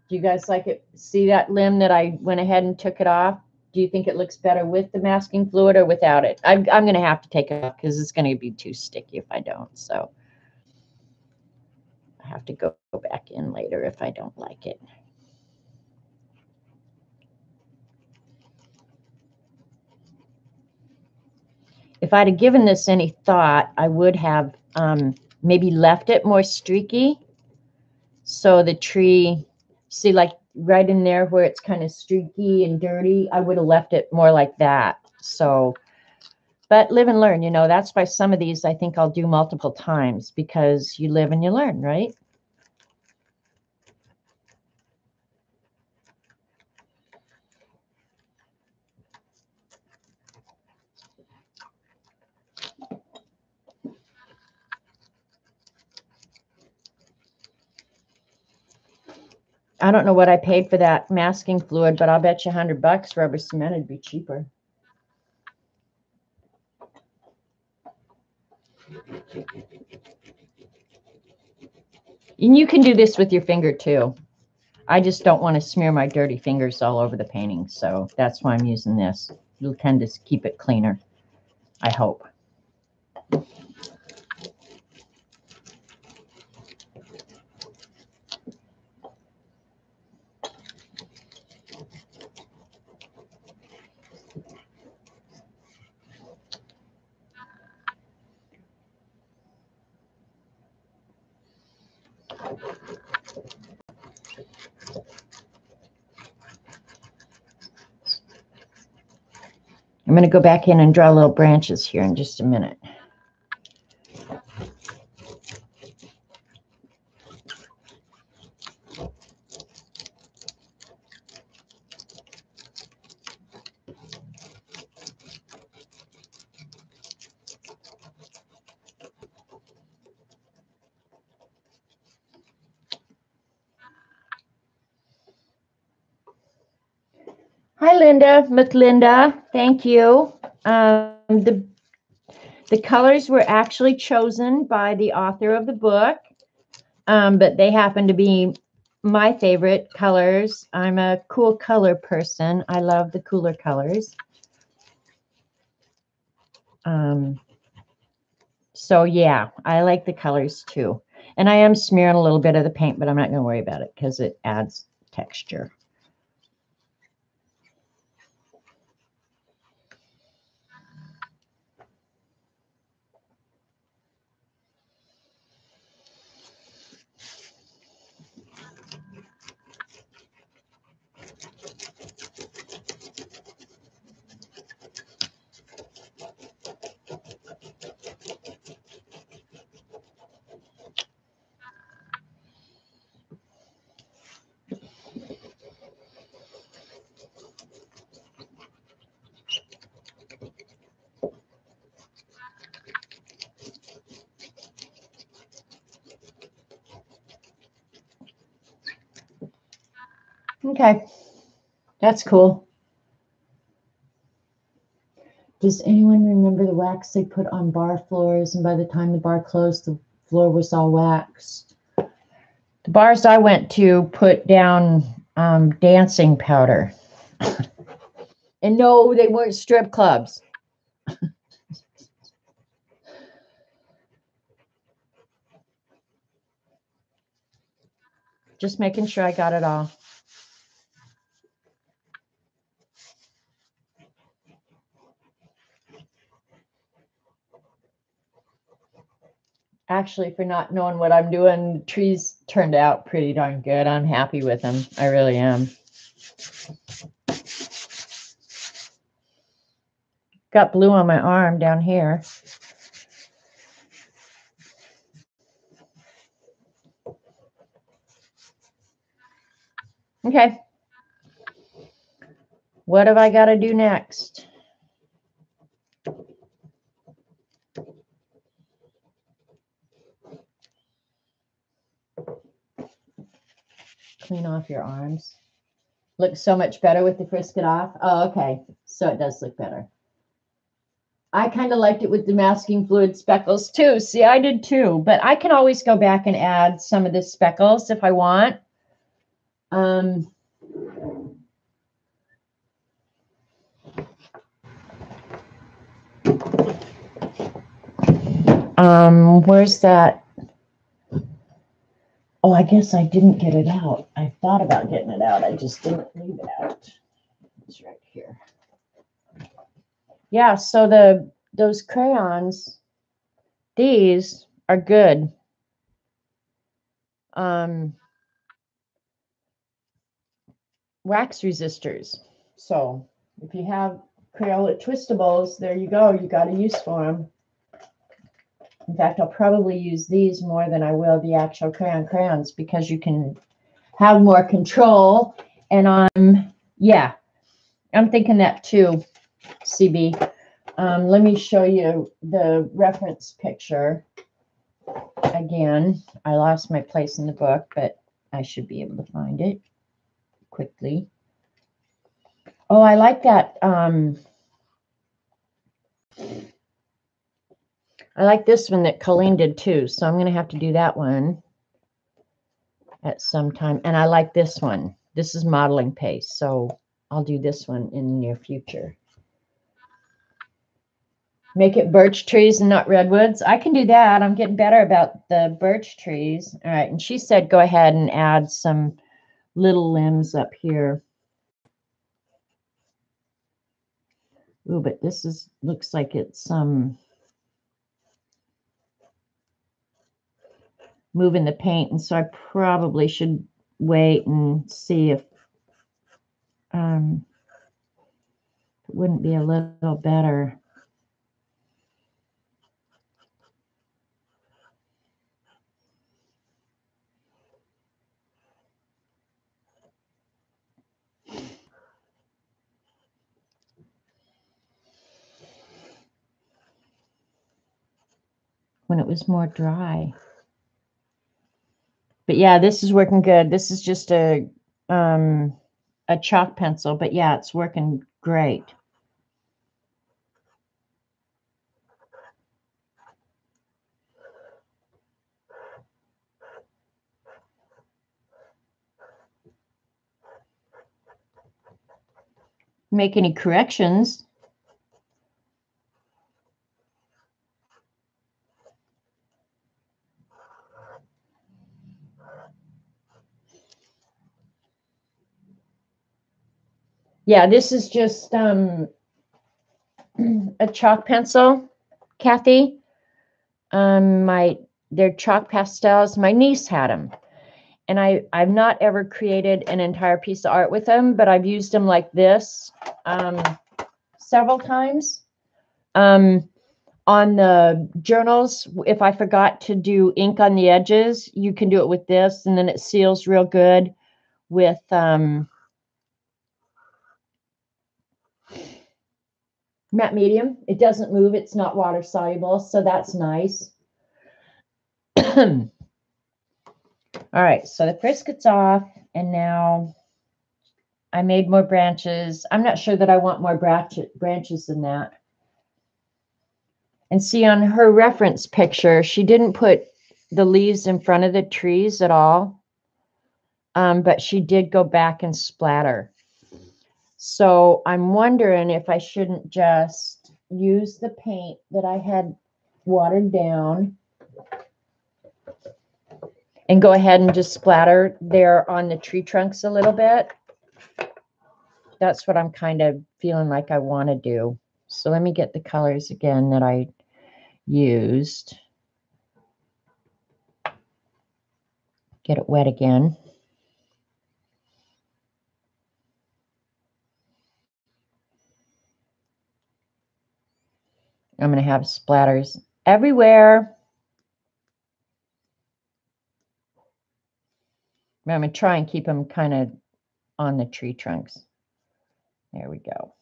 Do you guys like it? See that limb that I went ahead and took it off? Do you think it looks better with the masking fluid or without it? I'm going to have to take it off because it's going to be too sticky if I don't. So I have to go back in later if I don't like it. If I'd have given this any thought, I would have maybe left it more streaky. So the tree, see, like right in there where it's kind of streaky and dirty, I would have left it more like that. So, but live and learn, you know, that's why some of these I think I'll do multiple times because you live and you learn, right? I don't know what I paid for that masking fluid, but I'll bet you $100 rubber cement would be cheaper. And you can do this with your finger too. I just don't want to smear my dirty fingers all over the painting, so that's why I'm using this. It'll tend to keep it cleaner, I hope. I'm going to go back in and draw little branches here in just a minute. Hi, Linda, McLinda. Thank you. The colors were actually chosen by the author of the book, but they happen to be my favorite colors. I'm a cool color person. I love the cooler colors. So yeah, I like the colors too. And I am smearing a little bit of the paint, but I'm not going to worry about it because it adds texture. Okay, that's cool. Does anyone remember the wax they put on bar floors, and by the time the bar closed, the floor was all waxed? The bars I went to put down dancing powder. And no, they weren't strip clubs. Just making sure I got it all. Actually, for not knowing what I'm doing, trees turned out pretty darn good. I'm happy with them. I really am. Got blue on my arm down here. Okay. What have I got to do next? Clean off your arms. Looks so much better with the frisket off. Oh, okay. So it does look better. I kind of liked it with the masking fluid speckles too. See, I did too, but I can always go back and add some of the speckles if I want. Where's that? Oh, I guess I didn't get it out. I thought about getting it out. I just didn't leave it out. It's right here. Yeah, so those crayons, these are good. Wax resistors. So if you have Crayola twistables, there you go. You got a use for them. In fact, I'll probably use these more than I will the actual crayons because you can have more control. And yeah, I'm thinking that too, CB. Let me show you the reference picture again. I lost my place in the book, but I should be able to find it quickly. Oh, I like that. I like this one that Colleen did too, so I'm going to have to do that one at some time. And I like this one. This is modeling paste, so I'll do this one in the near future. Make it birch trees and not redwoods. I can do that. I'm getting better about the birch trees. All right. And she said, go ahead and add some little limbs up here. Ooh, but this looks like it's moving the paint. And so I probably should wait and see if it wouldn't be a little better. When it was more dry. But yeah, this is working good. This is just a chalk pencil, but yeah, it's working great. Make any corrections. Yeah, this is just a chalk pencil, Kathy. They're chalk pastels. My niece had them, and I've not ever created an entire piece of art with them, but I've used them like this several times. On the journals, if I forgot to do ink on the edges, you can do it with this, and then it seals real good with matte medium. It doesn't move. It's not water soluble, so that's nice. All right, so the brisket's off, and now I made more branches. I'm not sure that I want more branches than that. And see, on her reference picture, she didn't put the leaves in front of the trees at all, but she did go back and splatter. So I'm wondering if I shouldn't just use the paint that I had watered down and go ahead and just splatter there on the tree trunks a little bit. That's what I'm kind of feeling like I want to do. So let me get the colors again that I used. Get it wet again. I'm going to have splatters everywhere. I'm going to try and keep them kind of on the tree trunks. There we go.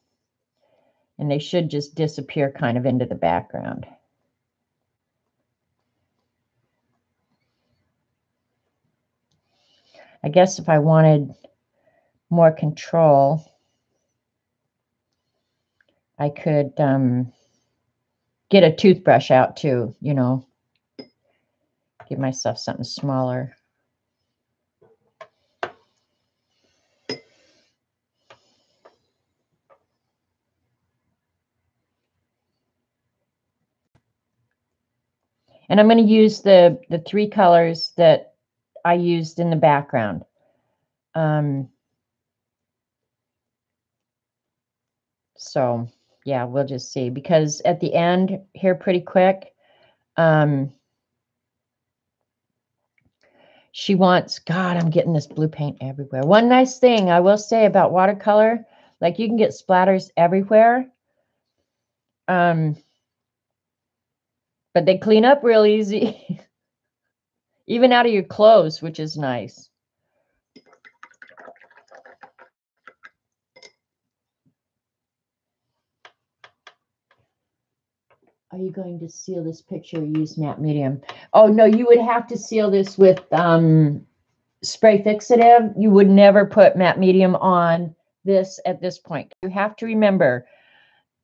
And they should just disappear kind of into the background. I guess if I wanted more control, I could get a toothbrush out too, you know, give myself something smaller. And I'm going to use the three colors that I used in the background. So yeah, we'll just see, because at the end here pretty quick, she wants, God, I'm getting this blue paint everywhere. One nice thing I will say about watercolor, like you can get splatters everywhere. But they clean up real easy, even out of your clothes, which is nice. Are you going to seal this picture or use matte medium? Oh, no, you would have to seal this with spray fixative. You would never put matte medium on this at this point. You have to remember,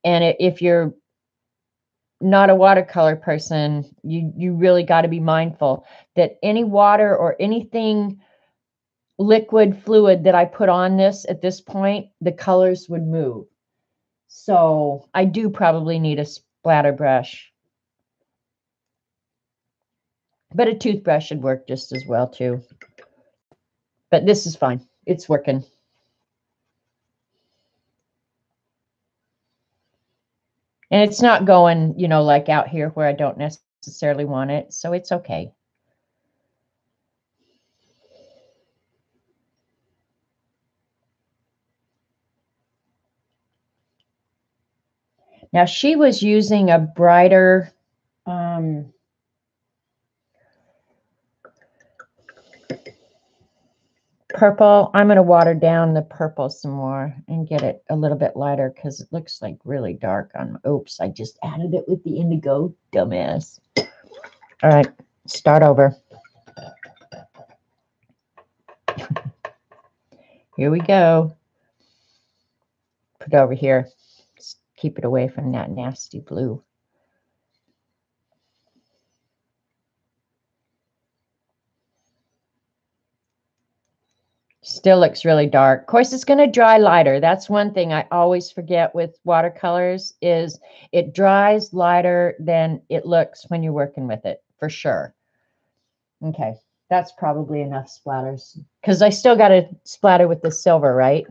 and if you're not a watercolor person, you really got to be mindful that any water or anything liquid fluid that I put on this at this point, the colors would move. So I do probably need a splatter brush. But a toothbrush should work just as well too. But this is fine. It's working. And it's not going, you know, like out here where I don't necessarily want it. So it's okay. Now she was using a brighter purple. I'm going to water down the purple some more and get it a little bit lighter because it looks like really dark on. Oops, I just added it with the indigo. Dumbass. All right, start over. Here we go. Put it over here. Just keep it away from that nasty blue. Still looks really dark. Of course, it's going to dry lighter. That's one thing I always forget with watercolors is it dries lighter than it looks when you're working with it, for sure. Okay, that's probably enough splatters because I still got to splatter with the silver, right?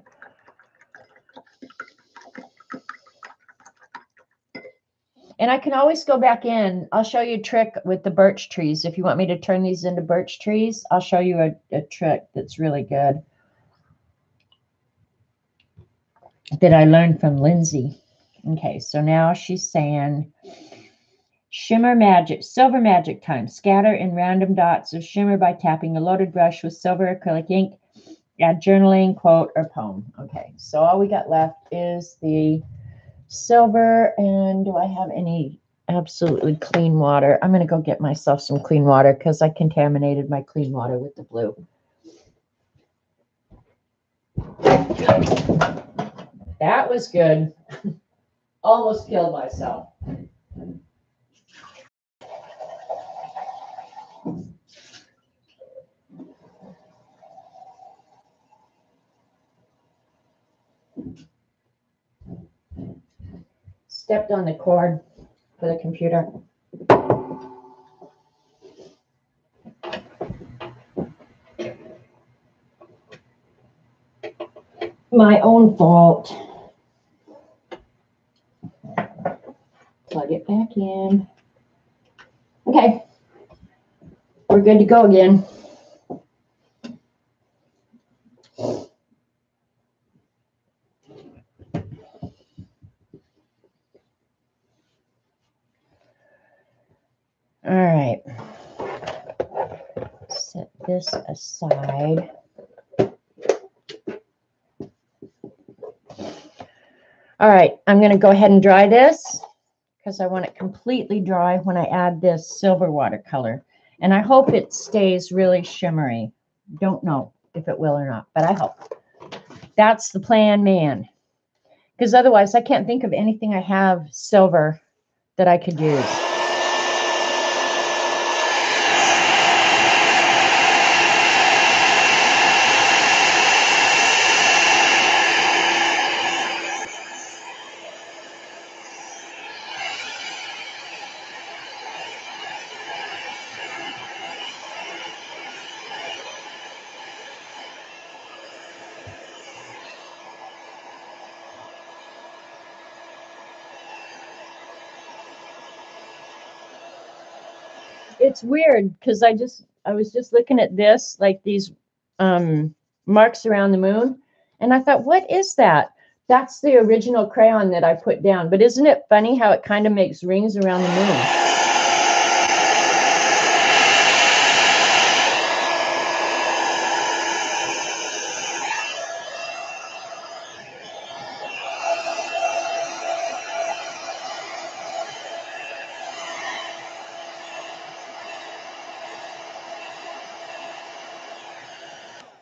And I can always go back in. I'll show you a trick with the birch trees. If you want me to turn these into birch trees, I'll show you a trick that's really good that I learned from Lindsay. Okay, so now she's saying shimmer magic, silver magic time. Scatter in random dots of shimmer by tapping a loaded brush with silver acrylic ink. Add journaling, quote, or poem. Okay, so all we got left is the silver. And do I have any absolutely clean water? I'm going to go get myself some clean water because I contaminated my clean water with the blue. That was good. Almost killed myself. Stepped on the cord for the computer. My own fault. Plug it back in. Okay. We're good to go again. All right. Set this aside. All right, I'm going to go ahead and dry this because I want it completely dry when I add this silver watercolor. And I hope it stays really shimmery. Don't know if it will or not, but I hope. That's the plan, man. Because otherwise I can't think of anything I have silver that I could use. It's weird because I was just looking at this, like these marks around the moon, and I thought, what is that? That's the original crayon that I put down. But isn't it funny how it kind of makes rings around the moon?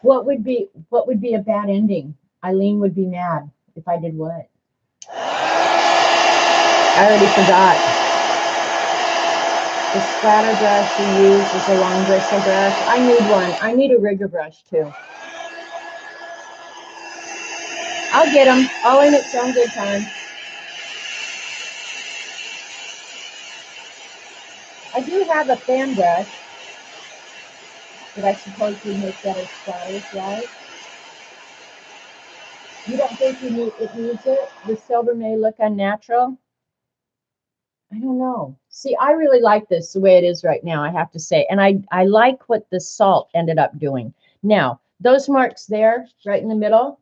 What would be a bad ending? Eileen would be mad if I did what? I already forgot. The splatter brush you use is a long bristle brush. I need one. I need a rigger brush too. I'll get them all in its own good time. I do have a fan brush, but I suppose we make better splatters, right? You don't think it needs it? The silver may look unnatural. I don't know. See, I really like this the way it is right now, I have to say. And I like what the salt ended up doing. Now, those marks there, right in the middle.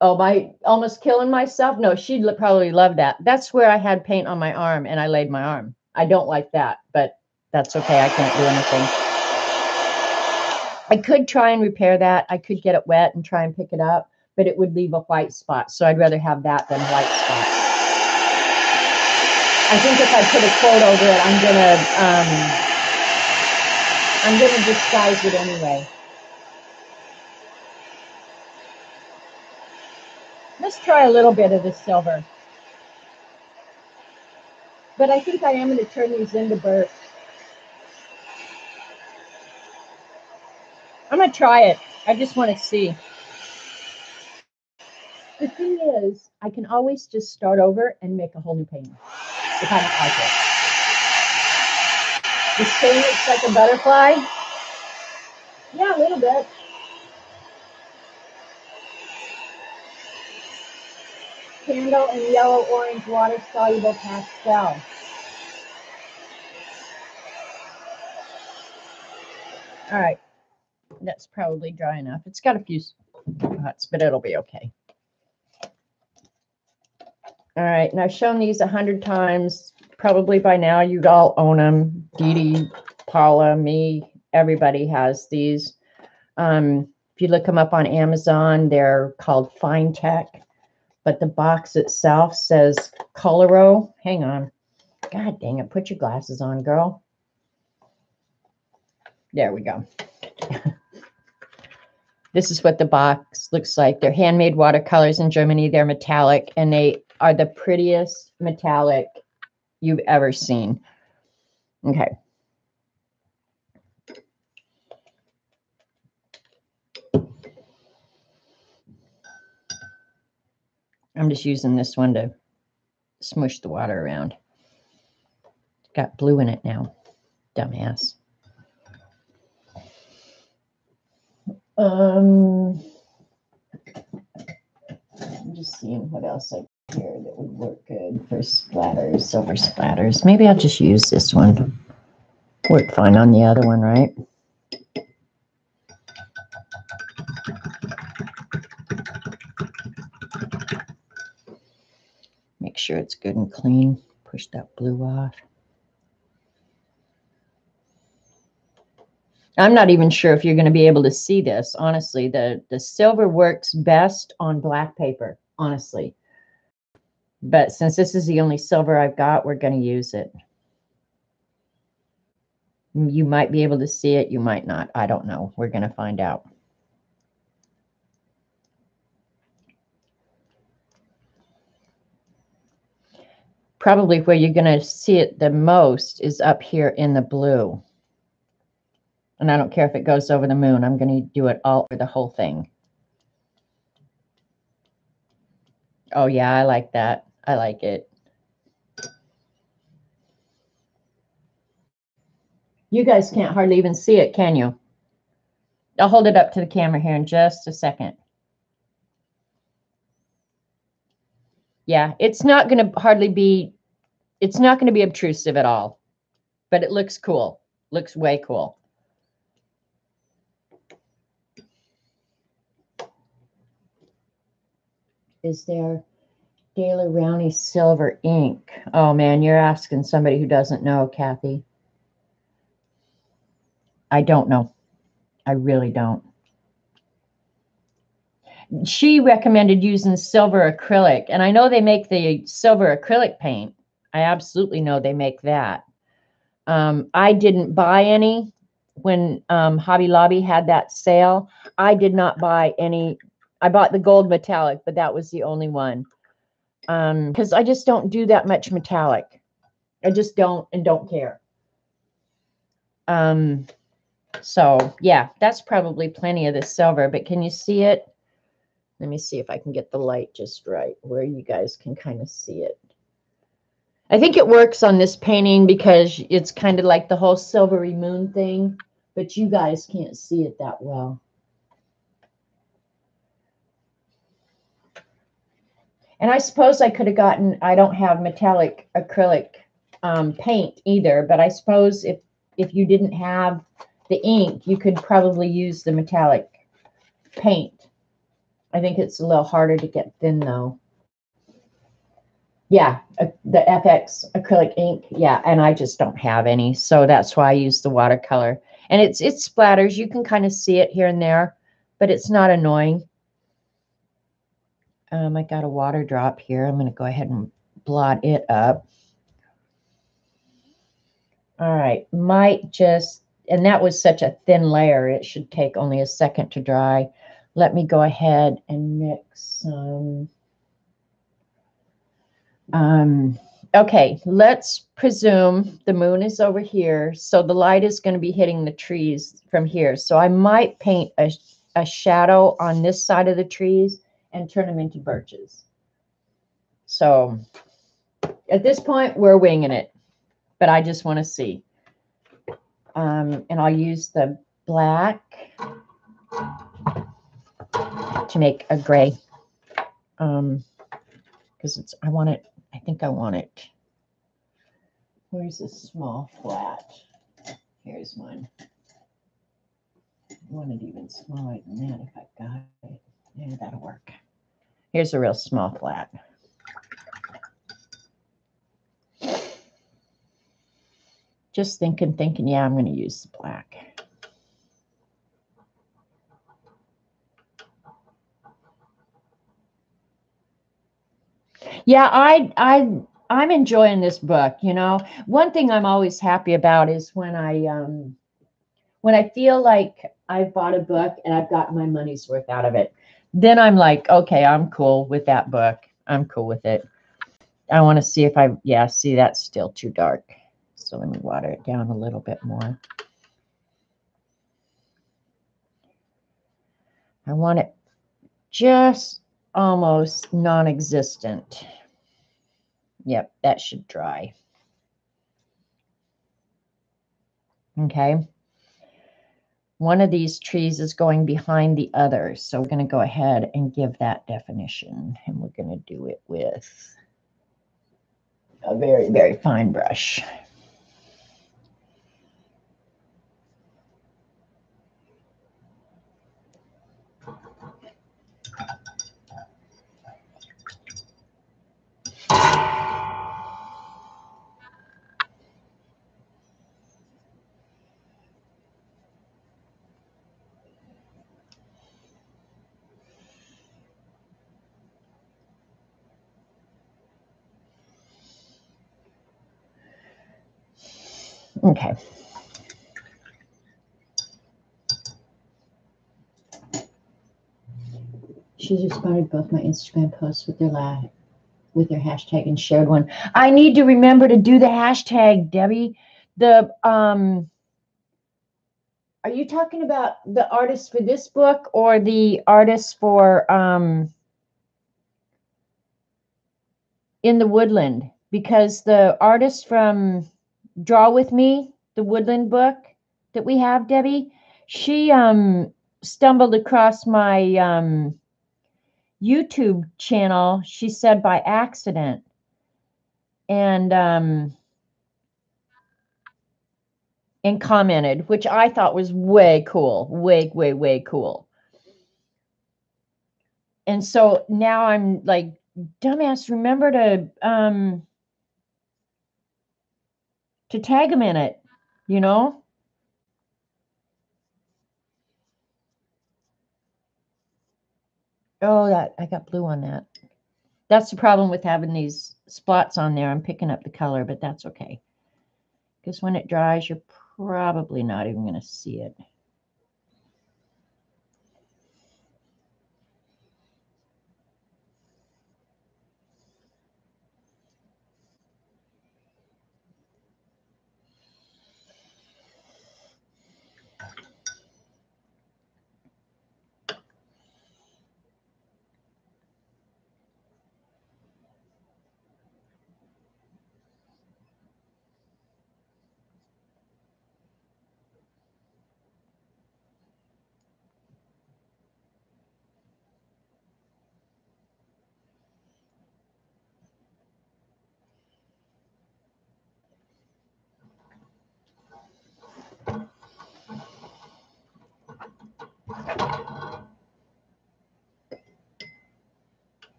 Oh, my, almost killing myself. No, she'd probably love that. That's where I had paint on my arm and I laid my arm. I don't like that, but that's okay. I can't do anything. I could try and repair that. I could get it wet and try and pick it up, but it would leave a white spot. So I'd rather have that than a white spot. I think if I put a quote over it, I'm gonna disguise it anyway. Let's try a little bit of the silver. But I think I am going to turn these into burps. I'm going to try it. I just want to see. The thing is, I can always just start over and make a whole new painting if I don't like it. This paint looks like a butterfly. Yeah, a little bit. Candle and yellow-orange water-soluble pastel. All right. That's probably dry enough. It's got a few spots, but it'll be okay. All right, and I've shown these 100 times. Probably by now you'd all own them. Dee Dee, Paula, me, everybody has these. If you look them up on Amazon, they're called Fine Tech, but the box itself says Coloro. Hang on. God dang it, put your glasses on, girl. There we go. This is what the box looks like. They're handmade watercolors in Germany. They're metallic, and they are the prettiest metallic you've ever seen. Okay. I'm just using this one to smush the water around. It's got blue in it now. Dumbass. I'm just seeing what else I got here that would work good for splatters, silver splatters. Maybe I'll just use this one. Worked fine on the other one, right? Make sure it's good and clean. Push that blue off. I'm not even sure if you're going to be able to see this. Honestly, the silver works best on black paper, honestly. But since this is the only silver I've got, we're going to use it. You might be able to see it. You might not. I don't know. We're going to find out. Probably where you're going to see it the most is up here in the blue. And I don't care if it goes over the moon. I'm going to do it all over the whole thing. Oh, yeah, I like that. I like it. You guys can't hardly even see it, can you? I'll hold it up to the camera here in just a second. Yeah, it's not going to hardly be, it's not going to be obtrusive at all, but it looks cool. Looks way cool. Is there Daler Rowney Silver ink? Oh man, you're asking somebody who doesn't know, Kathy. I don't know. I really don't. She recommended using silver acrylic, and I know they make the silver acrylic paint. I absolutely know they make that. I didn't buy any when Hobby Lobby had that sale. I did not buy any. I bought the gold metallic, but that was the only one. Because I just don't do that much metallic. I just don't and don't care. So yeah, that's probably plenty of the silver, but can you see it? Let me see if I can get the light just right where you guys can kind of see it. I think it works on this painting because it's kind of like the whole silvery moon thing, but you guys can't see it that well. And I suppose I could have gotten, I don't have metallic acrylic paint either, but I suppose if you didn't have the ink, you could probably use the metallic paint. I think it's a little harder to get thin though. Yeah, the FX acrylic ink. Yeah, and I just don't have any, so that's why I use the watercolor. And it splatters. You can kind of see it here and there, but it's not annoying. I got a water drop here. I'm going to go ahead and blot it up. All right, might just, and that was such a thin layer, it should take only a second to dry. Let me go ahead and mix some. Okay, let's presume the moon is over here, so the light is going to be hitting the trees from here. So I might paint a shadow on this side of the trees and turn them into birches. So at this point, we're winging it, but I just want to see. And I'll use the black to make a gray. Because it's, I want it, I think I want it. Where's the small flat? Here's one. I want it even smaller than that if I've got it. Yeah, that'll work. Here's a real small flat. Just thinking, yeah, I'm going to use the black. Yeah, I'm enjoying this book, you know. One thing I'm always happy about is when I feel like I've bought a book and I've gotten my money's worth out of it. Then I'm like, okay, I'm cool with that book. I'm cool with it. I want to see if yeah, see, that's still too dark. So let me water it down a little bit more. I want it just almost non-existent. Yep, that should dry. Okay. One of these trees is going behind the other. So we're going to go ahead and give that definition. And we're going to do it with a very, very fine brush. Okay. She's responded to both my Instagram posts with their hashtag and shared one. I need to remember to do the hashtag, Debbie. Are you talking about the artist for this book or the artist for In the Woodland? Because the artist from Draw With Me, the Woodland book that we have, Debbie, she stumbled across my YouTube channel, she said by accident. And commented, which I thought was way cool, way cool. And so now I'm like, dumbass, remember to tag him in it, you know? Oh, that I got blue on that. That's the problem with having these spots on there. I'm picking up the color, but that's okay. Because when it dries, you're probably not even going to see it.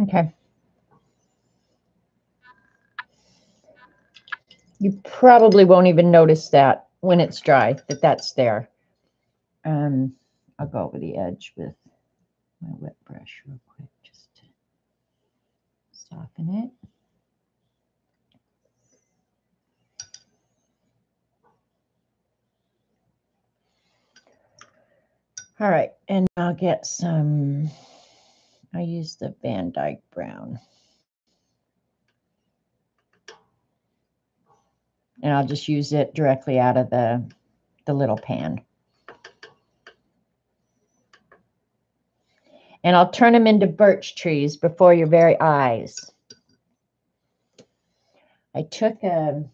Okay. You probably won't even notice that when it's dry, that that's there. I'll go over the edge with my wet brush real quick, just to soften it. All right, and I'll get some, I use the Bantok brown. And I'll just use it directly out of the little pan. And I'll turn them into birch trees before your very eyes. I took a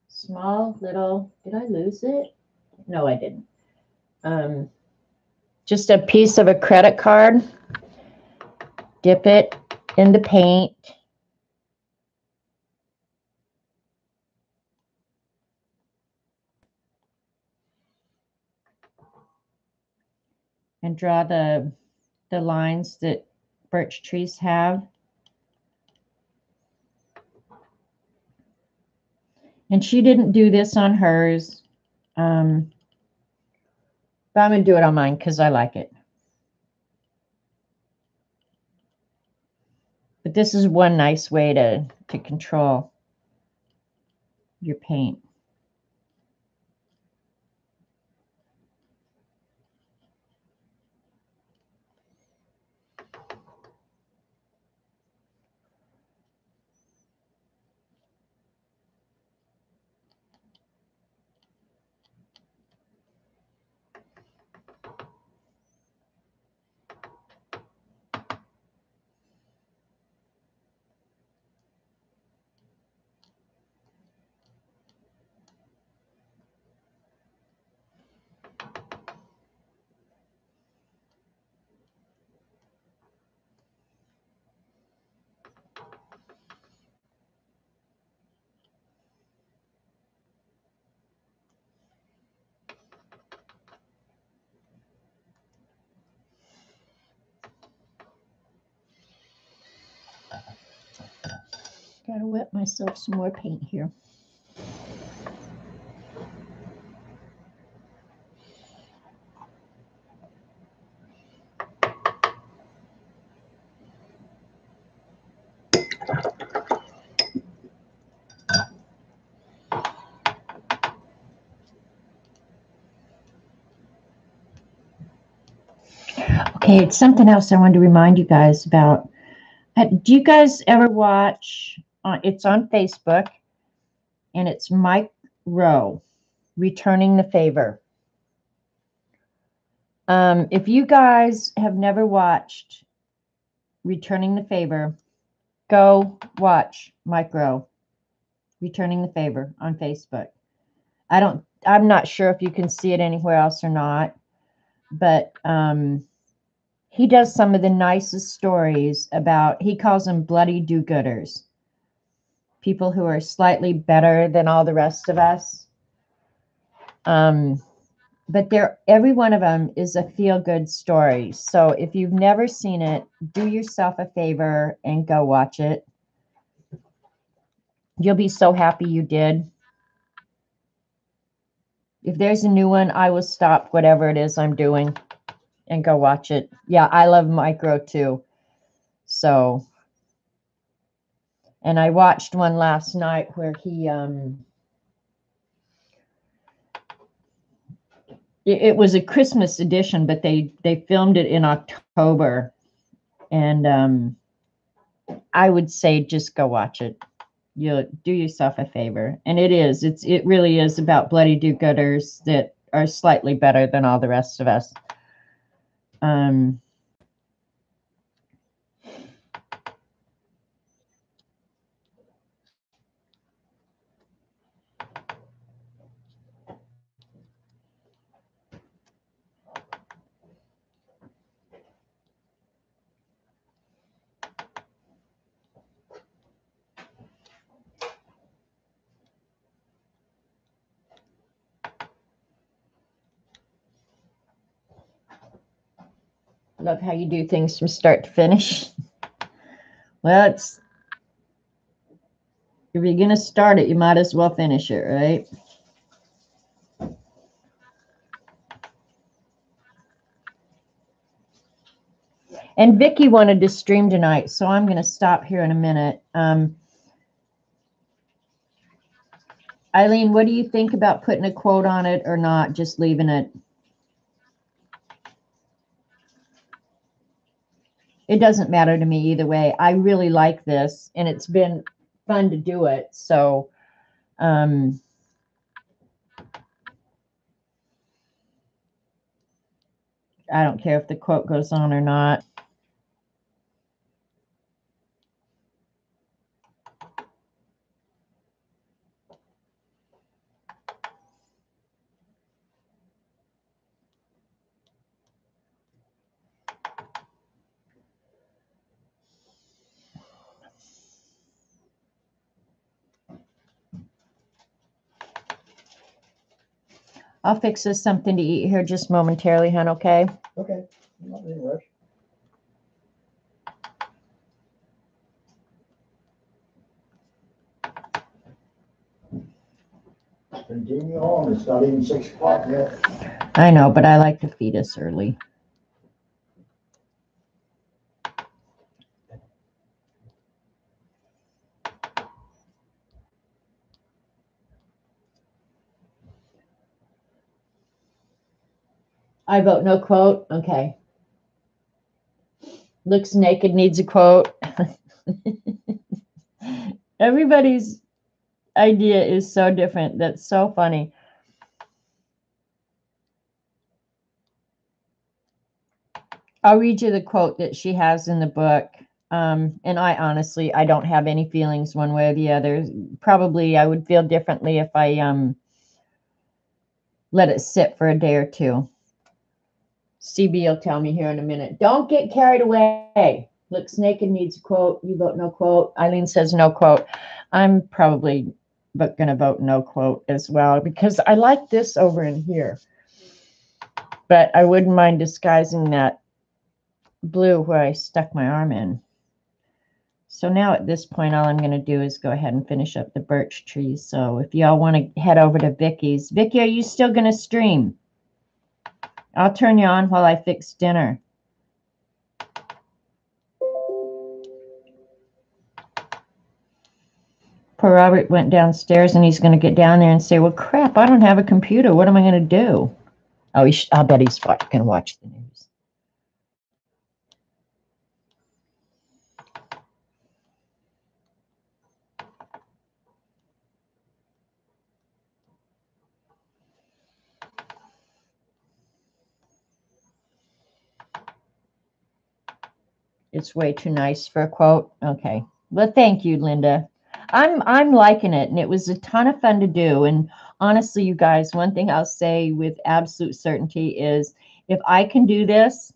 small little, did I lose it? No, I didn't. Just a piece of a credit card, dip it in the paint. And draw the lines that birch trees have. And she didn't do this on hers. But I'm going to do it on mine because I like it. But this is one nice way to control your paint. Gotta wet myself some more paint here. Okay, it's something else I wanted to remind you guys about. Do you guys ever watch, it's on Facebook, and it's Mike Rowe, Returning the Favor. If you guys have never watched Returning the Favor, go watch Mike Rowe, Returning the Favor on Facebook. I'm not sure if you can see it anywhere else or not, but he does some of the nicest stories about, he calls them bloody do-gooders, people who are slightly better than all the rest of us. But every one of them is a feel-good story. So if you've never seen it, do yourself a favor and go watch it. You'll be so happy you did. If there's a new one, I will stop whatever it is I'm doing and go watch it. Yeah, I love Micro too. So, and I watched one last night where he, it was a Christmas edition, but they filmed it in October. And I would say just go watch it. You'll do yourself a favor. And it really is about bloody do-gooders that are slightly better than all the rest of us. Love how you do things from start to finish. Well, it's if you're gonna start it, you might as well finish it, right? And Vicky wanted to stream tonight, so I'm gonna stop here in a minute. Eileen, what do you think about putting a quote on it or not, just leaving it? It doesn't matter to me either way. I really like this, and it's been fun to do it. So, I don't care if the quote goes on or not. I'll fix us something to eat here just momentarily, hon, okay?
Okay, I'm not in any rush. Continue on, it's not even 6 o'clock yet.
I know, but I like to feed us early. I vote no quote. Okay. Looks naked, needs a quote. Everybody's idea is so different. That's so funny. I'll read you the quote that she has in the book. And I don't have any feelings one way or the other. Probably I would feel differently if I let it sit for a day or two. CB will tell me here in a minute. Don't get carried away. Looks naked, needs a quote. You vote no quote. Eileen says no quote. I'm probably going to vote no quote as well because I like this over in here. But I wouldn't mind disguising that blue where I stuck my arm in. So now at this point, all I'm going to do is go ahead and finish up the birch trees. So if y'all want to head over to Vicky's. Vicky, are you still going to stream? I'll turn you on while I fix dinner. Poor Robert went downstairs and he's going to get down there and say, well, crap, I don't have a computer. What am I going to do? Oh, I'll bet he's going to watch the news. It's way too nice for a quote. Okay. Well, thank you, Linda. I'm liking it, and it was a ton of fun to do. And honestly, you guys, one thing I'll say with absolute certainty is if I can do this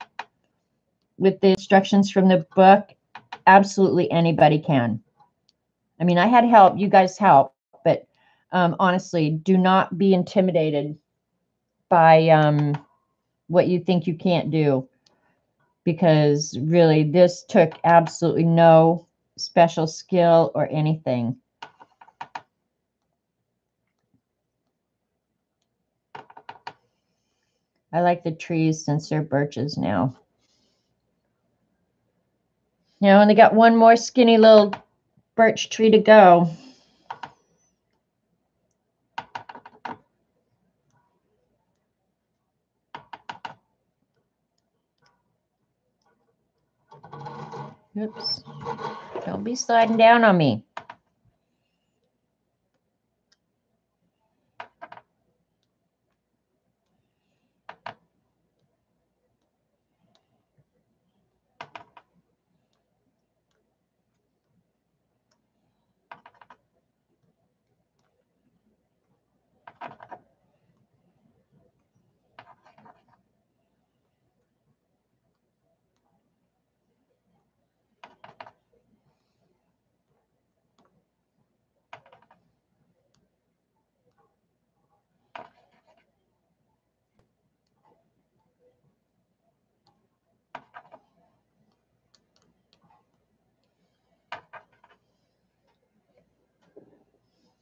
with the instructions from the book, absolutely anybody can. I mean, I had help, you guys help, but honestly, do not be intimidated by what you think you can't do, because really this took absolutely no special skill or anything. I like the trees since they're birches now. You know, and they got one more skinny little birch tree to go. Oops. Don't be sliding down on me.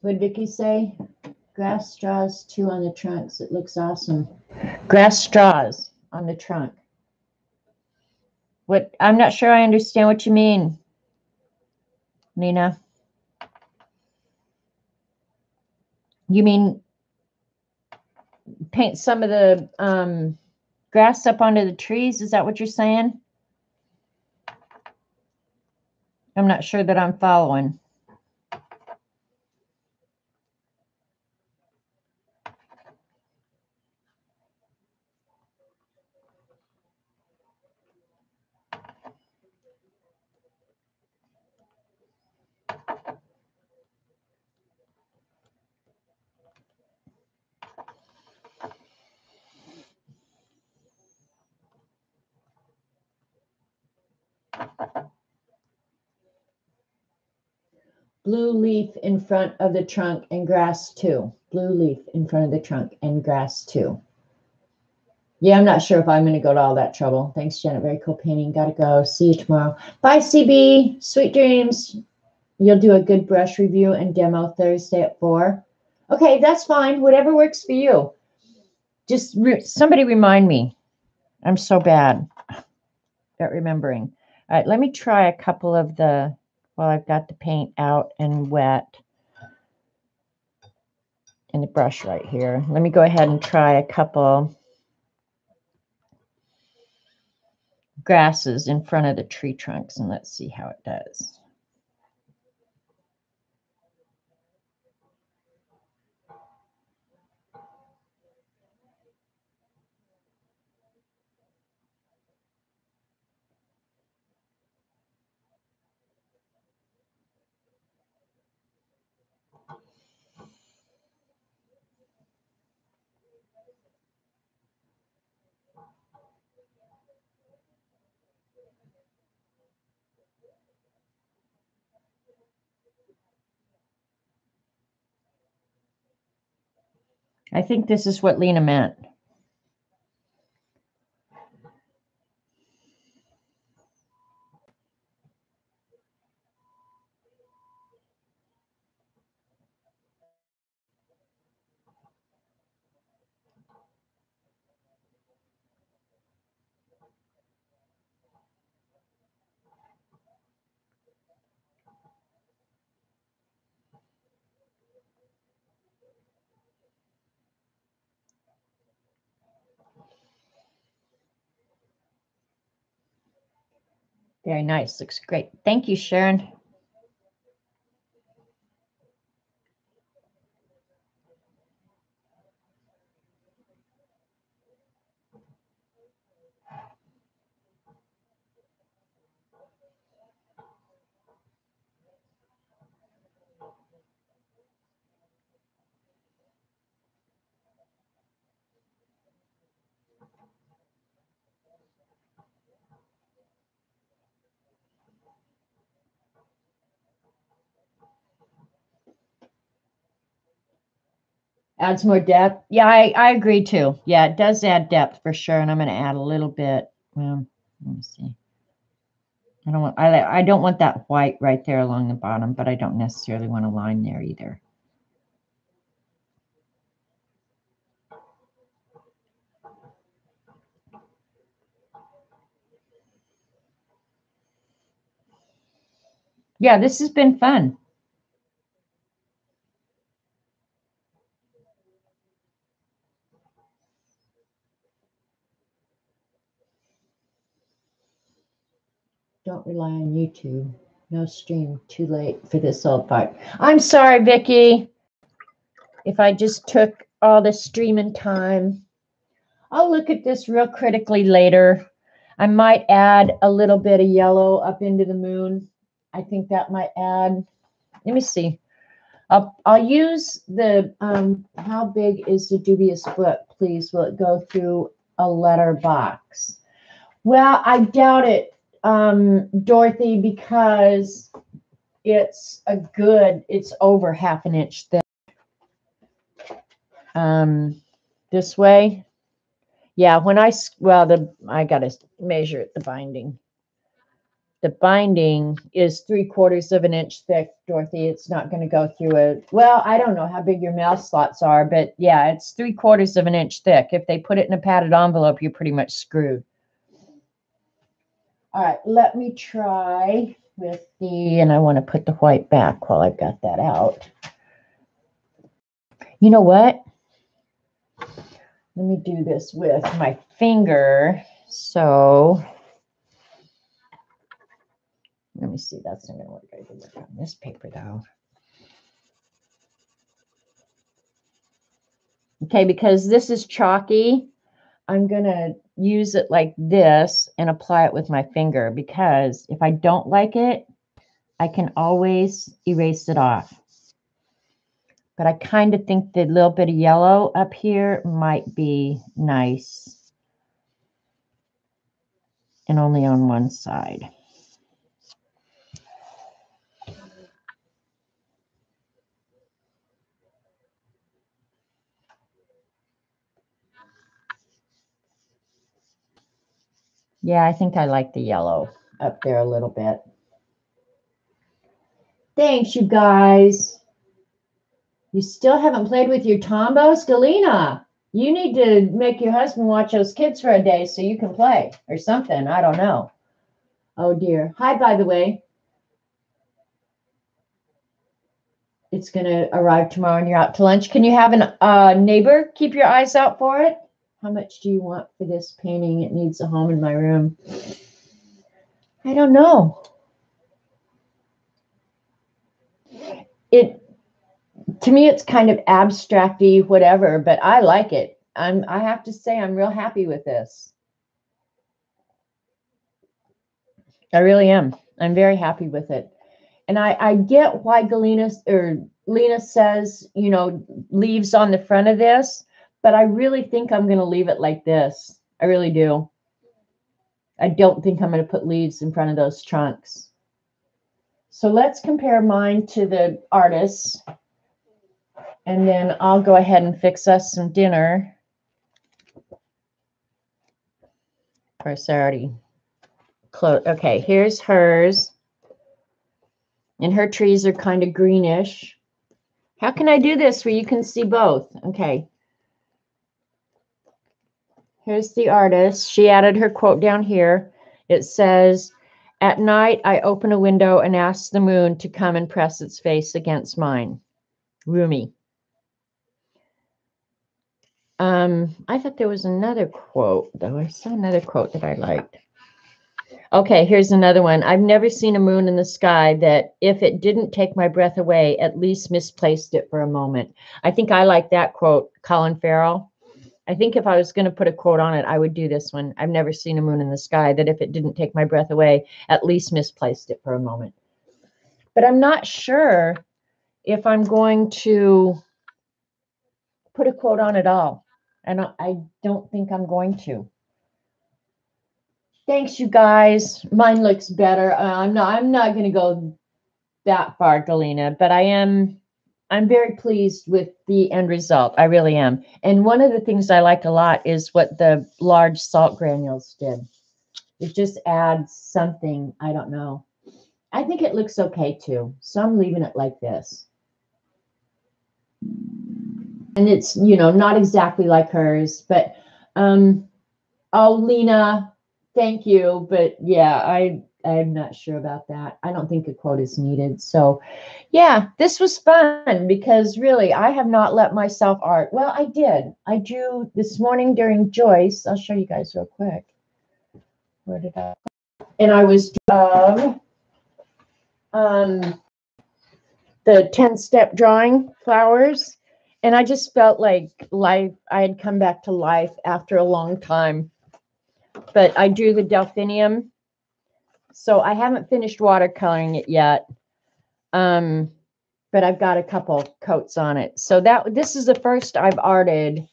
What did Vicky say? Grass straws too on the trunks. It looks awesome. Grass straws on the trunk. What? I'm not sure I understand what you mean, Nina. You mean paint some of the grass up onto the trees? Is that what you're saying? I'm not sure that I'm following. Blue leaf in front of the trunk and grass too. Blue leaf in front of the trunk and grass too. Yeah, I'm not sure if I'm going to go to all that trouble. Thanks, Janet. Very cool painting. Got to go. See you tomorrow. Bye, CB. Sweet dreams. You'll do a good brush review and demo Thursday at 4. Okay, that's fine. Whatever works for you. Just somebody remind me. I'm so bad at remembering. All right, let me try a couple of the, while I've got the paint out and wet and the brush right here. Let me go ahead and try a couple grasses in front of the tree trunks and let's see how it does. I think this is what Lena meant. Very nice. Looks great. Thank you, Sharon. Adds more depth. Yeah, I agree too. Yeah, it does add depth for sure. And I'm going to add a little bit. Well, let me see. I don't want that white right there along the bottom, but I don't necessarily want a line there either. Yeah, this has been fun. Don't rely on YouTube. No stream. Too late for this old part. I'm sorry, Vicky. If I just took all the streaming time. I'll look at this real critically later. I might add a little bit of yellow up into the moon. I think that might add. Let me see. I'll use the, how big is the dubious book, please? Will it go through a letter box? Well, I doubt it, Dorothy, because it's over half an inch thick. This way. Yeah, I got to measure it, the binding. the binding is 3/4 of an inch thick, Dorothy. It's not going to go through a, well, I don't know how big your mail slots are, but yeah, it's 3/4 of an inch thick. If they put it in a padded envelope, you're pretty much screwed. All right, let me try with the, and I want to put the white back while I've got that out. You know what? Let me do this with my finger. So let me see. That's not going to work. I can work on this paper though. Okay, because this is chalky, I'm going to use it like this and apply it with my finger, because if I don't like it, I can always erase it off. But I kind of think the little bit of yellow up here might be nice. And only on one side. Yeah, I think I like the yellow up there a little bit. Thanks, you guys. You still haven't played with your tombos? Galena, you need to make your husband watch those kids for a day so you can play or something. I don't know. Oh, dear. Hi, by the way. It's going to arrive tomorrow and you're out to lunch. Can you have a neighbor keep your eyes out for it? How much do you want for this painting? It needs a home in my room. I don't know. To me, it's kind of abstract-y, whatever, but I like it. I have to say, I'm real happy with this. I really am. I'm very happy with it. And I get why Lena says, you know, leaves on the front of this, but I really think I'm going to leave it like this. I really do. I don't think I'm going to put leaves in front of those trunks. So let's compare mine to the artist's. And then I'll go ahead and fix us some dinner. Of course, I already closed. Okay, here's hers. And her trees are kind of greenish. How can I do this where you can see both? Okay. Here's the artist. She added her quote down here. It says, "At night, I open a window and ask the moon to come and press its face against mine." Rumi. I thought there was another quote, though. I saw another quote that I liked. Okay, here's another one. "I've never seen a moon in the sky that, if it didn't take my breath away, at least misplaced it for a moment." I think I like that quote, Colin Farrell. I think if I was going to put a quote on it, I would do this one. "I've never seen a moon in the sky that, if it didn't take my breath away, at least misplaced it for a moment." But I'm not sure if I'm going to put a quote on it all. And I don't think I'm going to. Thanks, you guys. Mine looks better. I'm not going to go that far, Galena, but I'm very pleased with the end result. I really am. And one of the things I like a lot is what the large salt granules did. It just adds something. I don't know. I think it looks okay too. So I'm leaving it like this. And it's, you know, not exactly like hers, but oh, Lena, thank you. But yeah, I'm not sure about that. I don't think a quote is needed. So yeah, this was fun because really I have not let myself art. Well, I did. I drew this morning during Joyce. I'll show you guys real quick. Where did I? And I was the 10-step drawing flowers. And I just felt like life, I had come back to life after a long time. But I drew the delphinium. So I haven't finished watercoloring it yet. But I've got a couple coats on it. So this is the first I've arted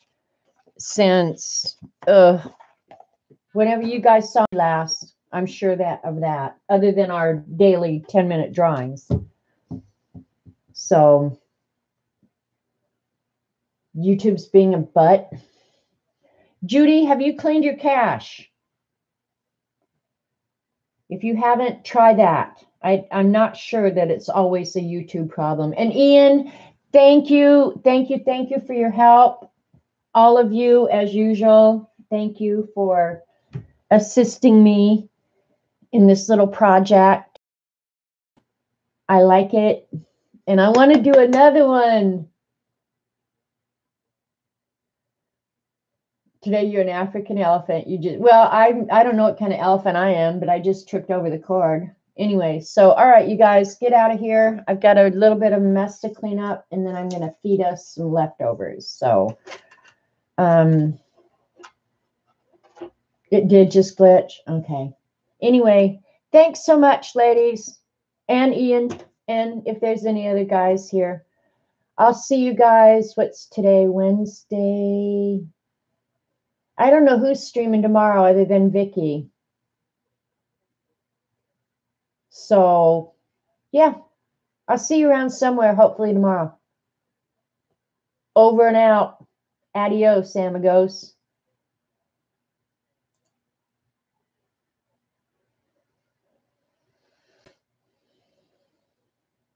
since whenever you guys saw me last. I'm sure of that, other than our daily 10-minute drawings. So YouTube's being a butt. Judy, have you cleaned your cache? If you haven't, try that. I'm not sure that it's always a YouTube problem. And Ian, thank you for your help. All of you, as usual, thank you for assisting me in this little project. I like it. And I want to do another one. Today you're an African elephant. I don't know what kind of elephant I am, but I just tripped over the cord. Anyway, so all right, you guys, get out of here. I've got a little bit of mess to clean up, and then I'm gonna feed us some leftovers. So it did just glitch. Okay. Anyway, thanks so much, ladies, and Ian, and if there's any other guys here. I'll see you guys. What's today? Wednesday. I don't know who's streaming tomorrow other than Vicky. So, yeah, I'll see you around somewhere, hopefully tomorrow. Over and out. Adios, amigos.